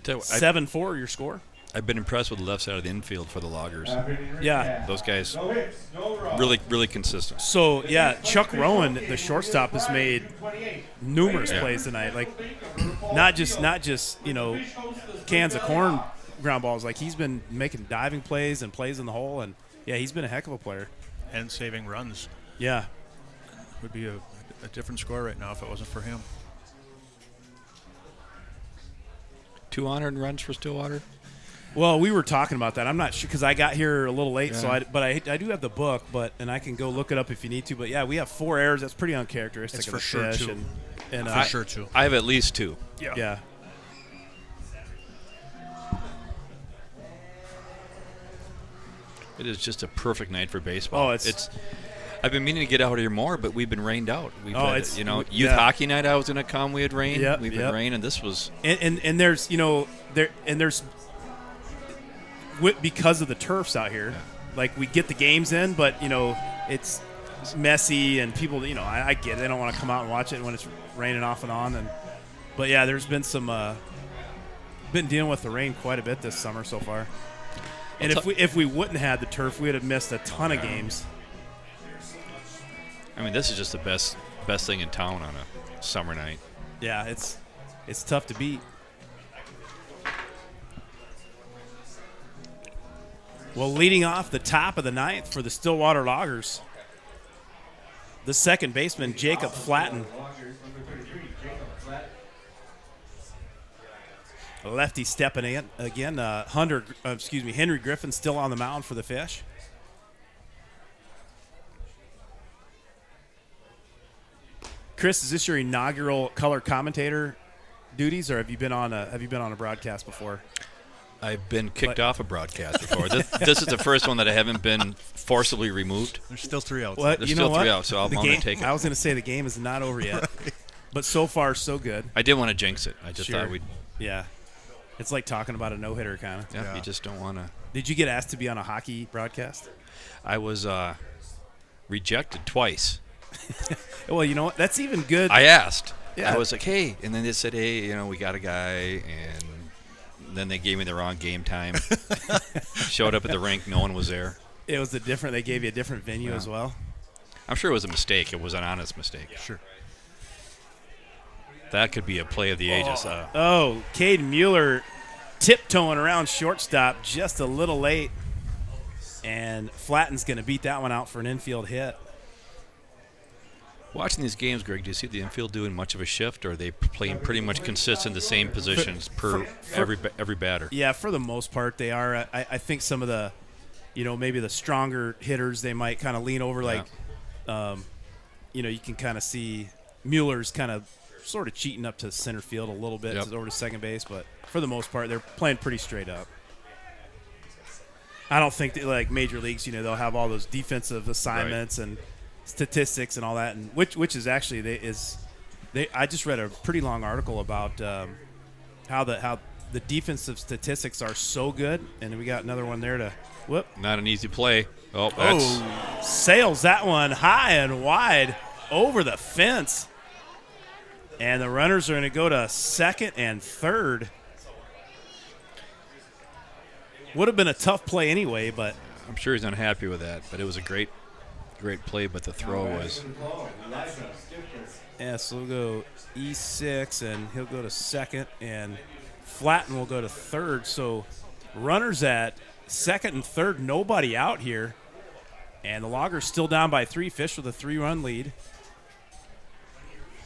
7-4 your score. I've been impressed with the left side of the infield for the Loggers. Yeah. Those guys No hits, no runs. really consistent. So, yeah, Chuck Rowan, the shortstop, has made numerous plays tonight. Like, not just cans of corn ground balls. Like, he's been making diving plays and plays in the hole, and, yeah, he's been a heck of a player. And saving runs. Yeah. Would be a different score right now if it wasn't for him. 200 runs for Stillwater. Well, we were talking about that. I'm not sure because I got here a little late, but I do have the book, and I can go look it up if you need to. But yeah, we have 4 errors. That's pretty uncharacteristic It's of for the sure fish. two. And For sure too. I have at least 2. Yeah. It is just a perfect night for baseball. Oh, it's I've been meaning to get out here more, but we've been rained out. We've had, youth yeah. hockey night. I was going to come. We had rain. Yep, We've been rain, and this was. And there's there's because of the turfs out here, like we get the games in, but it's messy and people. I get it. They don't want to come out and watch it when it's raining off and on. But yeah, there's been some been dealing with the rain quite a bit this summer so far. And if we wouldn't have had the turf, we would have missed a ton of games. I mean, this is just the best thing in town on a summer night. Yeah, it's tough to beat. Well, leading off the top of the ninth for the Stillwater Loggers, the second baseman, Jacob Flatten. Lefty stepping in again. Henry Griffin still on the mound for the Fish. Chris, is this your inaugural color commentator duties, or have you been on a broadcast before? I've been kicked off a broadcast before. This is the first one that I haven't been forcibly removed. There's still 3 outs. Well, There's still 3 outs, so I'm going to take it. I was going to say the game is not over yet, but so far so good. I did want to jinx it. I just thought we'd. Yeah, it's like talking about a no-hitter kind of. Yeah, you just don't want to. Did you get asked to be on a hockey broadcast? I was rejected twice. Well, you know what? That's even good. I asked. Yeah. I was like, hey, and then they said, hey, we got a guy, and then they gave me the wrong game time. Showed up at the rink, no one was there. It was they gave you a different venue as well. I'm sure it was a mistake. It was an honest mistake. Yeah. Sure. That could be a play of the ages. Caden Mueller tiptoeing around shortstop just a little late, and Flatten's going to beat that one out for an infield hit. Watching these games, Greg, do you see the infield doing much of a shift, or are they playing pretty much consistent, the same positions per every batter? Yeah, for the most part, they are. I think some of the, maybe the stronger hitters, they might kind of lean over, you can kind of see Mueller's kind of sort of cheating up to center field a little bit, over to second base, but for the most part, they're playing pretty straight up. I don't think that, like major leagues, they'll have all those defensive assignments and statistics and all that, and which is actually I just read a pretty long article about how the defensive statistics are so good, and we got another one there to whoop. Not an easy play. Sails that one high and wide over the fence, and the runners are going to go to second and third. Would have been a tough play anyway, but I'm sure he's unhappy with that. But it was a great play, but the throw was. Yeah, so we'll go E6, and he'll go to second, and Flatten will go to third. So runners at second and third, nobody out here. And the Loggers still down by 3. Fish with a 3-run lead.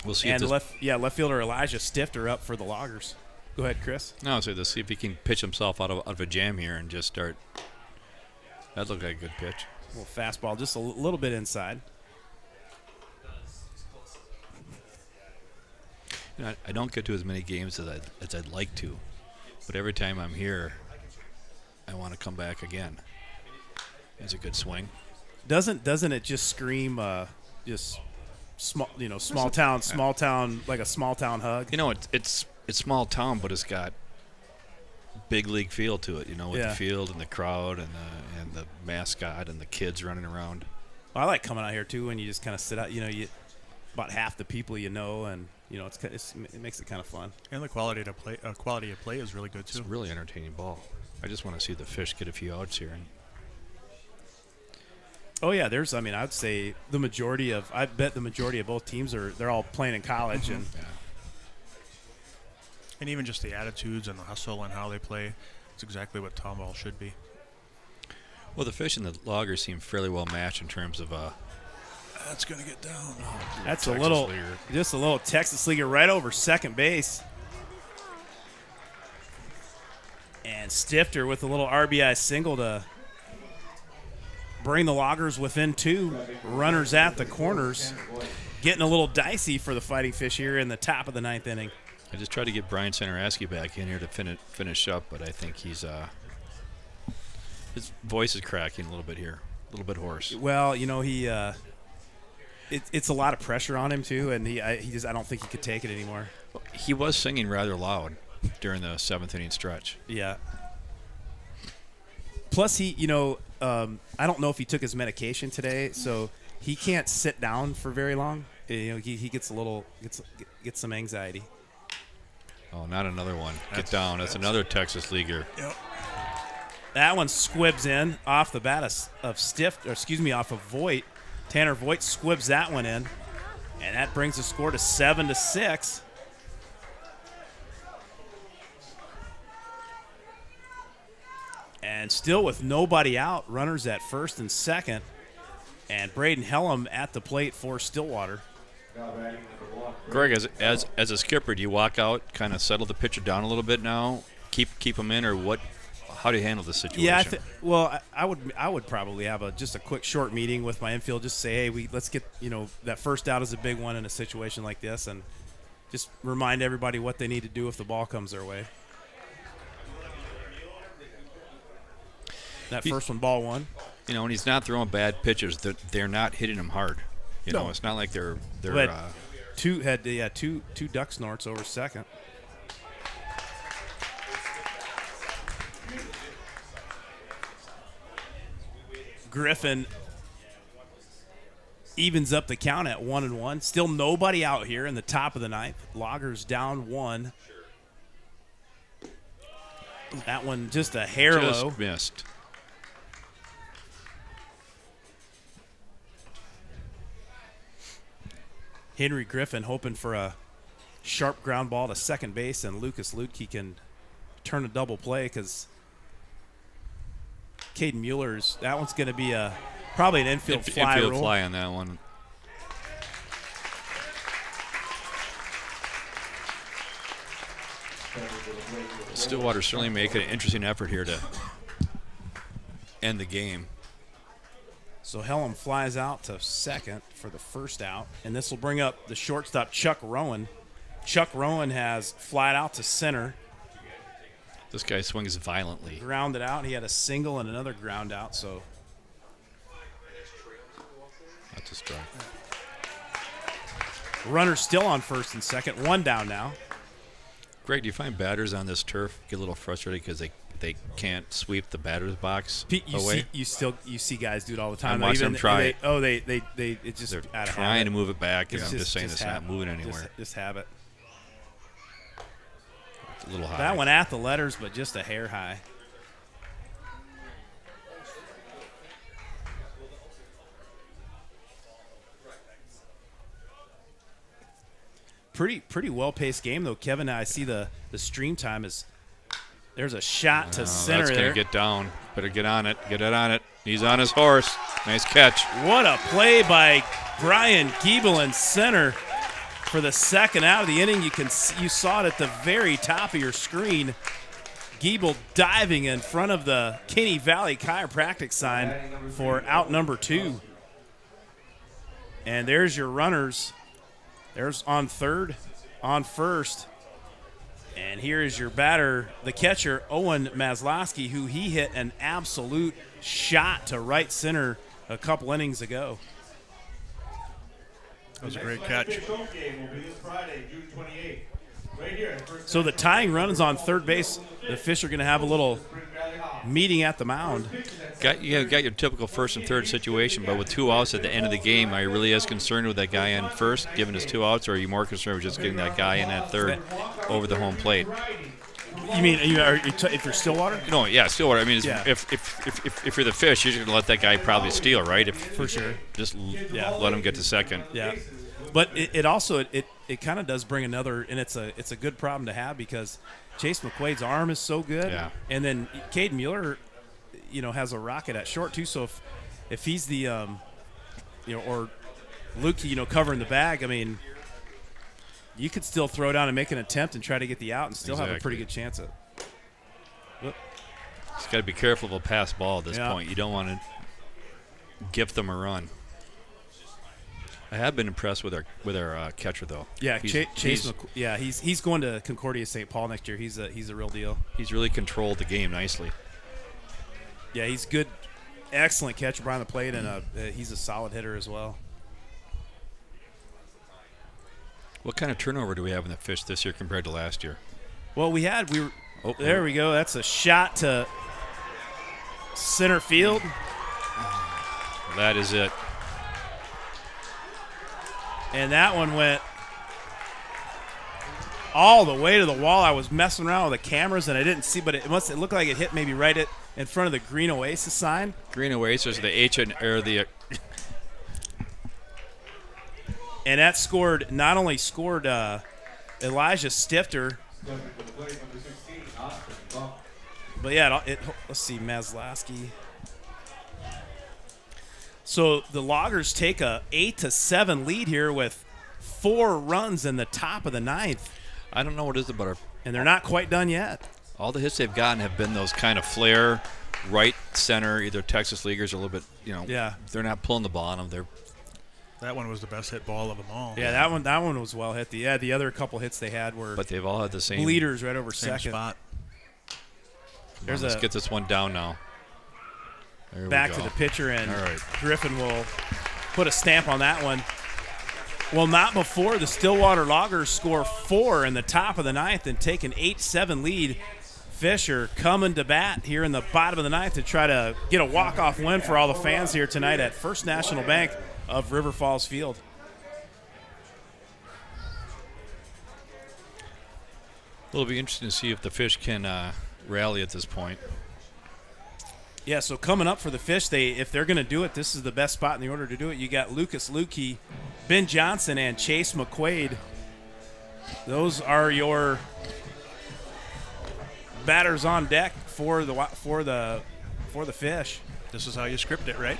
We'll see. And left fielder Elijah Stifter up for the Loggers. Go ahead, Chris. No, so let's see if he can pitch himself out of a jam here and just start. That looked like a good pitch. A little fastball, just a little bit inside. I don't get to as many games as I'd like to, but every time I'm here, I want to come back again. It's a good swing. Doesn't it just scream just small town like a small town hug? It's small town, but it's got big league feel to it. With the field and the crowd and the mascot and the kids running around. Well, I like coming out here too when you just kind of sit out. You about half the people you know, and it makes it kind of fun. And the quality of play is really good It's too. a really entertaining ball. I just want to see the fish get a few outs here. Oh yeah, I'd say I bet the majority of both teams they're all playing in college, and And even just the attitudes and the hustle and how they play, it's exactly what town ball should be. Well, the fish and the loggers seem fairly well matched in terms of That's gonna get down. that's Texas a little leaguer. Texas leaguer right over second base. And Stifter with a little RBI single to bring the Loggers within 2. Runners at the corners. Getting a little dicey for the Fighting Fish here in the top of the 9th inning. I just tried to get Brian Centeraski back in here to finish up, but I think his voice is cracking a little bit here, a little bit hoarse. Well, it's a lot of pressure on him too, and I don't think he could take it anymore. He was singing rather loud during the 7th inning stretch. Yeah. Plus, I don't know if he took his medication today, so he can't sit down for very long. He gets gets some anxiety. Oh, not another one. Get down. That's another Texas leaguer. Yep. That one squibs in off the bat off of Voigt. Tanner Voigt squibs that one in, and that brings the score to 7-6. And still with nobody out, runners at first and second, and Braden Hellam at the plate for Stillwater. Greg, as a skipper, do you walk out, kind of settle the pitcher down a little bit now, keep him in, or what? How do you handle this situation? Yeah, I would probably have just a quick short meeting with my infield, just say, hey, let's get that first out is a big one in a situation like this, and just remind everybody what they need to do if the ball comes their way. That first one, ball 1. When he's not throwing bad pitches, they're not hitting him hard. It's not like they're two duck snorts over second. Griffin evens up the count at 1-1. Still nobody out here in the top of the 9th. Loggers down 1. That one just a hair low. Just missed. Henry Griffin hoping for a sharp ground ball to second base, and Lucas Lutke can turn a double play because Caden Mueller's, that one's going to be probably an infield fly Infield roll. fly on that one. Stillwater certainly making an interesting effort here to end the game. So Hellam flies out to second for the first out, and this will bring up the shortstop, Chuck Rowan. Chuck Rowan has flied out to center. This guy swings violently. Grounded out. He had a single and another ground out, so. That's a strike. Runner still on first and second. 1 down now. Greg, do you find batters on this turf get a little frustrated because they can't sweep the batter's box away? You see guys do it all the time. I'm watching them try it. It's just They're out of trying habit. to move it back, and It's I'm just saying it's not moving anywhere. Just habit. It's a little high. That one at the letters, but just a hair high. Pretty well-paced game, though, Kevin. I see the stream time is – there's a shot to center that's there. going to get down. Better get on it. Get it on it. He's on his horse. Nice catch. What a play by Brian Giebel in center for the second out of the inning. You saw it at the very top of your screen. Giebel diving in front of the Kinney Valley Chiropractic sign for out number 2. And there's your runners. There's on third, on first. And here is your batter, the catcher, Owen Maslowski, who he hit an absolute shot to right center a couple innings ago. That was a great catch. Game will be this Friday, June 28th. So the tying run is on third base. The Fish are going to have a little meeting at the mound. Got your typical first and third situation, but with 2 outs at the end of the game, are you really as concerned with that guy in first, given his 2 outs, or are you more concerned with just getting that guy in at third over the home plate? You mean if you're Stillwater? No, yeah, Stillwater. I mean, Yeah. if you're the Fish, you're going to let that guy probably steal, right? For sure. Just let him get to second. Yeah, but it also kind of does bring another, and it's a good problem to have because Chase McQuaid's arm is so good, Yeah. and then Cade Mueller, has a rocket at short too. So if he's the or Lukey, covering the bag, I mean, you could still throw down and make an attempt and try to get the out and still have a pretty good chance at. He's got to be careful of a pass ball at this point. You don't want to gift them a run. I have been impressed with our catcher though. Yeah, he's going to Concordia St. Paul next year. He's a real deal. He's really controlled the game nicely. Yeah, he's good, excellent catcher behind the plate, and he's a solid hitter as well. What kind of turnover do we have in the Fish this year compared to last year? Well, there we go. That's a shot to center field. That is it. And that one went all the way to the wall. I was messing around with the cameras and I didn't see, but it looked like it hit maybe right in front of the Green Oasis sign. Green Oasis, the H or the. And that not only scored Elijah Stifter, but yeah, let's see, Maslowski. So the Loggers take a 8-7 lead here with 4 runs in the top of the 9th. I don't know what it is about and they're not quite done yet. All the hits they've gotten have been those kind of flare, right center, either Texas Leaguers or a little bit, Yeah. They're not pulling the ball on them. That one was the best hit ball of them all. Yeah, that one was well hit. The other couple hits they had were. But they've all had the same leaders right over same second. spot. Let's get this one down now. There Back we to go. the pitcher, and All right. Griffin will put a stamp on that one. Well, not before the Stillwater Loggers score 4 in the top of the 9th and take an 8-7 lead. Fisher coming to bat here in the bottom of the 9th to try to get a walk-off win for all the fans here tonight at First National Bank of River Falls Field. It'll be interesting to see if the Fish can rally at this point. Yeah, so coming up for the Fish, if they're going to do it, this is the best spot in the order to do it. You got Lucas Lukey, Ben Johnson, and Chase McQuaid. Those are your batters on deck for the Fish. This is how you script it, right?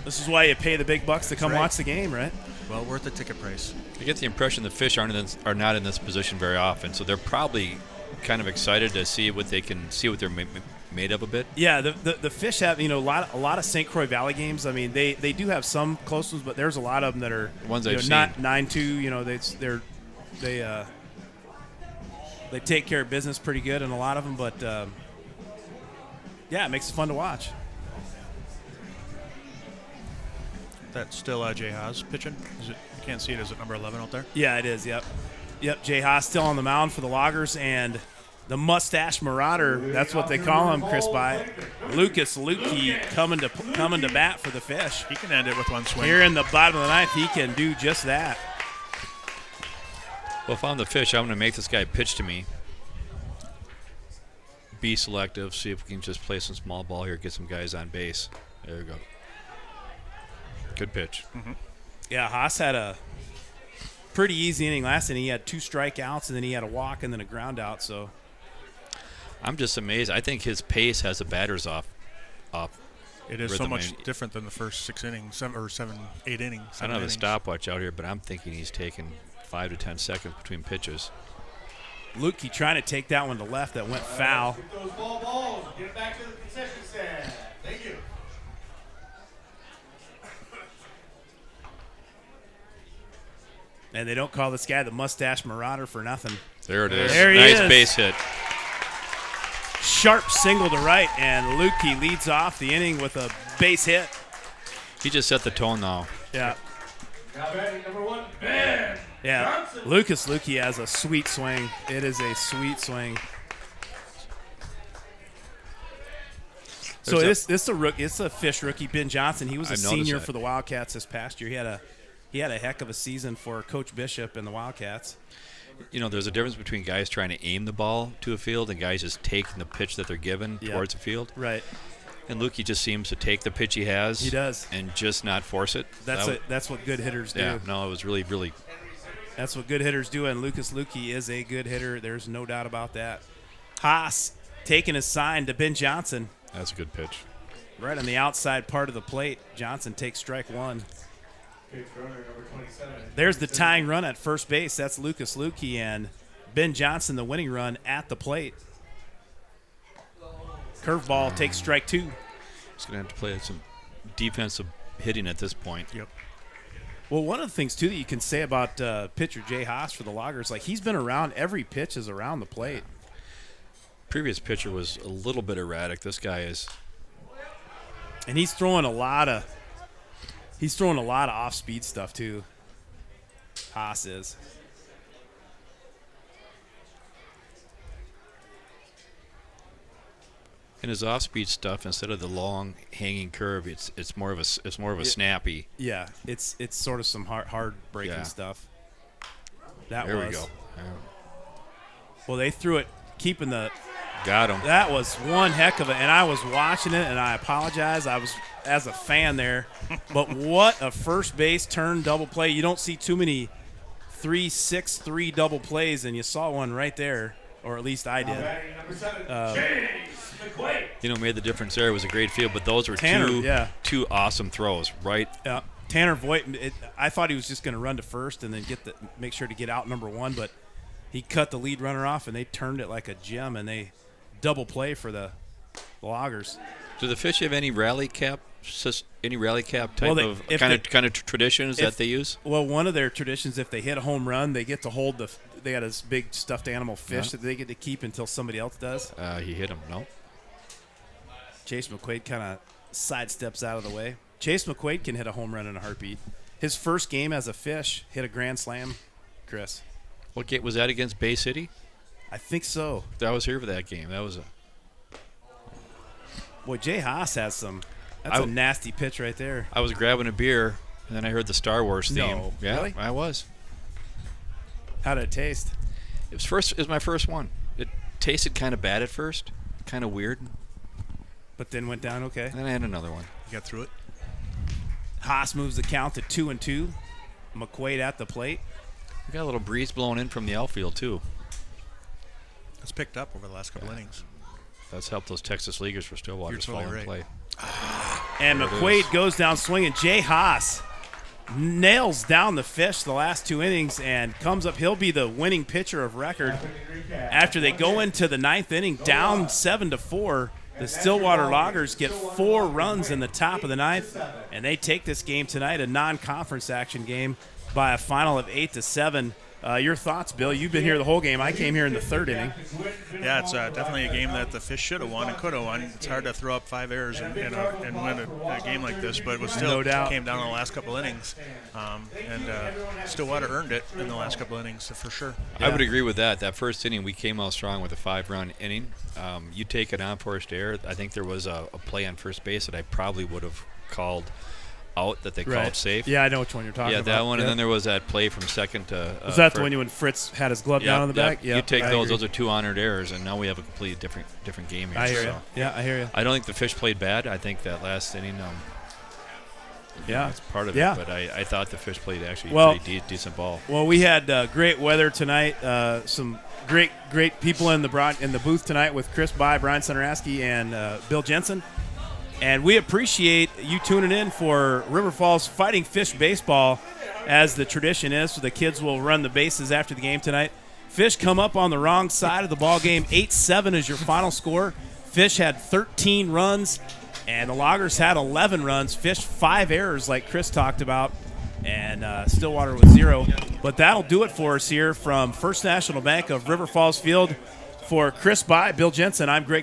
This is why you pay the big bucks to come watch the game, right? Well worth the ticket price. I get the impression the Fish are not in this position very often, so they're probably kind of excited to see what they're made of a bit. Yeah, the Fish have a lot of St. Croix Valley games. I mean, they do have some close ones, but there's a lot of them that are ones I've seen. Not 9-2. They take care of business pretty good in a lot of them, but yeah, it makes it fun to watch. That's still Jay Haas pitching. You can't see it. Is it number 11 out there? Yeah, it is. Yep. Jay Haas still on the mound for the Loggers, and the Mustache Marauder. That's what they call him, Chris Byatt. Lucas Lukey coming to bat for the Fish. He can end it with one swing. Here in the bottom of the 9th, he can do just that. Well, if I'm the Fish, I'm going to make this guy pitch to me. Be selective. See if we can just play some small ball here, get some guys on base. There we go. Good pitch. Mm-hmm. Yeah, Haas had a pretty easy inning last inning. He had 2 strikeouts, and then he had a walk and then a ground out. So I'm just amazed. I think his pace has the batters off. It is so rhythm. much different than the first 6 innings, 8 innings. I don't have a stopwatch out here, but I'm thinking he's taking 5 to 10 seconds between pitches. Lukey trying to take that one to left that went foul. Get those balls. Get it back to the concession stand. Thank you. And they don't call this guy the Mustache Marauder for nothing. There it is. There he nice is. Base hit. Sharp single to right, and Lukey leads off the inning with a base hit. He just set the tone now. Yeah. Now batting number 1, Ben Yeah, Lucas Lukey has a sweet swing. It is a sweet swing. So it's a Fish rookie, Ben Johnson. He was a senior for the Wildcats this past year. He had a heck of a season for Coach Bishop and the Wildcats. You know, there's a difference between guys trying to aim the ball to a field and guys just taking the pitch that they're given towards the field. Right. And Lukey just seems to take the pitch he has. He does. And just not force it. That's what good hitters do. Yeah, no, it was really, really. That's what good hitters do, and Lucas Lukey is a good hitter. There's no doubt about that. Haas taking his sign to Ben Johnson. That's a good pitch. Right on the outside part of the plate. Johnson takes strike one. There's the tying run at first base. That's Lucas Lukey, and Ben Johnson, the winning run at the plate. Curveball takes strike two. He's going to have to play some defensive hitting at this point. Yep. Well, one of the things, too, that you can say about pitcher Jay Haas for the Loggers, like he's been around, every pitch is around the plate. Previous pitcher was a little bit erratic. This guy is. And he's throwing a lot of off-speed stuff, too. Haas is. And his off-speed stuff, instead of the long hanging curve, it's more of a snappy. Yeah, it's sort of some hard breaking stuff. There we go. Yeah. Well, they threw it, keeping the. Got him. That was one heck of a, and I was watching it, and I apologize. I was as a fan there, but what a first base turn double play! You don't see too many 3-6-3 double plays, and you saw one right there, or at least I did. Made the difference there. It was a great field, but those were two awesome throws, right? Yeah. Tanner Voigt, I thought he was just going to run to first and then make sure to get out number one, but he cut the lead runner off, and they turned it like a gem, and they double play for the Loggers. Do the Fish have any rally cap type of traditions that they use? Well, one of their traditions, if they hit a home run, they get to hold they got this big stuffed animal fish that they get to keep until somebody else does. He hit him, no? Chase McQuaid kind of sidesteps out of the way. Chase McQuaid can hit a home run in a heartbeat. His first game as a Fish hit a grand slam, Chris. What game was that against Bay City? I think so. I was here for that game. That was a. Boy, Jay Haas has some. That's a nasty pitch right there. I was grabbing a beer, and then I heard the Star Wars theme. No, yeah, really? I was. How did it taste? It was my first one. It tasted kind of bad at first, kind of weird. But then went down okay. Then I had another one. You got through it. Haas moves the count to 2-2. McQuaid at the plate. We got a little breeze blowing in from the outfield too. It's picked up over the last couple innings. That's helped those Texas leaguers for Stillwater fall in play. And McQuaid goes down swinging. Jay Haas nails down the Fish the last two innings and comes up. He'll be the winning pitcher of record after they go into the ninth inning down 7-4. The Stillwater Loggers get 4 runs in the top of the ninth, and they take this game tonight, a non-conference action game, by a final of 8-7. Your thoughts, Bill? You've been here the whole game. I came here in the third inning. Yeah, it's definitely a game that the Fish should have won and could have won. It's hard to throw up 5 errors and win a game like this, but it was still came down in the last couple innings. Stillwater earned it in the last couple innings for sure. Yeah. I would agree with that. That first inning, we came out strong with a 5-run inning. You take it on forced error. I think there was a play on first base that I probably would have called out that they called safe. Yeah, I know which one you're talking about. Yeah, that one, and then there was that play from second to was that the one when Fritz had his glove down on the back? Yeah, you take those. Those are 2 honored errors, and now we have a completely different game here. I hear you. Yeah, I hear you. I don't think the Fish played bad. I think that last inning, that's part of it. But I thought the Fish played actually pretty decent ball. Well, we had great weather tonight. Some great people in the booth tonight with Chris By, Brian Centeraski, and Bill Jensen. And we appreciate you tuning in for River Falls Fighting Fish baseball, as the tradition is. So the kids will run the bases after the game tonight. Fish come up on the wrong side of the ball game. 8-7 is your final score. Fish had 13 runs, and the Loggers had 11 runs. Fish 5 errors, like Chris talked about, and Stillwater was 0. But that'll do it for us here from First National Bank of River Falls Field. For Chris By, Bill Jensen, I'm Greg